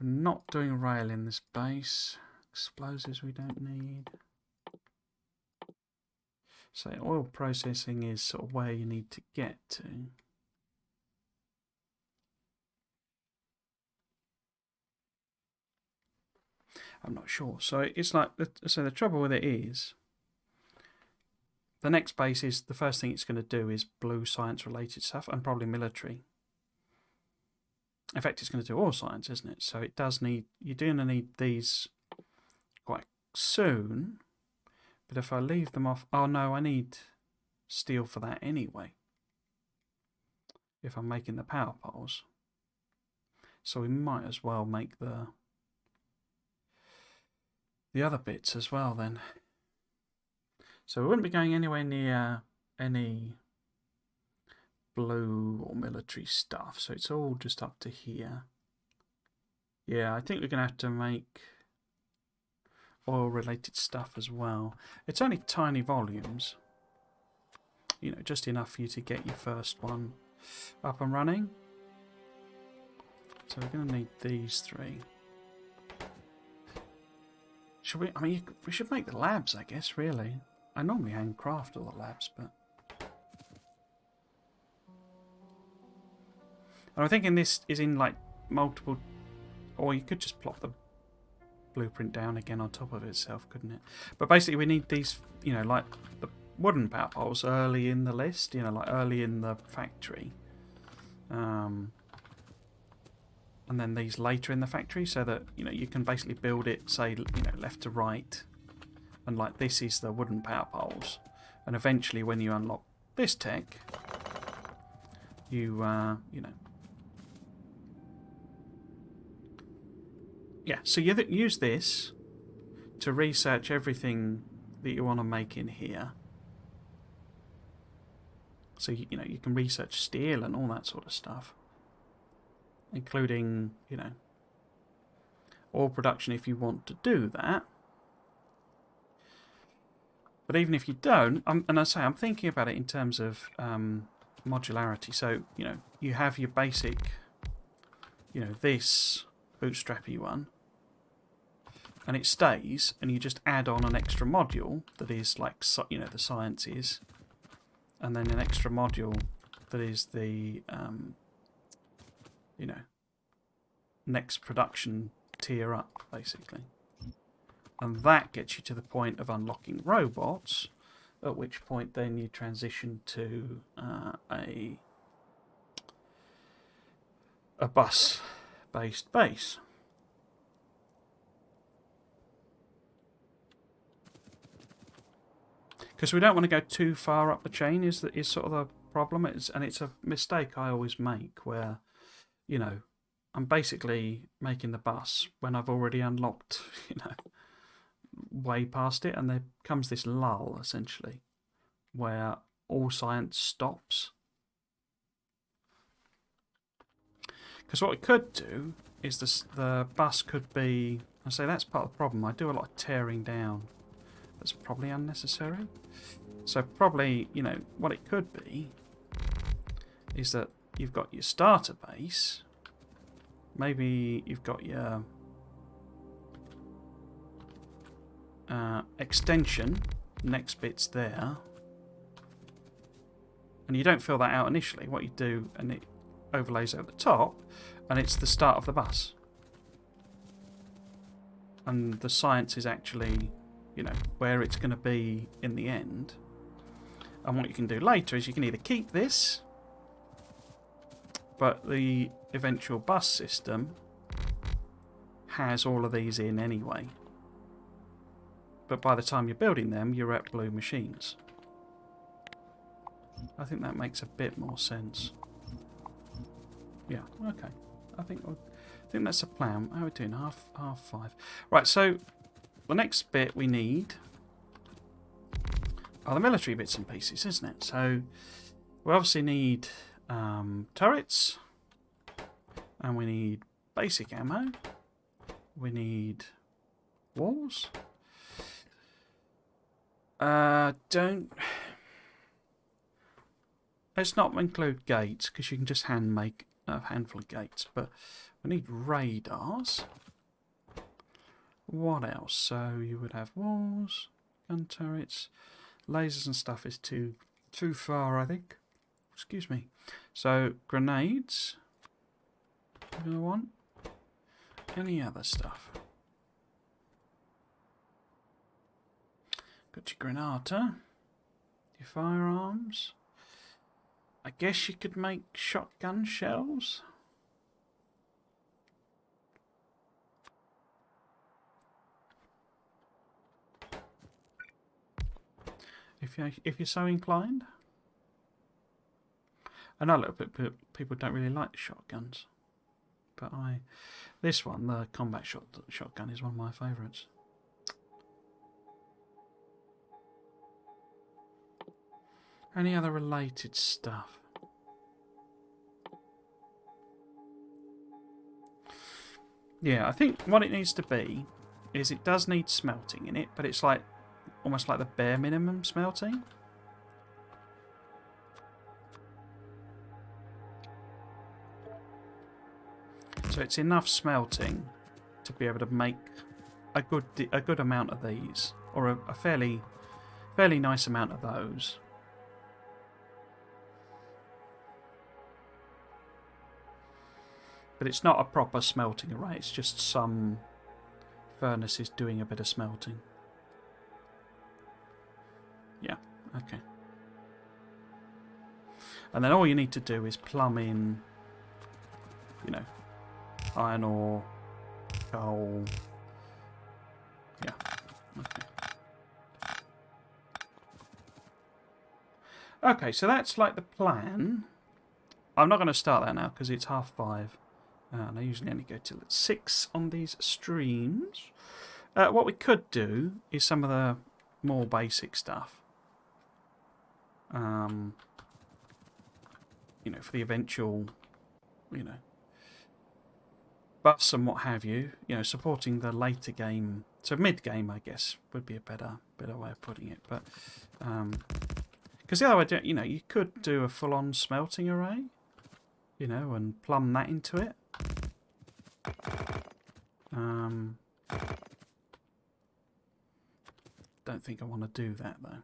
We're not doing rail in this base. Explosives we don't need. So oil processing is sort of where you need to get to. I'm not sure. So it's like, so the trouble with it is, the next base is, the first thing it's going to do is blue science related stuff, and probably military. In fact, it's going to do all science, isn't it? So it does need, you're going to need these quite soon. But if I leave them off, oh no, I need steel for that anyway. if I'm making the power poles. So we might as well make the other bits as well then. So we wouldn't be going anywhere near any blue or military stuff. So it's all just up to here. Yeah, I think we're going to have to make oil-related stuff as well. It's only tiny volumes. You know, just enough for you to get your first one up and running. So we're going to need these 3. Should we? I mean, we should make the labs, I guess, really. I normally handcraft all the labs, but... And I'm thinking this is in, like, multiple... Or you could just plop the blueprint down again on top of itself, couldn't it? But basically we need these, you know, like the wooden power poles early in the list, you know, like early in the factory. And then these later in the factory, so that, you know, you can basically build it, say, you know, left to right. And like this is the wooden power poles. And eventually when you unlock this tech, you know... Yeah, so you use this to research everything that you want to make in here. So, you know, you can research steel and all that sort of stuff. Including, you know, oil production if you want to do that. But even if you don't, and I say I'm thinking about it in terms of modularity. So, you know, you have your basic, you know, this bootstrappy one. And it stays, and you just add on an extra module that is like, you know, the sciences, and then an extra module that is the, you know, next production tier up, basically. And that gets you to the point of unlocking robots, at which point then you transition to a bus-based base. Because we don't want to go too far up the chain is sort of the problem. And it's a mistake I always make where, you know, I'm basically making the bus when I've already unlocked, you know, way past it. And there comes this lull, essentially, where all science stops. Because what we could do is the bus could be... I say that's part of the problem. I do a lot of tearing down. That's probably unnecessary. So probably, you know, what it could be is that you've got your starter base. Maybe you've got your extension. Next bit's there. And you don't fill that out initially. What you do, and it overlays over the top, and it's the start of the bus. And the science is actually... you know, where it's going to be in the end. And what you can do later is you can either keep this, but the eventual bus system has all of these in anyway. But by the time you're building them, you're at blue machines. I think that makes a bit more sense. Yeah, okay. I think that's a plan. How are we doing? Half 5. Right, so the next bit we need are the military bits and pieces, isn't it? So we obviously need turrets, and we need basic ammo. We need walls. Let's not include gates because you can just hand make a handful of gates, but we need radars. What else? So you would have walls, gun turrets, lasers and stuff is too far, I think. Excuse me. So grenades. You're gonna want any other stuff. Got your granata, your firearms. I guess you could make shotgun shells. If you're so inclined. I know a little bit people don't really like the shotguns, but this one, the combat shotgun, is one of my favourites. Any other related stuff? Yeah, I think what it needs to be is it does need smelting in it, but it's like almost like the bare minimum smelting. So it's enough smelting to be able to make a good amount of these, or a fairly nice amount of those. But it's not a proper smelting array, it's just some furnaces doing a bit of smelting. Yeah, okay. And then all you need to do is plumb in, you know, iron ore, coal. Yeah, okay. Okay, so that's like the plan. I'm not going to start that now because it's 5:30. And I usually only go till 6 on these streams. What we could do is some of the more basic stuff. You know, for the eventual, you know, bus and what have you. You know, supporting the later game. So mid-game, I guess, would be a better way of putting it. But because the other way, you know, you could do a full-on smelting array. You know, and plumb that into it. Don't think I want to do that though.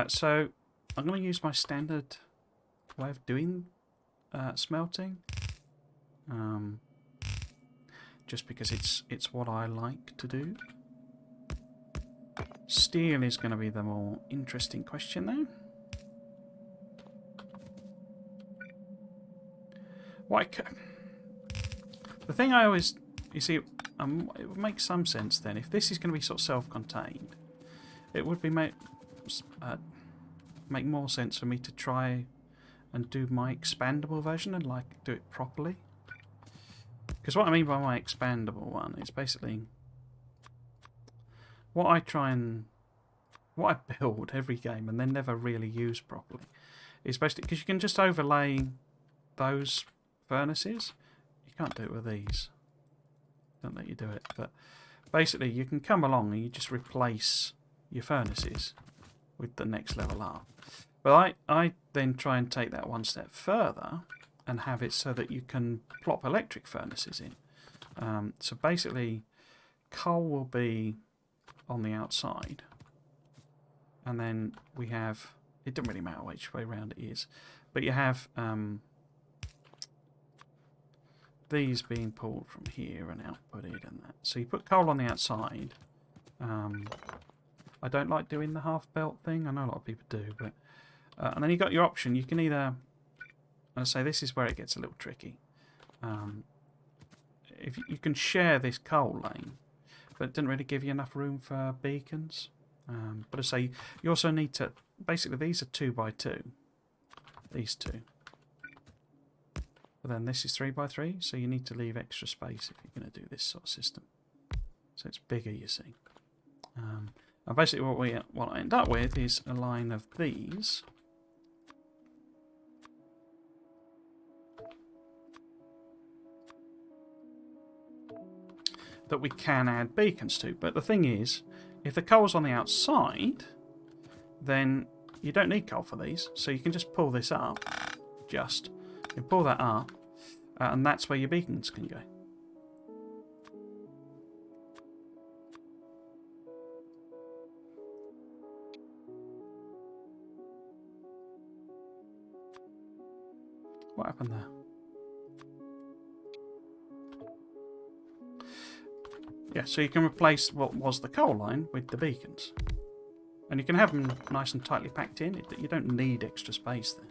So I'm going to use my standard way of doing smelting, just because it's what I like to do. Steel is going to be the more interesting question though. The thing I always, you see, it would make some sense then. If this is going to be sort of self-contained, it would be make more sense for me to try and do my expandable version and like do it properly. Because what I mean by my expandable one is basically what I build every game and then never really use properly. Is basically because you can just overlay those furnaces. You can't do it with these. Don't let you do it. But basically, you can come along and you just replace your furnaces with the next level up. But I then try and take that one step further and have it so that you can plop electric furnaces in. So basically, coal will be on the outside. And then we have... It doesn't really matter which way around it is. But you have... these being pulled from here and outputted and that. So you put coal on the outside. I don't like doing the half belt thing. I know a lot of people do, but and then you got your option. You can either, I say this is where it gets a little tricky. If you can share this coal lane, but it didn't really give you enough room for beacons. But I say you also need to basically these are 2x2. These two. But then this is 3x3, so you need to leave extra space if you're going to do this sort of system. So it's bigger, you see. And basically what I end up with is a line of these. That we can add beacons to. But the thing is, if the coal's on the outside, then you don't need coal for these. So you can just pull this up. You can pull that up, and that's where your beacons can go. What happened there? Yeah, so you can replace what was the coal line with the beacons. And you can have them nice and tightly packed in. You don't need extra space there.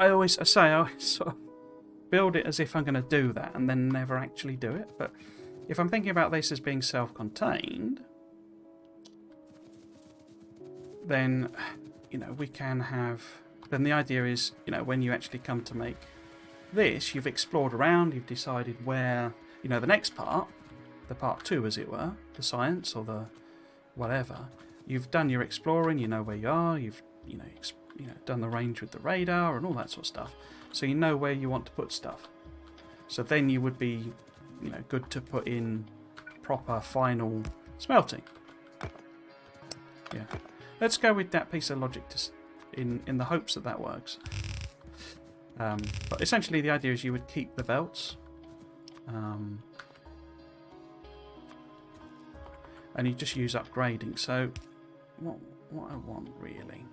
I always sort of build it as if I'm going to do that and then never actually do it. But if I'm thinking about this as being self-contained, then you know, we can have... Then the idea is, you know, when you actually come to make this, you've explored around, you've decided where, you know, the next part, the part 2 as it were, the science or the whatever, you've done your exploring, you know where you are, you've, you know, done the range with the radar and all that sort of stuff, so you know where you want to put stuff. So then you would be, you know, good to put in proper final smelting. Yeah, let's go with that piece of logic in the hopes that that works. But essentially the idea is you would keep the belts, and you just use upgrading. So what I want really,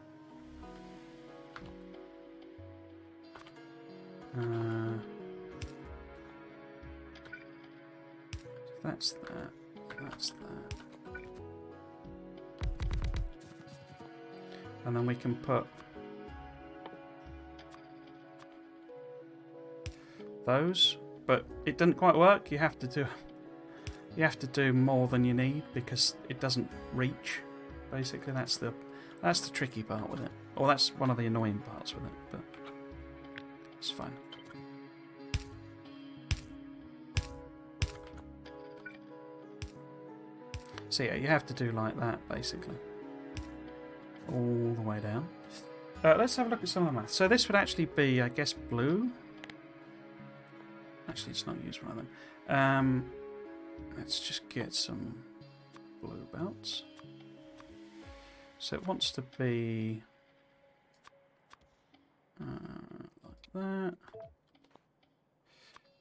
that's that, and then we can put those, but it didn't quite work. You have to do more than you need because it doesn't reach. Basically, that's the tricky part with it, or that's one of the annoying parts with it. But it's fine. So yeah, you have to do like that basically, all the way down. Let's have a look at some of the math. So this would actually be, I guess, blue. Actually, it's not used one of them. Let's just get some blue belts. So it wants to be like that.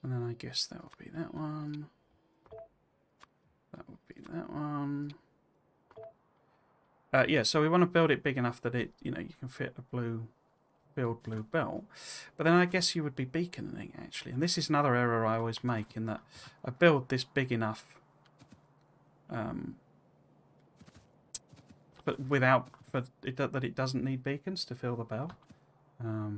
And then I guess that would be that one. That would be that one. Yeah, so we want to build it big enough that it, you know, you can fit a blue belt. But then I guess you would be beaconing actually, and this is another error I always make, in that I build this big enough, but without that it doesn't need beacons to fill the bell. I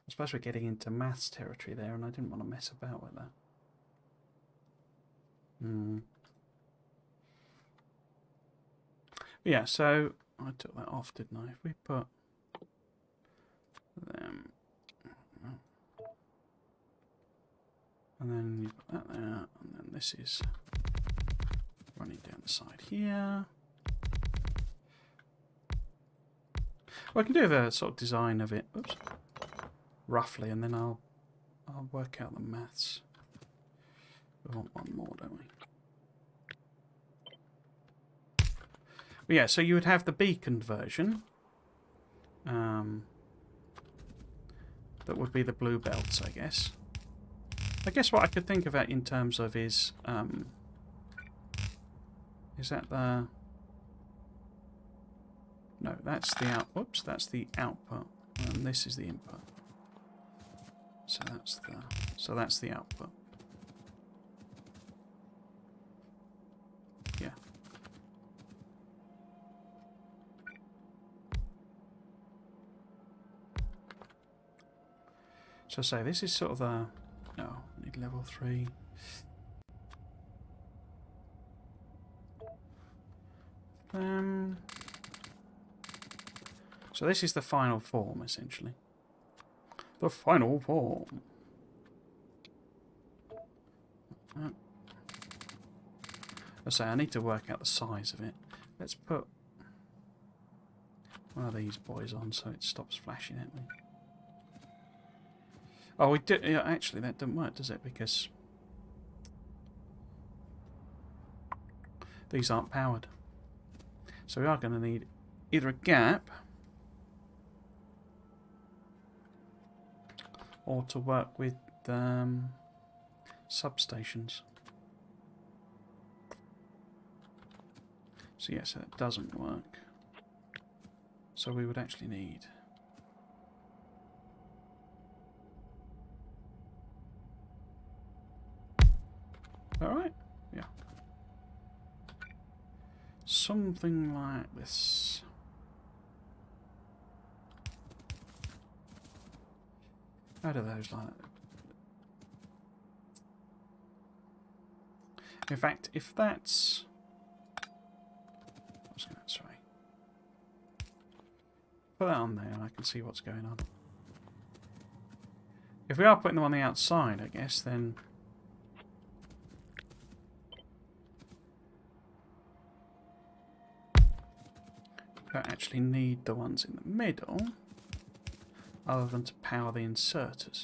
suppose we're getting into maths territory there, and I didn't want to mess about with that. Yeah, so I took that off, didn't I? If we put them, and then you put that there, and then this is running down the side here. Well, I can do the sort of design of it, oops, roughly, and then I'll work out the maths. We want one more, don't we? But yeah, so you would have the beaconed version. That would be the blue belts, I guess. I guess what I could think of it in terms of is that the... No, that's the out. Whoops, that's the output, and this is the input. So that's the output. Yeah. So say this is sort of the... No, I need level 3. So this is the final form, essentially. The final form. I say I need to work out the size of it. Let's put one of these boys on so it stops flashing at me. Oh, we did. Yeah, actually, that doesn't work, does it? Because these aren't powered. So we are going to need either a gap or to work with substations. So yeah, so that doesn't work. So we would actually need... Alright, yeah. Something like this. How do those like that? In fact, if that's... put that on there and I can see what's going on. If we are putting them on the outside, I guess, then... we don't actually need the ones in the middle, other than to power the inserters.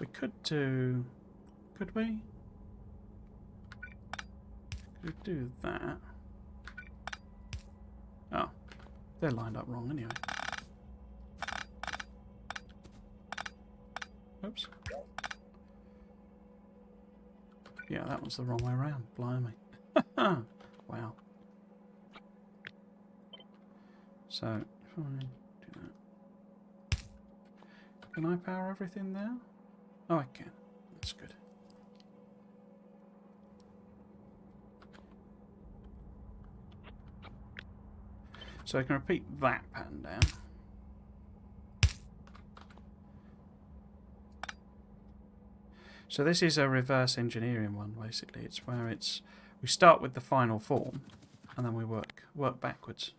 We could do... could we? Could we do that? Oh, they're lined up wrong anyway. Oops. Yeah, that was the wrong way around. Blimey. Wow. So, if I do that... can I power everything there? Oh, I can. That's good. So I can repeat that pattern down. So this is a reverse engineering one, basically. It's where it's... we start with the final form, and then we work backwards.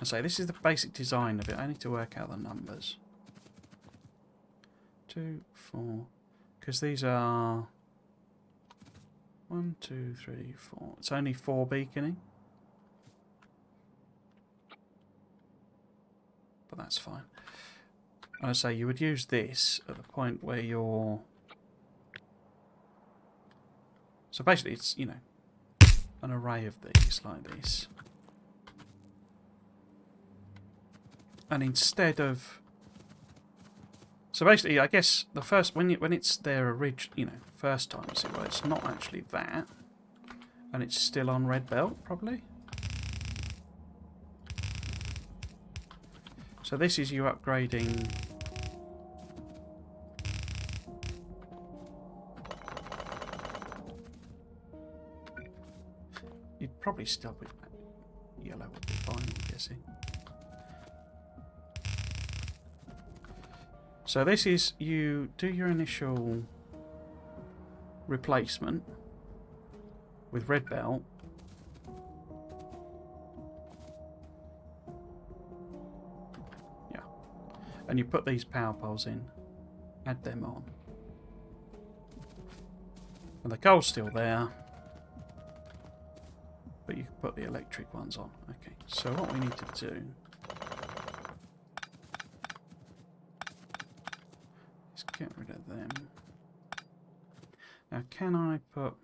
I say, this is the basic design of it. I need to work out the numbers. 2, 4... because these are... 1, 2, 3, 4... it's only 4 beaconing. But that's fine. And I say, you would use this at the point where you're... so basically it's, you know, an array of these like this. And instead of... so basically, I guess the first... when it's their original, you know, first time, you see, well, it's not actually that. And it's still on red belt, probably. So this is you upgrading... you'd probably still be... yellow would be fine, I'm guessing. So this is, you do your initial replacement with red belt. Yeah. And you put these power poles in, add them on. And the coal's still there, but you can put the electric ones on. Okay, so what we need to do is get rid of them. Now, can I put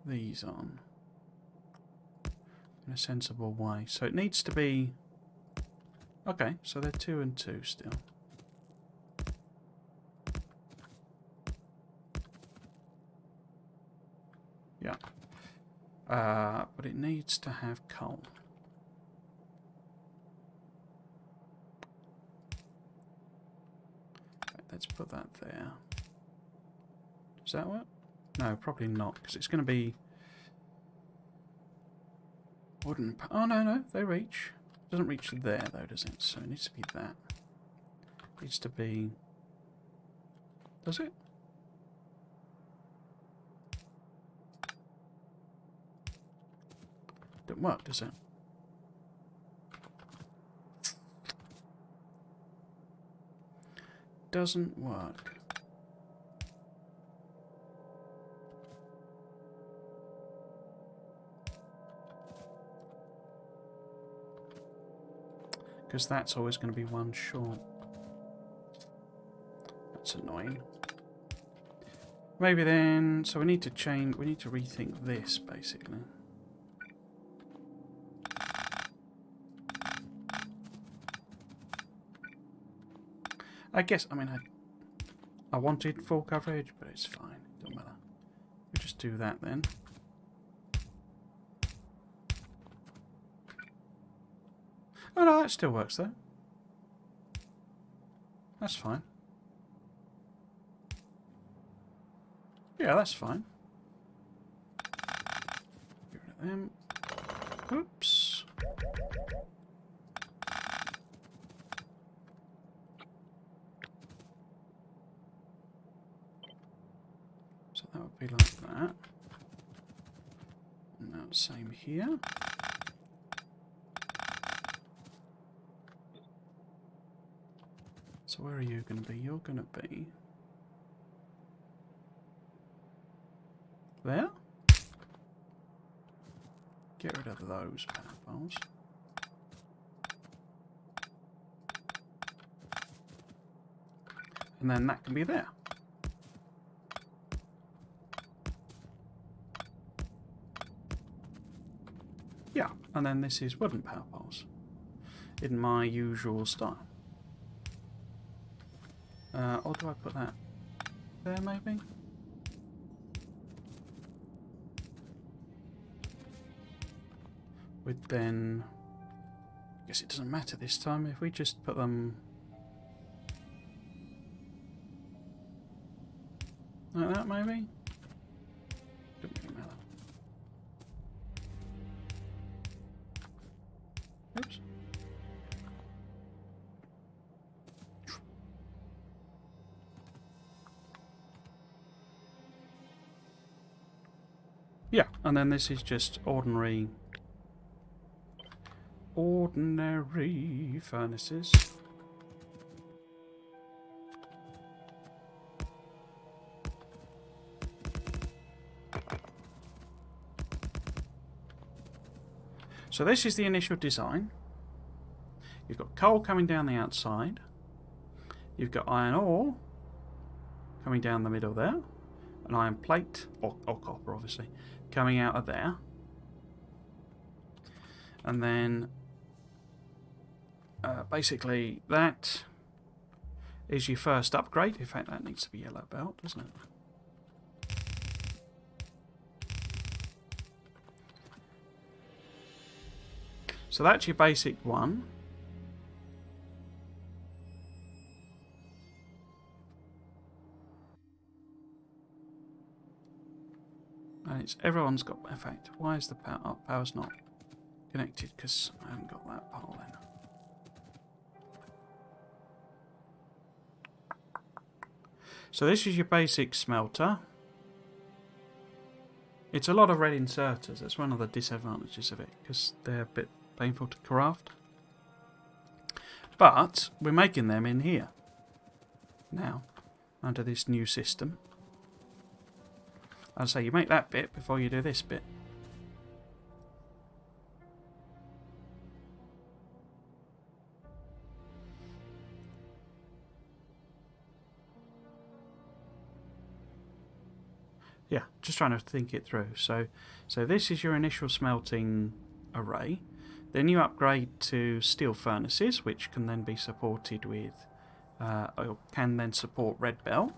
these on in a sensible way? So it needs to be... okay, so they're 2 and 2 still. Yeah. But it needs to have coal. Okay, let's put that there. Does that work? No, probably not, because it's going to be wooden. Oh, no, they reach. It doesn't reach there, though, does it? So it needs to be that. It needs to be... does it? Don't work, does it? Doesn't work. Because that's always going to be one short. That's annoying. Maybe then... so we need to change... we need to rethink this, basically. I guess, I mean, I wanted full coverage, but it's fine. Don't matter. We just do that then. Oh no, that still works though. That's fine. Yeah, that's fine. Get rid of them. Oops. So that would be like that. And now same here. So where are you going to be? You're going to be there. Get rid of those power poles. And then that can be there. Yeah, and then this is wooden power poles in my usual style. Or do I put that there maybe? Would then, I guess it doesn't matter this time if we just put them like that maybe? Doesn't really matter. Oops. Yeah, and then this is just ordinary furnaces. So this is the initial design. You've got coal coming down the outside. You've got iron ore coming down the middle there. An iron plate, or copper obviously, coming out of there. And then basically that is your first upgrade. In fact, that needs to be yellow belt, doesn't it? So that's your basic one. And it's everyone's got. In fact, why is the power? Oh, power's not connected because I haven't got that pole in. So this is your basic smelter. It's a lot of red inserters. That's one of the disadvantages of it because they're a bit painful to craft. But we're making them in here now under this new system. I'd say you make that bit before you do this bit. Yeah, just trying to think it through. So this is your initial smelting array. Then you upgrade to steel furnaces, which can then be supported with, or can then support red belt.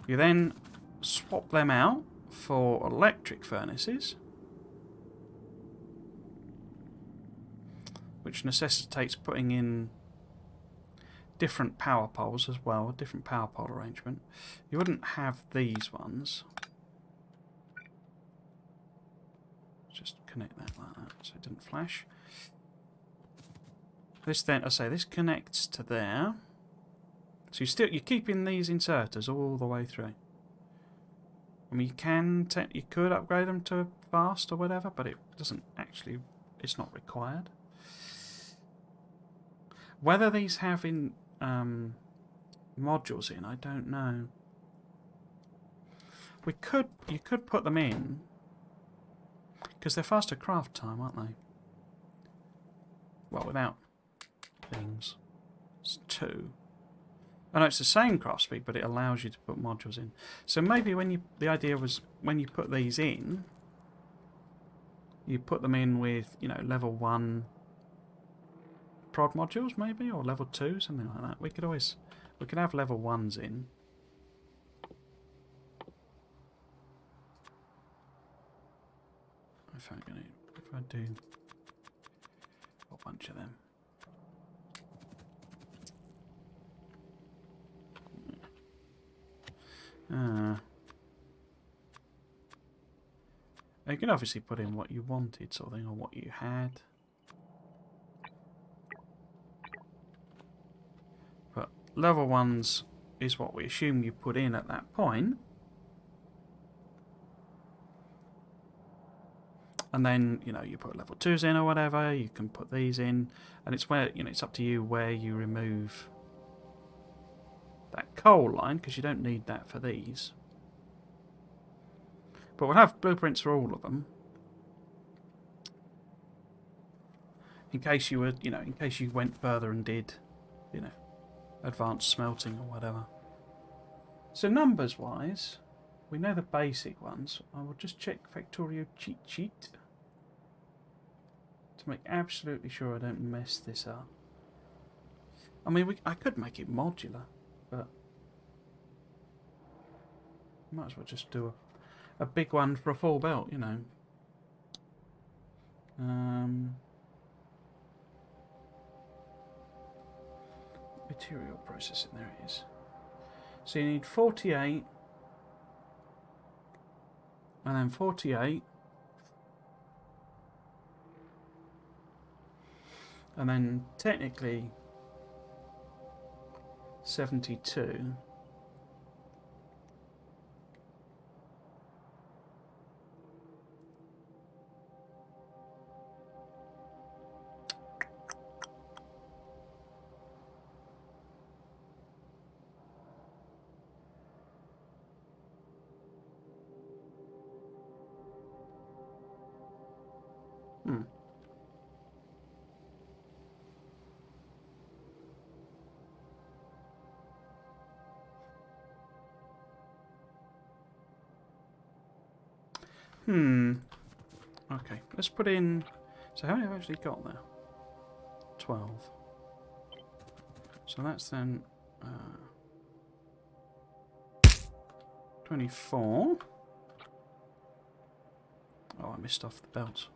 You then swap them out for electric furnaces, which necessitates putting in different power poles as well, a different power pole arrangement. You wouldn't have these ones. Just connect that like that so it didn't flash. This then, I say, this connects to there. So you're keeping these inserters all the way through. I mean, you could upgrade them to fast or whatever, but it doesn't actually. It's not required. Whether these have in modules in, I don't know. You could put them in because they're faster craft time, aren't they? Well, without things, it's 2. I know it's the same craft speed, but it allows you to put modules in. So maybe the idea was when you put these in, you put them in with, you know, level 1 prod modules maybe, or level 2, something like that. We could have level 1s in. If I do a bunch of them. You can obviously put in what you wanted, sort of thing, or what you had. But level 1s is what we assume you put in at that point. And then, you know, you put level 2s in or whatever, you can put these in, and it's where, you know, it's up to you where you remove that coal line, because you don't need that for these. But we'll have blueprints for all of them. In case you were, you know, in case you went further and did, you know, advanced smelting or whatever. So numbers wise, we know the basic ones. I will just check Factorio cheat sheet to make absolutely sure I don't mess this up. I mean, I could make it modular, but might as well just do a big one for a full belt, you know. Material processing, there it is. So you need 48, and then 48, and then technically 72. Okay, let's put in... So how many have I actually got there? 12. So that's then... 24. Oh, I missed off the belts.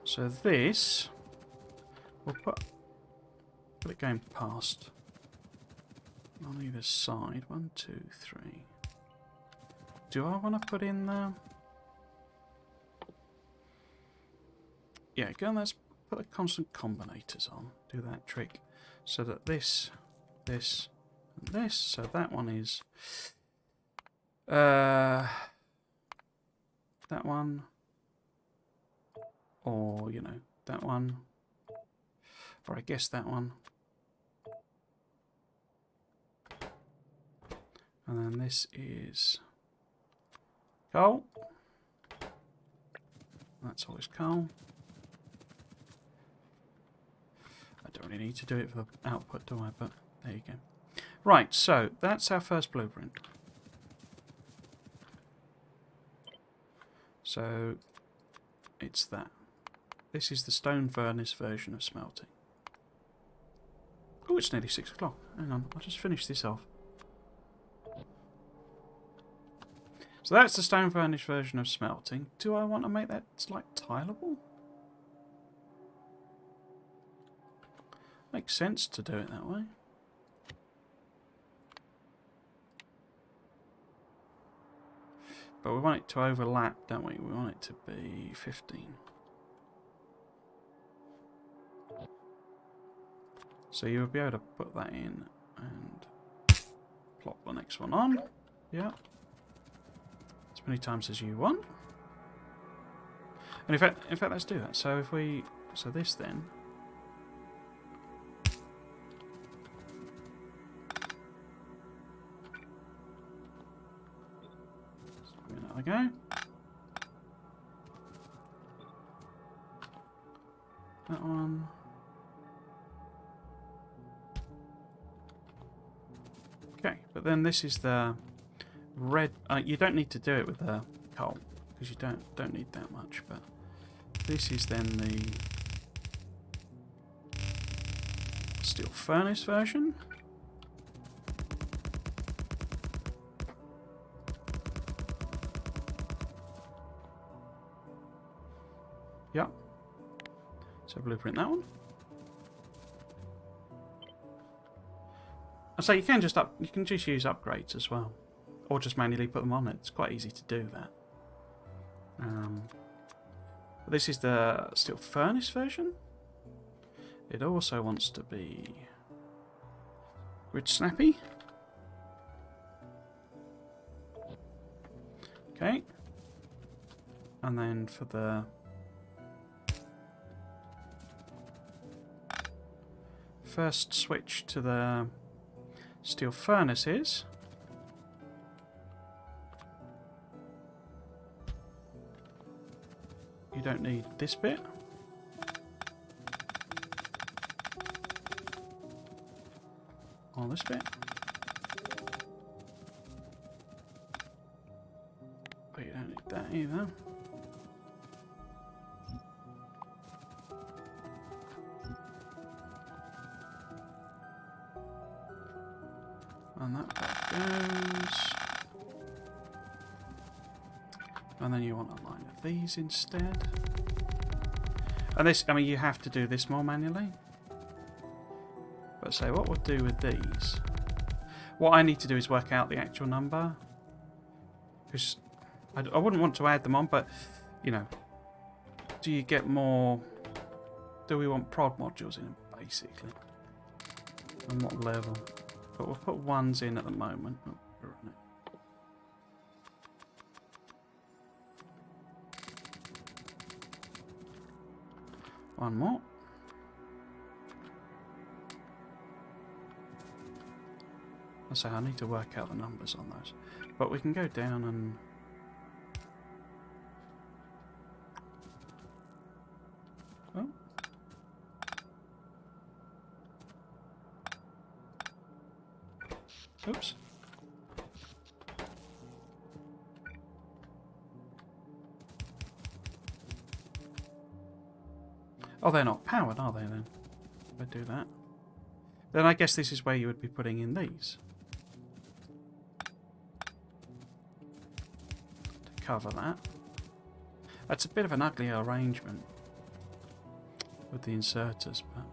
So this, we'll put it going past on either side. 1, 2, 3. Do I want to put in there? Yeah, go on, let's put the constant combinators on. Do that trick. So that this, and this. So that one is... that one. Or, you know, that one. Or I guess that one. And then this is coal. That's always coal. I don't really need to do it for the output, do I? But there you go. Right, so that's our first blueprint. So it's that. This is the stone furnace version of smelting. Oh, it's nearly 6 o'clock. Hang on, I'll just finish this off. So that's the stone furnace version of smelting. Do I want to make that like tileable? Makes sense to do it that way. But we want it to overlap, don't we? We want it to be 15. So you'll be able to put that in and plop the next one on. Yeah. As many times as you want. And in fact, let's do that. So if we... So this then... Let's give it another go. That one... Okay, but then this is the red. You don't need to do it with the coal because you don't need that much. But this is then the steel furnace version. Yep. So blueprint that one. So you can just use upgrades as well, or just manually put them on it. It's quite easy to do that. This is the steel furnace version. It also wants to be grid snappy. Okay. And then for the first switch to the steel furnaces, you don't need this bit. Or this bit. But you don't need that either. And that goes. And then you want a line of these instead. And this, I mean, you have to do this more manually. But so what we'll do with these, what I need to do is work out the actual number. Because I wouldn't want to add them on, but, you know, do you get more, do we want prod modules in, basically? And what level? But we'll put ones in at the moment. Oh, where is it? One more. So I need to work out the numbers on those. But we can go down and... Oh. Oops. Oh, they're not powered, are they then? If I do that. Then I guess this is where you would be putting in these. To cover that. That's a bit of an ugly arrangement with the inserters, but...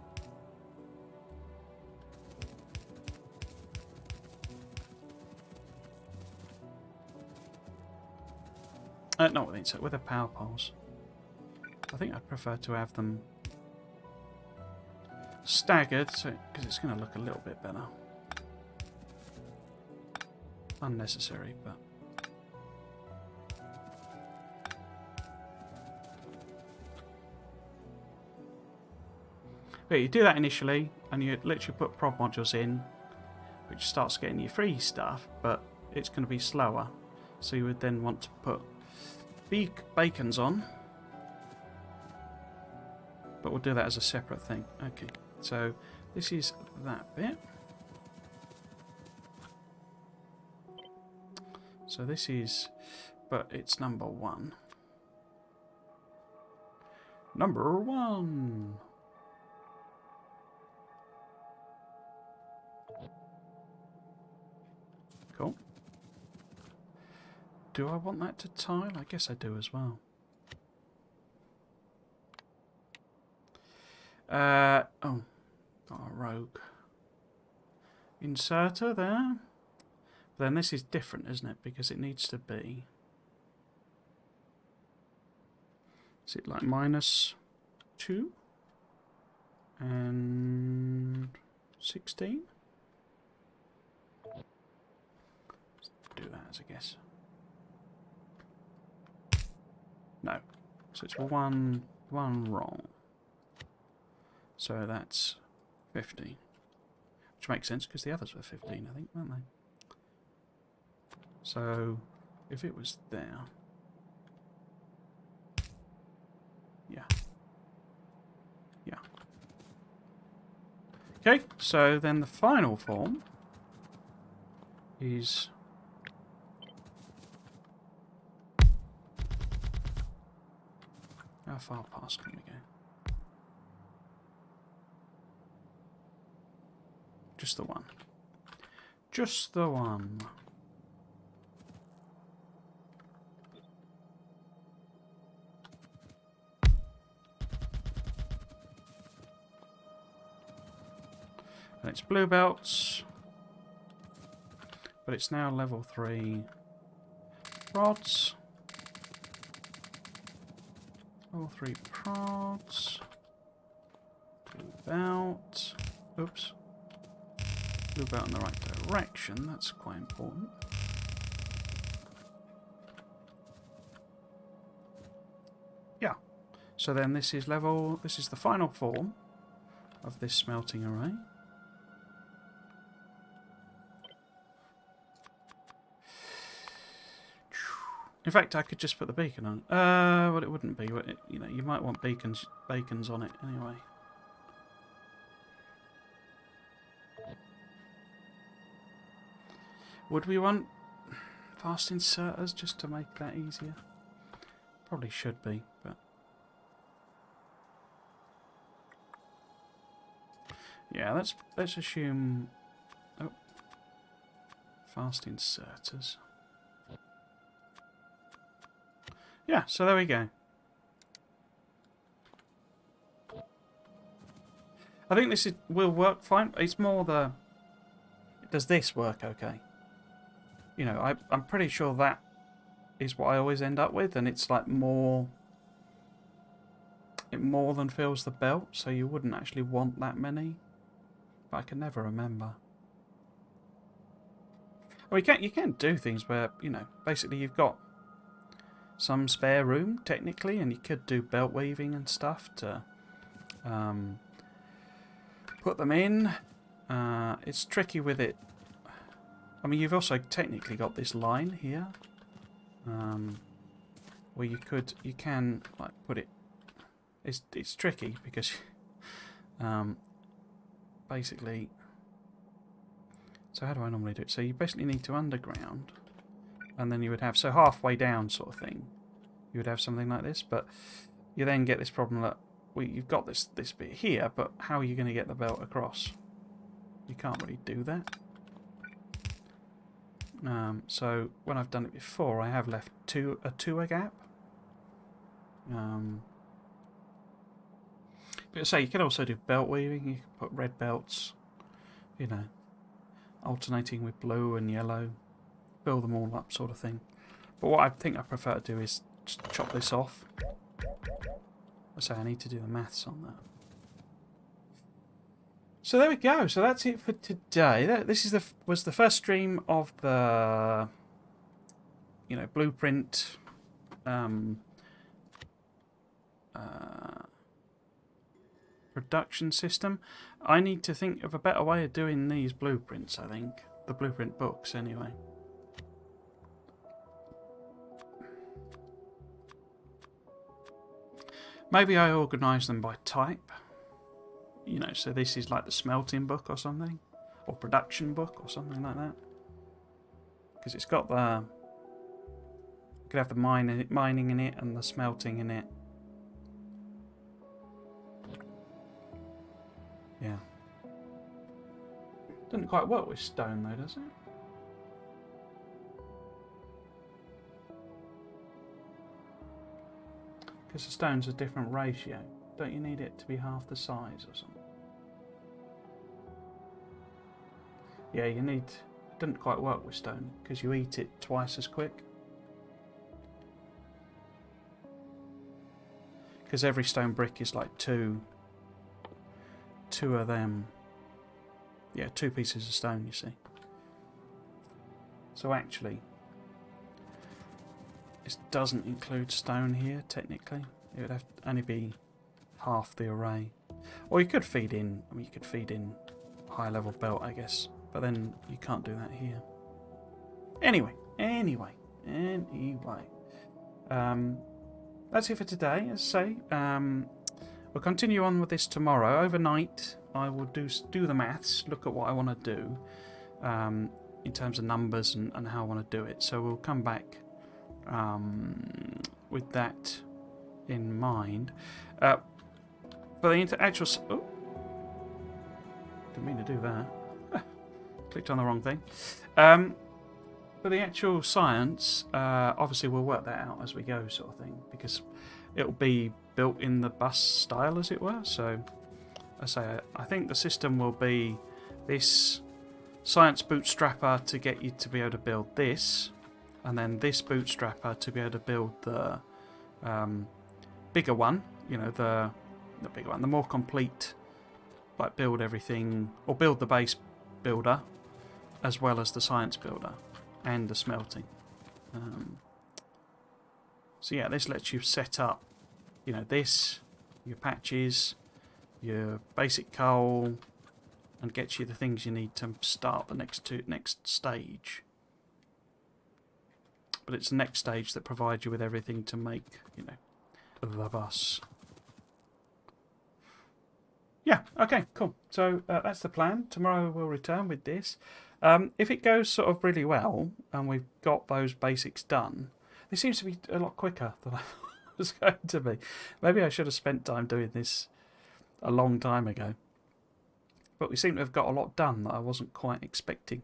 not with the insert, with the power poles. I think I'd prefer to have them staggered, so because it's going to look a little bit better. Unnecessary, but... But you do that initially, and you literally put prod modules in, which starts getting you free stuff, but it's going to be slower. So you would then want to put bacons on. But we'll do that as a separate thing. Okay, so this is that bit. So this is, but it's number 1. Number 1! Cool. Do I want that to tile? I guess I do as well. Oh, rogue. Inserter there. Then this is different, isn't it? Because it needs to be... Is it like -2? And 16? Let's do that as a guess. No. So it's one wrong. So that's 15. Which makes sense because the others were 15, I think, weren't they? So if it was there... Yeah. Yeah. Okay, so then the final form is... How far past can we go? Just the one. Just the one. And it's blue belts. but it's now level 3 rods. Level 3 prods. Move out. Oops. Move out in the right direction. That's quite important. Yeah. So then this is the final form of this smelting array. In fact, I could just put the beacon on. Well, it wouldn't be. You know, you might want bacons on it anyway. Would we want fast inserters just to make that easier? Probably should be, but yeah. Let's assume. Oh, fast inserters. Yeah, so there we go. I think this will work fine. It's more the... Does this work okay? You know, I'm pretty sure that is what I always end up with, and it's like more... It more than fills the belt, so you wouldn't actually want that many. But I can never remember. Well, you can do things where, you know, basically you've got some spare room, technically, and you could do belt weaving and stuff to put them in. It's tricky with it. I mean, you've also technically got this line here, where you can like put it. It's tricky because basically. So how do I normally do it? So you basically need to underground. And then you would have, so halfway down sort of thing, you would have something like this, but you then get this problem that you've got this bit here, but how are you going to get the belt across? You can't really do that. So when I've done it before, I have left a gap. But say you can also do belt weaving. You can put red belts, you know, alternating with blue and yellow. Fill them all up, sort of thing. But what I think I prefer to do is just chop this off. I say I need to do the maths on that. So there we go. So that's it for today. This was the first stream of the, you know, blueprint production system. I need to think of a better way of doing these blueprints. I think the blueprint books, anyway. Maybe I organise them by type. You know, so this is like the smelting book or something. Or production book or something like that. Because it's got the... You could have the mining in it and the smelting in it. Yeah. Doesn't quite work with stone though, does it? Because the stone's a different ratio. Don't you need it to be half the size or something? Yeah, you need... It doesn't quite work with stone because you eat it twice as quick. Because every stone brick is like two of them. Yeah, 2 pieces of stone, you see. So actually... This doesn't include stone here, technically. It would have to only be half the array. Or you could feed in, I mean, you could feed in high level belt, I guess. But then you can't do that here. Anyway. That's it for today, as I say. We'll continue on with this tomorrow. Overnight, I will do the maths, look at what I want to do in terms of numbers and how I want to do it. So we'll come back with that in mind. For the actual... Oh, didn't mean to do that. Clicked on the wrong thing. For the actual science, obviously we'll work that out as we go, sort of thing, because it'll be built in the bus style, as it were. So, I think the system will be this science bootstrapper to get you to be able to build this, and then this bootstrapper to be able to build the bigger one. You know, the bigger one, the more complete, like build everything or build the base builder, as well as the science builder and the smelting. So yeah, this lets you set up, you know, this, your patches, your basic coal, and gets you the things you need to start the next stage. But it's the next stage that provides you with everything to make, you know, the bus. Yeah, okay, cool. So that's the plan. Tomorrow we'll return with this. If it goes sort of really well and we've got those basics done, it seems to be a lot quicker than I was going to be. Maybe I should have spent time doing this a long time ago. But we seem to have got a lot done that I wasn't quite expecting.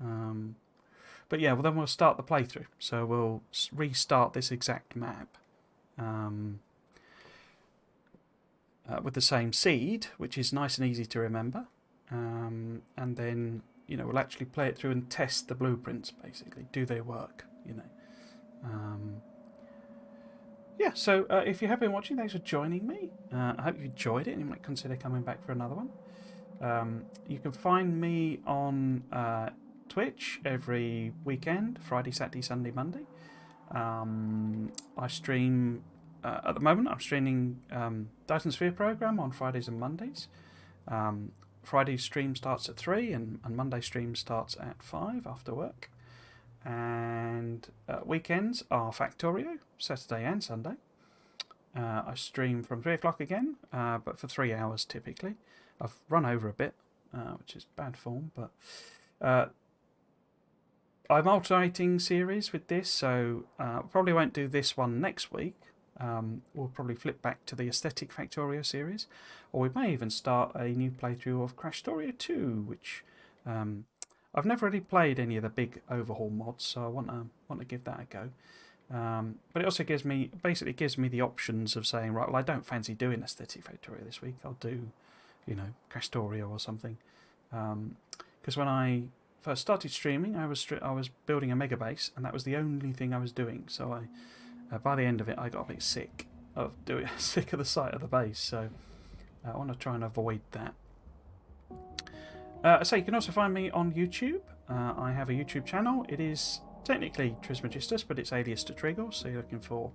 But yeah, well then we'll start the playthrough. So we'll restart this exact map with the same seed, which is nice and easy to remember. And then, you know, we'll actually play it through and test the blueprints, basically. Do they work, you know? Yeah, so if you have been watching, thanks for joining me. I hope you enjoyed it and you might consider coming back for another one. You can find me on Twitch every weekend, Friday, Saturday, Sunday, Monday. I stream, at the moment, I'm streaming Dyson Sphere Program on Fridays and Mondays. Friday's stream starts at 3 and Monday stream starts at 5 after work. And weekends are Factorio, Saturday and Sunday. I stream from 3 o'clock again, but for 3 hours typically. I've run over a bit, which is bad form, but I'm alternating series with this, so probably won't do this one next week. We'll probably flip back to the Aesthetic Factorio series, or we may even start a new playthrough of Crashtorio 2, which I've never really played any of the big overhaul mods, so I want to give that a go. But it also basically gives me the options of saying, right, well, I don't fancy doing Aesthetic Factorio this week. I'll do, you know, Crashtorio or something. Because when I first started streaming, I was building a mega base, and that was the only thing I was doing. So by the end of it, I got a bit sick of the sight of the base. So I want to try and avoid that. So you can also find me on YouTube. I have a YouTube channel. It is technically Trismegistus, but it's alias to Triggles, so you're looking for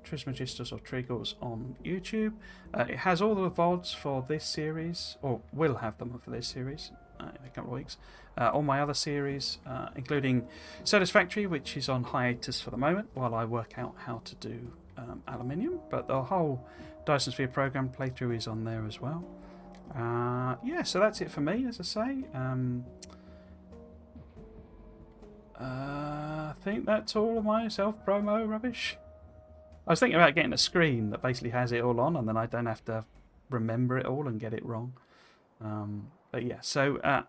Trismegistus or Triggles on YouTube. It has all the VODs for this series, or will have them for this series in a couple of weeks. All my other series, including Satisfactory, which is on hiatus for the moment while I work out how to do aluminium, but the whole Dyson Sphere program playthrough is on there as well. Yeah, so that's it for me, as I say. I think that's all of my self-promo rubbish. I was thinking about getting a screen that basically has it all on, and then I don't have to remember it all and get it wrong. But yeah, so I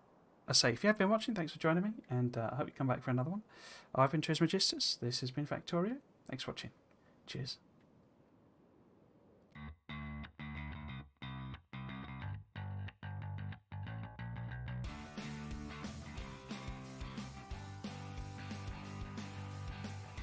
say, if you have been watching, thanks for joining me, and I hope you come back for another one. I've been Trismegistus. This has been Factorio. Thanks for watching. Cheers.